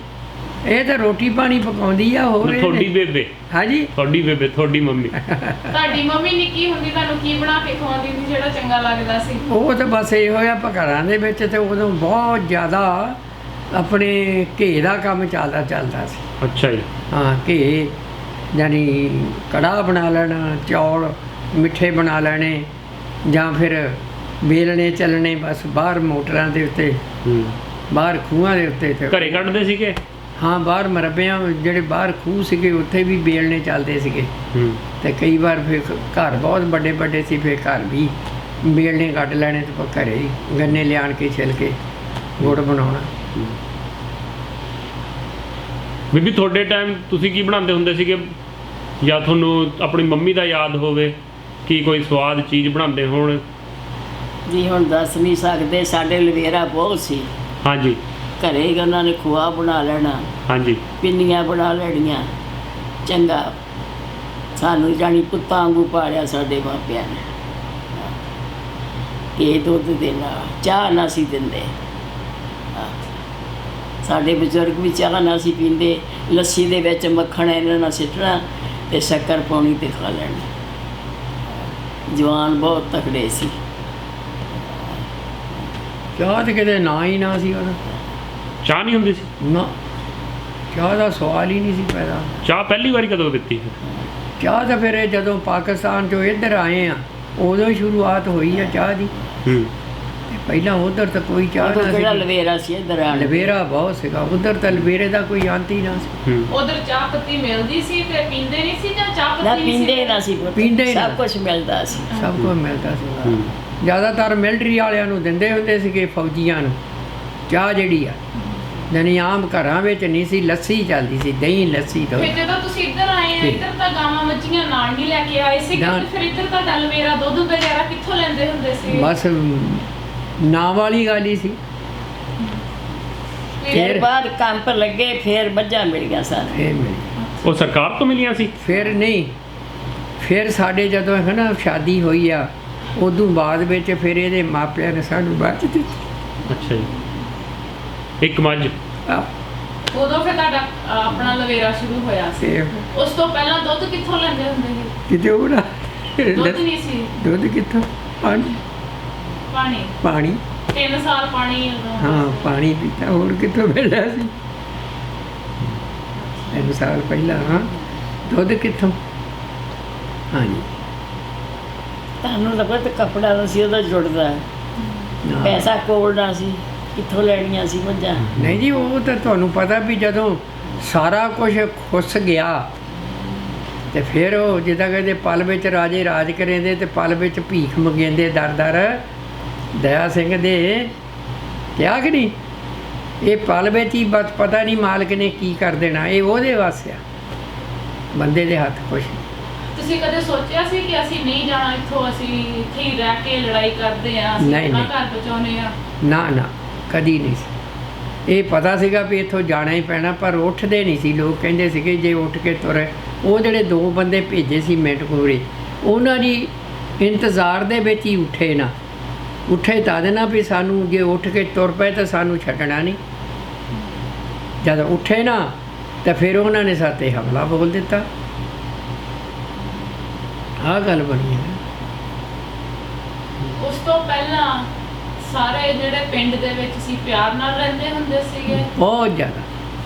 ਇਹ ਤਾਂ ਰੋਟੀ ਪਾਣੀ ਪਕਾਉਂਦੀ ਆ। ਹੋਰ ਤੁਹਾਡੀ ਬੇਬੇ? ਹਾਂਜੀ, ਤੁਹਾਡੀ ਬੇਬੇ, ਤੁਹਾਡੀ ਮੰਮੀ? ਤੁਹਾਡੀ ਮੰਮੀ ਨਿੱਕੀ ਹੁੰਦੀ ਤੁਹਾਨੂੰ ਕੀ ਬਣਾ ਕੇ ਖਵਾਉਂਦੀ ਸੀ ਜਿਹੜਾ ਚੰਗਾ ਲੱਗਦਾ ਸੀ? ਉਹ ਤਾਂ ਬਸ ਇਹੋ ਆ, ਆਪਾਂ ਘਰਾਂ ਦੇ ਵਿੱਚ ਤੇ ਉਦੋਂ ਬਹੁਤ ਜ਼ਿਆਦਾ ਆਪਣੇ ਘੇ ਦਾ ਕੰਮ ਚੱਲਦਾ ਸੀ। ਅੱਛਾ ਜੀ। ਹਾਂ, ਘੇ ਯਾਨੀ ਕੜਾਹ ਬਣਾ ਲੈਣਾ, ਚੌਲ ਮਿੱਠੇ ਬਣਾ ਲੈਣੇ, ਜਾਂ ਫਿਰ ਵੇਲਣੇ ਚੱਲਣੇ ਬਸ ਬਾਹਰ ਮੋਟਰਾਂ ਦੇ ਉੱਤੇ, ਬਾਹਰ ਖੂਹਾਂ ਦੇ ਉੱਤੇ। ਤੇ ਘਰੇ ਕੱਢਦੇ ਸੀਗੇ? ਹਾਂ, ਬਾਹਰ ਮਰਬਿਆਂ ਜਿਹੜੇ ਬਾਹਰ ਖੂਹ ਸੀਗੇ, ਉੱਥੇ ਵੀ ਵੇਲਣੇ ਚੱਲਦੇ ਸੀਗੇ। ਤੇ ਕਈ ਵਾਰ ਫਿਰ ਘਰ ਬਹੁਤ ਵੱਡੇ ਸੀ, ਫਿਰ ਘਰ ਵੀ ਵੇਲਣੇ ਕੱਢ ਲੈਣੇ ਤੇ ਘਰੇ ਹੀ ਗੰਨੇ ਲਿਆਣ ਕੇ ਛਿੱਲ ਕੇ ਗੁੜ ਬਣਾਉਣਾ। ਬੀਬੀ ਤੁਹਾਡੇ ਟਾਈਮ ਤੁਸੀਂ ਕੀ ਬਣਾਉਂਦੇ ਹੁੰਦੇ ਸੀਗੇ, ਜਾਂ ਤੁਹਾਨੂੰ ਆਪਣੀ ਮੰਮੀ ਦਾ ਯਾਦ ਹੋਵੇ ਕੀ ਕੋਈ ਸਵਾਦ ਚੀਜ਼ ਬਣਾਉਂਦੇ ਹੋਣ? ਜੀ ਹੁਣ ਦੱਸ ਨਹੀਂ ਸਕਦੇ। ਸਾਡੇ ਲਵੇਰਾ ਬਹੁਤ ਸੀ। ਹਾਂਜੀ। ਘਰੇ ਹੀ ਉਹਨਾਂ ਨੇ ਖੋਆ ਬਣਾ ਲੈਣਾ, ਹਾਂਜੀ ਪਿੰਨੀਆਂ ਬਣਾ ਲੈਣੀਆਂ। ਚੰਗਾ ਸਾਨੂੰ ਜਾਣੀ ਪੁੱਤਾਂ ਵਾਂਗੂ ਪਾਲਿਆ ਸਾਡੇ ਮਾਪਿਆਂ ਨੇ। ਇਹ ਦੁੱਧ ਦੇਣਾ, ਚਾਹ ਨਾ ਸੀ ਦਿੰਦੇ। ਸਾਡੇ ਬਜ਼ੁਰਗ ਵੀ ਚਾਹ ਨਾ ਸੀ ਪੀਂਦੇ, ਲੱਸੀ ਦੇ ਵਿੱਚ ਮੱਖਣ ਇਹਨਾਂ ਨਾਲ ਸਿੱਟਣਾ ਅਤੇ ਸ਼ੱਕਰ ਪਾਉਣੀ ਅਤੇ ਖਾ ਲੈਣੀ। ਜਵਾਨ ਬਹੁਤ ਤਕੜੇ ਸੀ। ਚਾਹ ਤੇ ਕਿਤੇ ਨਾ ਹੀ ਨਾ ਸੀ ਉਹਦਾ, ਚਾਹ ਨਹੀਂ ਹੁੰਦੀ ਸੀ? ਨਾ ਚਾਹ ਦਾ ਸਵਾਲ ਹੀ ਨਹੀਂ ਸੀ ਪੈਦਾ। ਚਾਹ ਪਹਿਲੀ ਵਾਰੀ ਕਦੋਂ ਪੀਤੀ ਫਿਰ? ਚਾਹ ਤਾਂ ਫਿਰ ਇਹ ਜਦੋਂ ਪਾਕਿਸਤਾਨ 'ਚੋਂ ਇੱਧਰ ਆਏ ਆ ਉਦੋਂ ਹੀ ਸ਼ੁਰੂਆਤ ਹੋਈ ਆ ਚਾਹ ਦੀ। ਹੂੰ ਤੇ ਪਹਿਲਾਂ ਉਧਰ ਤਾਂ ਕੋਈ ਚਾਹ ਉਦੋਂ ਨਾ ਕਿਹੜਾ ਸੀ। ਲਵੇਰਾ ਸੀ ਇੱਧਰ ਆਣ। ਲਵੇਰਾ ਬਹੁਤ ਸੀਗਾ ਉਧਰ, ਤਾਂ ਲਵੇਰੇ ਦਾ ਕੋਈ ਅੰਤ ਹੀ ਨਾ ਸੀ। ਹੂੰ ਉਧਰ ਚਾਹ ਪੱਤੀ ਮਿਲਦੀ ਸੀ ਤੇ ਪੀਂਦੇ ਨਹੀਂ ਸੀ, ਜਾਂ ਚਾਹ ਨਾ ਪੱਤੀ ਨਹੀਂ ਪੀਂਦੇ ਸੀ? ਨਾ ਸੀ ਪੁੱਤ, ਪੀਂਦੇ ਹੀ ਨਾ। ਸਭ ਕੁਝ ਮਿਲਦਾ ਸੀ। ਸਭ ਕੁਝ ਮਿਲਦਾ ਸੀ। ਹੂੰ ਜ਼ਿਆਦਾਤਰ ਮਿਲਟਰੀ ਵਾਲਿਆਂ ਨੂੰ ਦਿੰਦੇ ਹੁੰਦੇ ਸੀਗੇ, ਫੌਜੀਆਂ ਨੂੰ ਚਾਹ ਜਿਹੜੀ ਆ। ਜਾਣੀ ਆਮ ਘਰਾਂ ਵਿੱਚ ਨਹੀਂ ਸੀ, ਲੱਸੀ ਚੱਲਦੀ ਸੀ, ਦਹੀਂ ਲੱਸੀ ਤੋਂ। ਫਿਰ ਜਦੋਂ ਤੁਸੀਂ ਇੱਧਰ ਆਏ ਆ, ਇੱਧਰ ਤਾਂ ਗਾਵਾਂ ਮੱਝੀਆਂ ਨਾਲ ਨਹੀਂ ਲੈ ਕੇ ਆਏ ਸੀ, ਨਾ। ਫਿਰ ਇੱਧਰ ਤਾਂ ਡਲਵੇਰਾ ਦੁੱਧ ਵਗੈਰਾ ਕਿੱਥੋਂ ਲੈਂਦੇ ਹੁੰਦੇ ਸੀ? ਬਸ ਨਾਂ ਵਾਲੀ ਗੱਲ ਹੀ ਸੀ। ਫਿਰ ਬਾਅਦ ਕੰਮ ਪਰ ਲੱਗੇ, ਫਿਰ ਮੱਝਾਂ ਮਿਲੀਆਂ ਸਾਨੂੰ। ਇਹ ਮਿਲੀ। ਉਹ ਸਰਕਾਰ ਤੋਂ ਮਿਲੀਆਂ ਸੀ? ਫਿਰ ਨਹੀਂ, ਫਿਰ ਸਾਡੇ ਜਦੋਂ ਹੈ ਨਾ ਸ਼ਾਦੀ ਹੋਈ ਆ, ਉਦੋਂ ਬਾਅਦ ਵਿੱਚ ਫਿਰ ਇਹਦੇ ਮਾਪਿਆਂ ਨੇ ਸਾਨੂੰ ਬਾਅਦ ਦਿੱਤੀ। ਅੱਛਾ ਜੀ, ਇੱਕ ਮੱਝ। ਆ, ਉਦੋਂ ਫਿਰ ਤੁਹਾਡਾ ਆਪਣਾ ਲਵੇਰਾ ਸ਼ੁਰੂ ਹੋਇਆ ਸੀ। ਤੇ ਉਸ ਤੋਂ ਪਹਿਲਾਂ ਦੁੱਧ ਕਿੱਥੋਂ ਲੈਂਦੇ ਹੁੰਦੇ ਸੀ? ਕਿਤੇ ਉਹ ਨਾ ਦੁੱਧ ਨਹੀਂ ਸੀ, ਦੁੱਧ ਕਿੱਥੋਂ? ਪਾਣੀ ਪਾਣੀ। ਪਾਣੀ 3 ਸਾਲ ਪਾਣੀ ਉਦੋਂ। ਹਾਂ, ਪਾਣੀ ਪੀਤਾ, ਹੋਰ ਕਿੱਥੋਂ ਮਿਲਦਾ ਸੀ? 3 ਸਾਲ ਪਹਿਲਾਂ ਹਾਂ, ਦੁੱਧ ਕਿੱਥੋਂ? ਹਾਂਜੀ। ਤੁਹਾਨੂੰ ਤਾਂ ਪਤਾ ਕੱਪੜਾ ਦਾ ਸੀ ਉਹਦਾ ਜੁੜਦਾ, ਨਾ। ਪੈਸਾ ਕੋਲ ਨਾ ਸੀ, ਕਿੱਥੋਂ ਲੈਣੀਆਂ ਸੀ ਮੱਝਾਂ? ਨਹੀਂ ਜੀ, ਉਹ ਤਾਂ ਤੁਹਾਨੂੰ ਪਤਾ ਵੀ ਜਦੋਂ ਸਾਰਾ ਕੁਝ ਖੁੱਸ ਗਿਆ ਤੇ ਫਿਰ ਉਹ ਜਿੱਦਾਂ ਕਹਿੰਦੇ ਪਲ ਵਿੱਚ ਰਾਜੇ ਰਾਜ ਕरेंदे ਤੇ ਪਲ ਵਿੱਚ ਭੀਖ ਮੰਗेंदे ਦਰ ਦਇਆ ਸਿੰਘ ਦੇ ਕਿਹਾ ਕਿ ਨਹੀਂ? ਇਹ ਪਲ ਵਿੱਚ ਹੀ ਬਸ ਪਤਾ ਨਹੀਂ ਮਾਲਕ ਨੇ ਕੀ ਕਰ ਦੇਣਾ, ਇਹ ਉਹਦੇ ਵਾਸਤੇ ਆ, ਬੰਦੇ ਦੇ ਹੱਥ ਕੁਛ ਨਹੀਂ। ਤੁਸੀਂ ਕਦੇ ਸੋਚਿਆ ਸੀ ਕਿ ਅਸੀਂ ਨਹੀਂ ਜਾਣਾ ਇੱਥੋਂ, ਅਸੀਂ ਇੱਥੇ ਹੀ ਰਹਿ ਕੇ ਲੜਾਈ ਕਰਦੇ ਆ, ਅਸੀਂ ਨਹੀਂ, ਆਪਣਾ ਨਹੀਂ। ਘਰ ਬਚਾਉਨੇ ਆ? ਨਾ ਨਾ, ਕਦੀ ਨਹੀਂ ਸੀ। ਇਹ ਪਤਾ ਸੀਗਾ ਵੀ ਇੱਥੋਂ ਜਾਣਾ ਹੀ ਪੈਣਾ, ਪਰ ਉੱਠਦੇ ਨਹੀਂ ਸੀ ਲੋਕ। ਕਹਿੰਦੇ ਸੀਗੇ ਜੇ ਉੱਠ ਕੇ ਤੁਰੇ, ਉਹ ਜਿਹੜੇ 2 ਬੰਦੇ ਭੇਜੇ ਸੀ ਮਿੰਟਕੂਰੇ, ਉਹਨਾਂ ਦੀ ਇੰਤਜ਼ਾਰ ਦੇ ਵਿੱਚ ਹੀ ਉੱਠੇ ਨਾ। ਉੱਠੇ ਤਾਂ ਦੇਣਾ ਵੀ ਸਾਨੂੰ ਜੇ ਉੱਠ ਕੇ ਤੁਰ ਪਏ ਤਾਂ ਸਾਨੂੰ ਛੱਡਣਾ ਨਹੀਂ। ਜਦ ਉੱਠੇ ਨਾ ਤਾਂ ਫਿਰ ਉਹਨਾਂ ਨੇ ਸਾਤੇ ਹਮਲਾ ਬੋਲ ਦਿੱਤਾ। ਆਹ ਗੱਲ ਬਣੀ ਹੈ। ਉਸ ਤੋਂ ਪਹਿਲਾਂ ਸਾਰੇ ਜਿਹੜੇ ਪਿੰਡ ਦੇ ਵਿੱਚ ਸੀ ਪਿਆਰ ਨਾਲ ਰਹਿੰਦੇ ਹੁੰਦੇ ਸੀਗੇ? ਬਹੁਤ ਜ਼ਿਆਦਾ,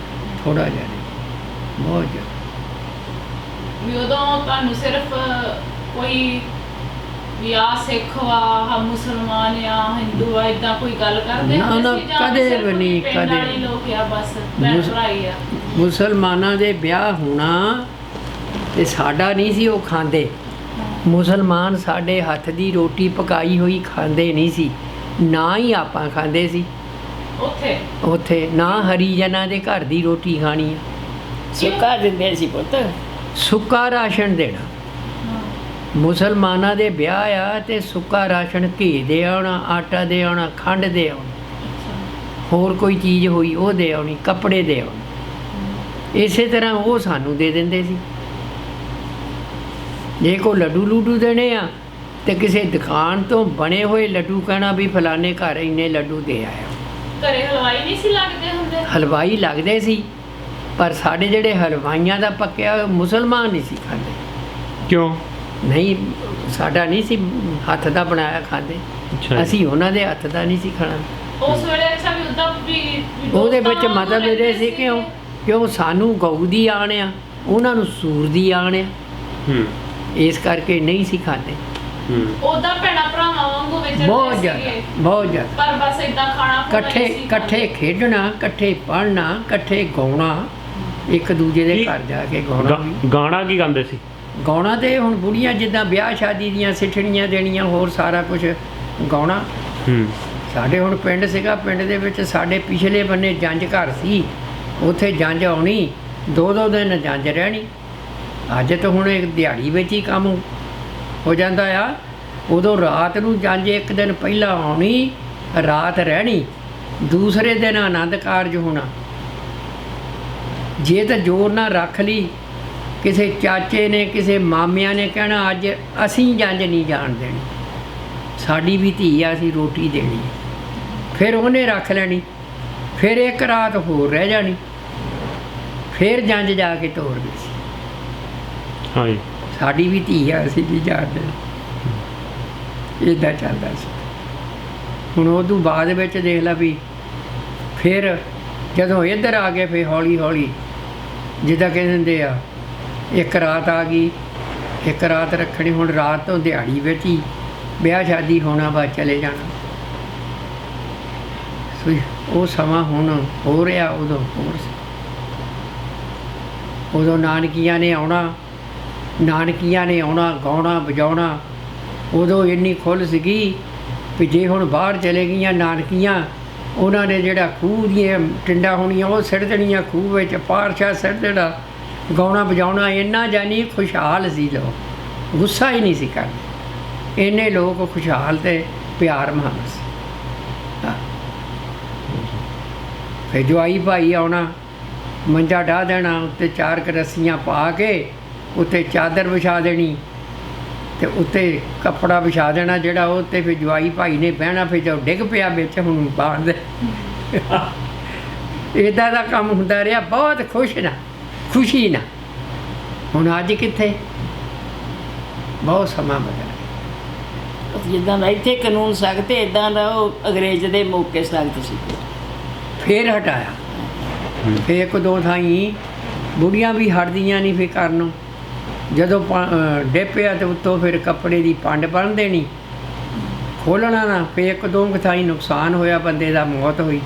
ਥੋੜਾ ਜਿਹਾ, ਬਹੁਤ ਜ਼ਿਆਦਾ। ਵੀ ਉਦੋਂ ਤੁਹਾਨੂੰ ਸਿਰਫ ਕੋਈ ਵੀ ਆ ਸਿੱਖ ਵਾ, ਆਹ ਮੁਸਲਮਾਨ ਆ, ਹਿੰਦੂ ਆ, ਇਦਾਂ ਕੋਈ ਗੱਲ ਕਰਦੇ ਨਾ, ਹੁੰਦੇ ਨਾ, ਸੀ, ਜਾਂ ਕਦੇ ਸਿਰਫ ਵੀ ਨਹੀਂ, ਪਿੰਡ ਕਦੇ। ਵਾਲੇ ਲੋਕ ਆ ਬਸ, ਭੈਣ ਭਰਾ ਹੀ ਆ? ਮੁਸਲਮਾਨਾਂ ਦੇ ਵਿਆਹ ਹੋਣਾ ਤੇ ਸਾਡਾ ਨਹੀਂ ਸੀ ਉਹ ਖਾਂਦੇ। ਮੁਸਲਮਾਨ ਸਾਡੇ ਹੱਥ ਦੀ ਰੋਟੀ ਪਕਾਈ ਹੋਈ ਖਾਂਦੇ ਨਹੀਂ ਸੀ, ਨਾ ਹੀ ਆਪਾਂ ਖਾਂਦੇ ਸੀ ਉੱਥੇ ਉੱਥੇ, ਨਾ ਹਰੀਜਨਾਂ ਦੇ ਘਰ ਦੀ ਰੋਟੀ ਖਾਣੀ ਆ। ਸੁੱਕਾ ਦਿੰਦੇ ਸੀ ਪੁੱਤ। ਸੁੱਕਾ ਰਾਸ਼ਨ ਦੇਣਾ। ਮੁਸਲਮਾਨਾਂ ਦੇ ਵਿਆਹ ਆ ਤੇ ਸੁੱਕਾ ਰਾਸ਼ਨ, ਘੀ ਦੇ ਆਉਣਾ, ਆਟਾ ਦੇ ਆਉਣਾ, ਖੰਡ ਦੇ ਆਉਣੀ, ਹੋਰ ਕੋਈ ਚੀਜ਼ ਹੋਈ ਉਹ ਦੇ ਆਉਣੀ, ਕੱਪੜੇ ਦੇ ਆਉਣੇ। ਇਸੇ ਤਰ੍ਹਾਂ ਉਹ ਸਾਨੂੰ ਦੇ ਦਿੰਦੇ ਸੀ। ਜੇ ਕੋ ਲੱਡੂ ਲੂਡੂ ਦੇਣੇ ਆ ਤੇ ਕਿਸੇ ਦੁਕਾਨ ਤੋਂ ਬਣੇ ਹੋਏ ਲੱਡੂ ਕਹਿਣਾ ਵੀ ਫਲਾਣੇ ਘਰ ਇੰਨੇ ਲੱਡੂ ਦੇ ਆਇਆ। ਘਰੇ ਹਲਵਾਈ ਨਹੀਂ ਸੀ ਲੱਗਦੇ ਹੁੰਦੇ? ਹਲਵਾਈ ਲੱਗਦੇ ਸੀ, ਪਰ ਸਾਡੇ ਜਿਹੜੇ ਹਲਵਾਈਆਂ ਦਾ ਪੱਕਿਆ ਹੋਇਆ ਮੁਸਲਮਾਨ ਨਹੀਂ ਸੀ ਖਾਂਦੇ। ਕਿਉਂ? ਨਹੀਂ, ਸਾਡਾ ਨਹੀਂ ਸੀ ਹੱਥ ਦਾ ਬਣਾਇਆ ਖਾਂਦੇ, ਅੱਛਾ ਜੀ। ਅਸੀਂ ਉਹਨਾਂ ਦੇ ਹੱਥ ਦਾ ਨਹੀਂ ਸੀ ਖਾਣਾ। ਉਸ ਵੇਲੇ ਅੱਛਾ ਵੀ ਉਦਾਂ ਵੀ ਉਹਦੇ ਵਿੱਚ ਦੋਸਤਾਂ ਵਾਂਗੂ ਮਤਲਬ ਇਹ ਰਹਿੰਦੇ ਸੀ ਸੀਗੇ। ਕਿਉਂ ਸਾਨੂੰ ਗਊ ਦੀ ਆਣ ਆ, ਉਹਨਾਂ ਨੂੰ ਸੂਰ ਦੀ ਆਣ ਆ, ਹੂੰ ਇਸ ਕਰਕੇ ਨਹੀਂ ਸੀ ਖਾਂਦੇ। ਹੂੰ ਉਦਾਂ ਭੈਣਾਂ ਭਰਾਵਾਂ ਵਾਂਗੂ ਵਿਚਰਦੇ ਬਹੁਤ ਸੀਗੇ, ਜ਼ਿਆਦਾ, ਬਹੁਤ ਜ਼ਿਆਦਾ। ਪਰ ਬਸ ਇਦਾਂ ਖਾਣਾ ਖੁਣਾ ਇਕੱਠੇ ਨਹੀਂ ਸੀ ਇਕੱਠੇ ਖਾਂਦੇ। ਖੇਡਣਾ, ਇਕੱਠੇ ਪੜ੍ਹਨਾ, ਇਕੱਠੇ ਗਾਉਣਾ, ਇੱਕ ਦੂਜੇ ਦੇ ਕੀ- ਘਰ ਜਾ ਕੇ ਗਾਉਣਾ ਵੀ। ਗਾਣਾ ਕੀ ਗਾਉਂਦੇ ਸੀ? ਗਾਉਣਾ ਤੇ ਹੁਣ ਬੁੜੀਆਂ ਜਿੱਦਾਂ ਵਿਆਹ ਸ਼ਾਦੀ ਦੀਆਂ ਸਿੱਠਣੀਆਂ ਦੇਣੀਆਂ, ਹੋਰ ਸਾਰਾ ਕੁਝ ਗਾਉਣਾ। ਹੂੰ ਸਾਡੇ ਹੁਣ ਪਿੰਡ ਸੀਗਾ, ਪਿੰਡ ਦੇ ਵਿੱਚ ਸਾਡੇ ਪਿਛਲੇ ਬੰਨੇ ਜੰਝ ਘਰ ਸੀ, ਉੱਥੇ ਜੰਝ ਆਉਣੀ, 2-2 ਦਿਨ ਜੰਝ ਰਹਿਣੀ। ਅੱਜ ਤਾਂ ਹੁਣ ਇੱਕ ਦਿਹਾੜੀ ਵਿੱਚ ਹੀ ਕੰਮ ਹੋ ਜਾਂਦਾ ਆ। ਉਦੋਂ ਰਾਤ ਨੂੰ ਜੰਝ ਇੱਕ ਦਿਨ ਪਹਿਲਾਂ ਆਉਣੀ, ਰਾਤ ਰਹਿਣੀ ਦੂਸਰੇ ਦਿਨ ਆਨੰਦ ਕਾਰਜ ਹੋਣਾ। ਜੇ ਤਾਂ ਜ਼ੋਰ ਨਾਲ ਰੱਖ ਲਈ, ਕਿਸੇ ਚਾਚੇ ਨੇ ਕਿਸੇ ਮਾਮਿਆਂ ਨੇ ਕਹਿਣਾ ਅੱਜ ਅਸੀਂ ਜੰਝ ਨਹੀਂ ਜਾਣ ਦੇਣੀ, ਸਾਡੀ ਵੀ ਧੀ ਆ, ਅਸੀਂ ਰੋਟੀ ਦੇਣੀ ਹੈ। ਫਿਰ ਉਹਨੇ ਰੱਖ ਲੈਣੀ, ਫਿਰ ਇੱਕ ਰਾਤ ਹੋਰ ਰਹਿ ਜਾਣੀ, ਫਿਰ ਜੰਝ ਜਾ ਕੇ ਤੋਰ ਗਈ ਸੀ, ਹਾਂਜੀ ਸਾਡੀ ਵੀ ਧੀ ਆ, ਅਸੀਂ ਵੀ ਜਾਣ ਦੇਣੀ। ਇੱਦਾਂ ਚੱਲਦਾ ਸੀ। ਹੁਣ ਉਦੋਂ ਬਾਅਦ ਵਿੱਚ ਦੇਖ ਲਾ ਵੀ ਫਿਰ ਜਦੋਂ ਇੱਧਰ ਆ ਗਏ, ਫਿਰ ਹੌਲੀ ਹੌਲੀ ਜਿੱਦਾਂ ਕਹਿੰਦੇ ਹੁੰਦੇ ਆ, ਇੱਕ ਰਾਤ ਆ ਗਈ, ਇੱਕ ਰਾਤ ਰੱਖਣੀ। ਹੁਣ ਰਾਤ ਤੋਂ ਦਿਹਾੜੀ ਵਿੱਚ ਹੀ ਵਿਆਹ ਸ਼ਾਦੀ ਹੋਣਾ, ਬਾਅਦ ਚਲੇ ਜਾਣਾ। ਸੋ ਉਹ ਸਮਾਂ ਹੁਣ ਹੋ ਰਿਹਾ, ਉਦੋਂ ਹੋਰ ਸੀ। ਉਦੋਂ ਨਾਨਕੀਆਂ ਨੇ ਆਉਣਾ, ਗਾਉਣਾ ਵਜਾਉਣਾ। ਉਦੋਂ ਇੰਨੀ ਖੁੱਲ੍ਹ ਸੀਗੀ ਵੀ ਜੇ ਹੁਣ ਬਾਹਰ ਚਲੇ ਗਈਆਂ ਨਾਨਕੀਆਂ, ਉਹਨਾਂ ਨੇ ਜਿਹੜਾ ਖੂਹ ਦੀਆਂ ਟਿੰਡਾਂ ਹੋਣੀਆਂ ਉਹ ਸਿੱਟ ਦੇਣੀਆਂ ਖੂਹ ਵਿੱਚ, ਪਾਰਸ਼ਾ ਸਿੱਟ ਦੇਣਾ, ਗਾਉਣਾ ਵਜਾਉਣਾ। ਇੰਨਾ ਜਾਨੀ ਖੁਸ਼ਹਾਲ ਸੀ ਲੋਕ, ਗੁੱਸਾ ਹੀ ਨਹੀਂ ਸੀ ਕਰਦੇ, ਇੰਨੇ ਲੋਕ ਖੁਸ਼ਹਾਲ ਅਤੇ ਪਿਆਰ ਮਹਾਨ ਸੀ। ਹਾਂ। ਫਿਰ ਜਵਾਈ ਭਾਈ ਆਉਣਾ, ਮੰਜਾ ਢਾਹ ਦੇਣਾ, ਉੱਤੇ 4 ਰੱਸੀਆਂ ਪਾ ਕੇ ਉੱਤੇ ਚਾਦਰ ਵਿਛਾ ਦੇਣੀ ਅਤੇ ਉੱਤੇ ਕੱਪੜਾ ਵਿਛਾ ਦੇਣਾ ਜਿਹੜਾ, ਉਹ 'ਤੇ ਫਿਰ ਜਵਾਈ ਭਾਈ ਨੇ ਬਹਿਣਾ। ਫਿਰ ਜਦੋਂ ਡਿੱਗ ਪਿਆ ਵਿੱਚ, ਹੁਣ ਬਾਂਧ ਇੱਦਾਂ ਦਾ ਕੰਮ ਹੁੰਦਾ ਰਿਹਾ, ਬਹੁਤ ਖੁਸ਼ੀ ਨਾਲ। ਹੁਣ ਅੱਜ ਕਿੱਥੇ, ਬਹੁਤ ਸਮਾਂ ਬਦਲ ਗਿਆ। ਜਿੱਦਾਂ ਦਾ ਇੱਥੇ ਕਾਨੂੰਨ ਸਖਤ, ਇੱਦਾਂ ਦਾ ਉਹ ਅੰਗਰੇਜ਼ ਦੇ ਮੌਕੇ ਸਖਤ ਸੀ। ਫਿਰ ਹਟਾਇਆ, ਫਿਰ ਇੱਕ ਦੋ ਥਾਈਂ ਬੁੜੀਆਂ ਵੀ ਹਟਦੀਆਂ ਨਹੀਂ ਫਿਰ ਕਰਨ। ਜਦੋਂ ਡਿੱਪਿਆ ਤੇ ਉੱਤੋਂ ਫਿਰ ਕੱਪੜੇ ਦੀ ਪੰਡ ਬੰਨ੍ਹ ਦੇਣੀ, ਖੋਲ੍ਹਣਾ ਨਾ। ਫਿਰ ਇੱਕ ਦੋ ਥਾਈਂ ਨੁਕਸਾਨ ਹੋਇਆ, ਬੰਦੇ ਦਾ ਮੌਤ ਹੋਈ,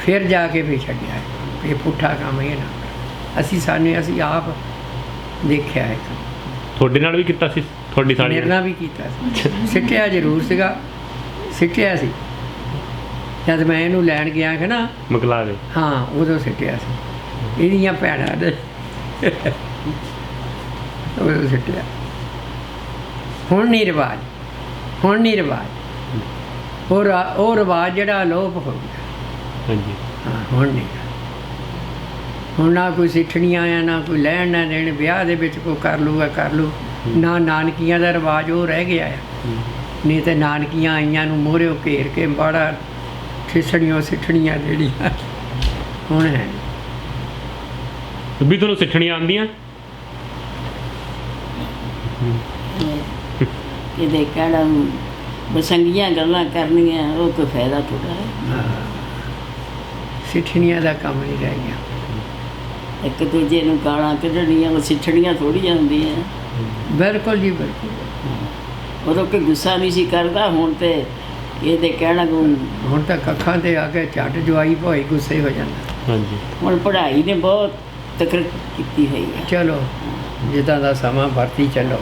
ਫਿਰ ਜਾ ਕੇ ਫਿਰ ਛੱਡਿਆ। ਇਹ ਪੁੱਠਾ ਕੰਮ ਇਹ ਨਾ, ਅਸੀਂ ਆਪ ਦੇਖਿਆ ਹੈ। ਤੁਹਾਡੇ ਨਾਲ ਵੀ ਕੀਤਾ ਸੀ? ਤੁਹਾਡੀ ਸਾਲੀ ਮੇਰੇ ਨਾਲ ਵੀ ਕੀਤਾ ਸੀ। ਸਿੱਟਿਆ ਜ਼ਰੂਰ ਸੀਗਾ, ਸਿੱਟਿਆ ਸੀ ਜਦ ਮੈਂ ਇਹਨੂੰ ਲੈਣ ਗਿਆ ਕਿ ਨਾ ਮਕਲਾ ਦੇ, ਹਾਂ, ਉਦੋਂ ਸਿੱਟਿਆ ਸੀ ਇਹਦੀਆਂ ਭੈਣਾਂ ਦੇ, ਉਦੋਂ ਸਿੱਟਿਆ। ਹੁਣ ਨਹੀਂ ਰਿਵਾਜ, ਉਹ ਰਿਵਾਜ ਜਿਹੜਾ ਅਲੋਪ ਹੋ ਗਿਆ। ਹਾਂਜੀ ਹਾਂ, ਹੁਣ ਨਹੀਂ। ਹੁਣ ਨਾ ਕੋਈ ਸਿੱਠਣੀਆਂ ਆ, ਨਾ ਕੋਈ ਲੈਣ ਨਾ ਦੇਣ। ਵਿਆਹ ਦੇ ਵਿੱਚ ਕੋਈ ਕਰ ਲੂਗਾ ਕਰ ਲੂ, ਨਾ ਨਾਨਕੀਆਂ ਦਾ ਰਿਵਾਜ ਉਹ ਰਹਿ ਗਿਆ ਆ। ਨਹੀਂ ਤਾਂ ਨਾਨਕੀਆਂ ਆਈਆਂ ਨੂੰ ਮੋਹਰਿਓ ਘੇਰ ਕੇ ਬੜਾ ਠਿਸਣੀਆਂ ਸਿੱਠਣੀਆਂ ਜਿਹੜੀਆਂ ਹੁਣ ਹੈ। ਵੀ ਤੁਹਾਨੂੰ ਸਿੱਠਣੀਆਂ ਆਉਂਦੀਆਂ? ਇਹਦੇ ਕਹਿਣਾ ਬਸੰਗੀਆਂ ਗੱਲਾਂ ਕਰਨੀਆਂ, ਉਹ ਕੋਈ ਫਾਇਦਾ ਥੋੜ੍ਹਾ ਹੈ। ਸਿੱਠਣੀਆਂ ਦਾ ਕੰਮ ਨਹੀਂ ਰਹਿ ਗਿਆ। ਇੱਕ ਦੂਜੇ ਨੂੰ ਗਾਲਾਂ ਕੱਢਣੀਆਂ, ਉਹ ਸਿੱਠਣੀਆਂ ਥੋੜ੍ਹੀਆਂ ਹੁੰਦੀਆਂ। ਬਿਲਕੁਲ ਜੀ, ਬਿਲਕੁਲ। ਉਦੋਂ ਕੋਈ ਗੁੱਸਾ ਨਹੀਂ ਸੀ ਕਰਦਾ, ਹੁਣ ਤੇ ਇਹਦੇ ਕਹਿਣਾ ਹੁਣ ਤਾਂ ਅੱਖਾਂ 'ਤੇ ਆ ਕੇ ਝੱਟ ਜਵਾਈ ਭਾਈ ਗੁੱਸੇ ਹੋ ਜਾਂਦਾ। ਹਾਂਜੀ ਹੁਣ ਪੜ੍ਹਾਈ ਨੇ ਬਹੁਤ ਤਕਰੀਰ ਕੀਤੀ ਹੋਈ ਹੈ। ਚਲੋ ਜਿੱਦਾਂ ਦਾ ਸਮਾਂ ਵਰਤੀ ਚੱਲੋ।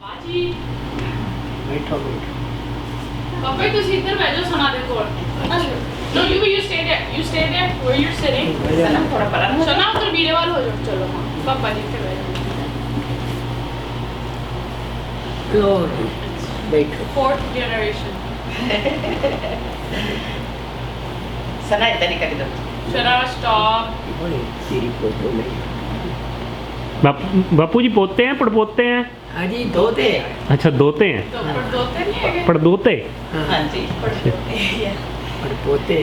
ਬਾਜੀ ਬੈਠੋ ਪਾਪਾ ਤੁਸੀਂ ਇੱਧਰ ਬੈਠ ਜਾਓ ਸਨਾ ਦੇ ਕੋਲ। No, you stay there. You stay there where you're sitting. सना थोड़ा परा ना। सना उधर बीरे वाल हो जाओ। चलो हाँ, पापा जी के बैठ ਲੋ ਬੈਠੋ। 4th generation. सना इतना नहीं कर दो। Shana, stop. ਬੜੀ ਤੇਰੀ ਫੋਟੋ ਲਈ। बापू जी पोते हैं पड़पोते हैं? ਹਾਂਜੀ ਦੋਤੇ। अच्छा दोते हैं, तो पर दोते नहीं है पड़दोते। ਹਾਂ हाँ जी। ਪੋਤੇ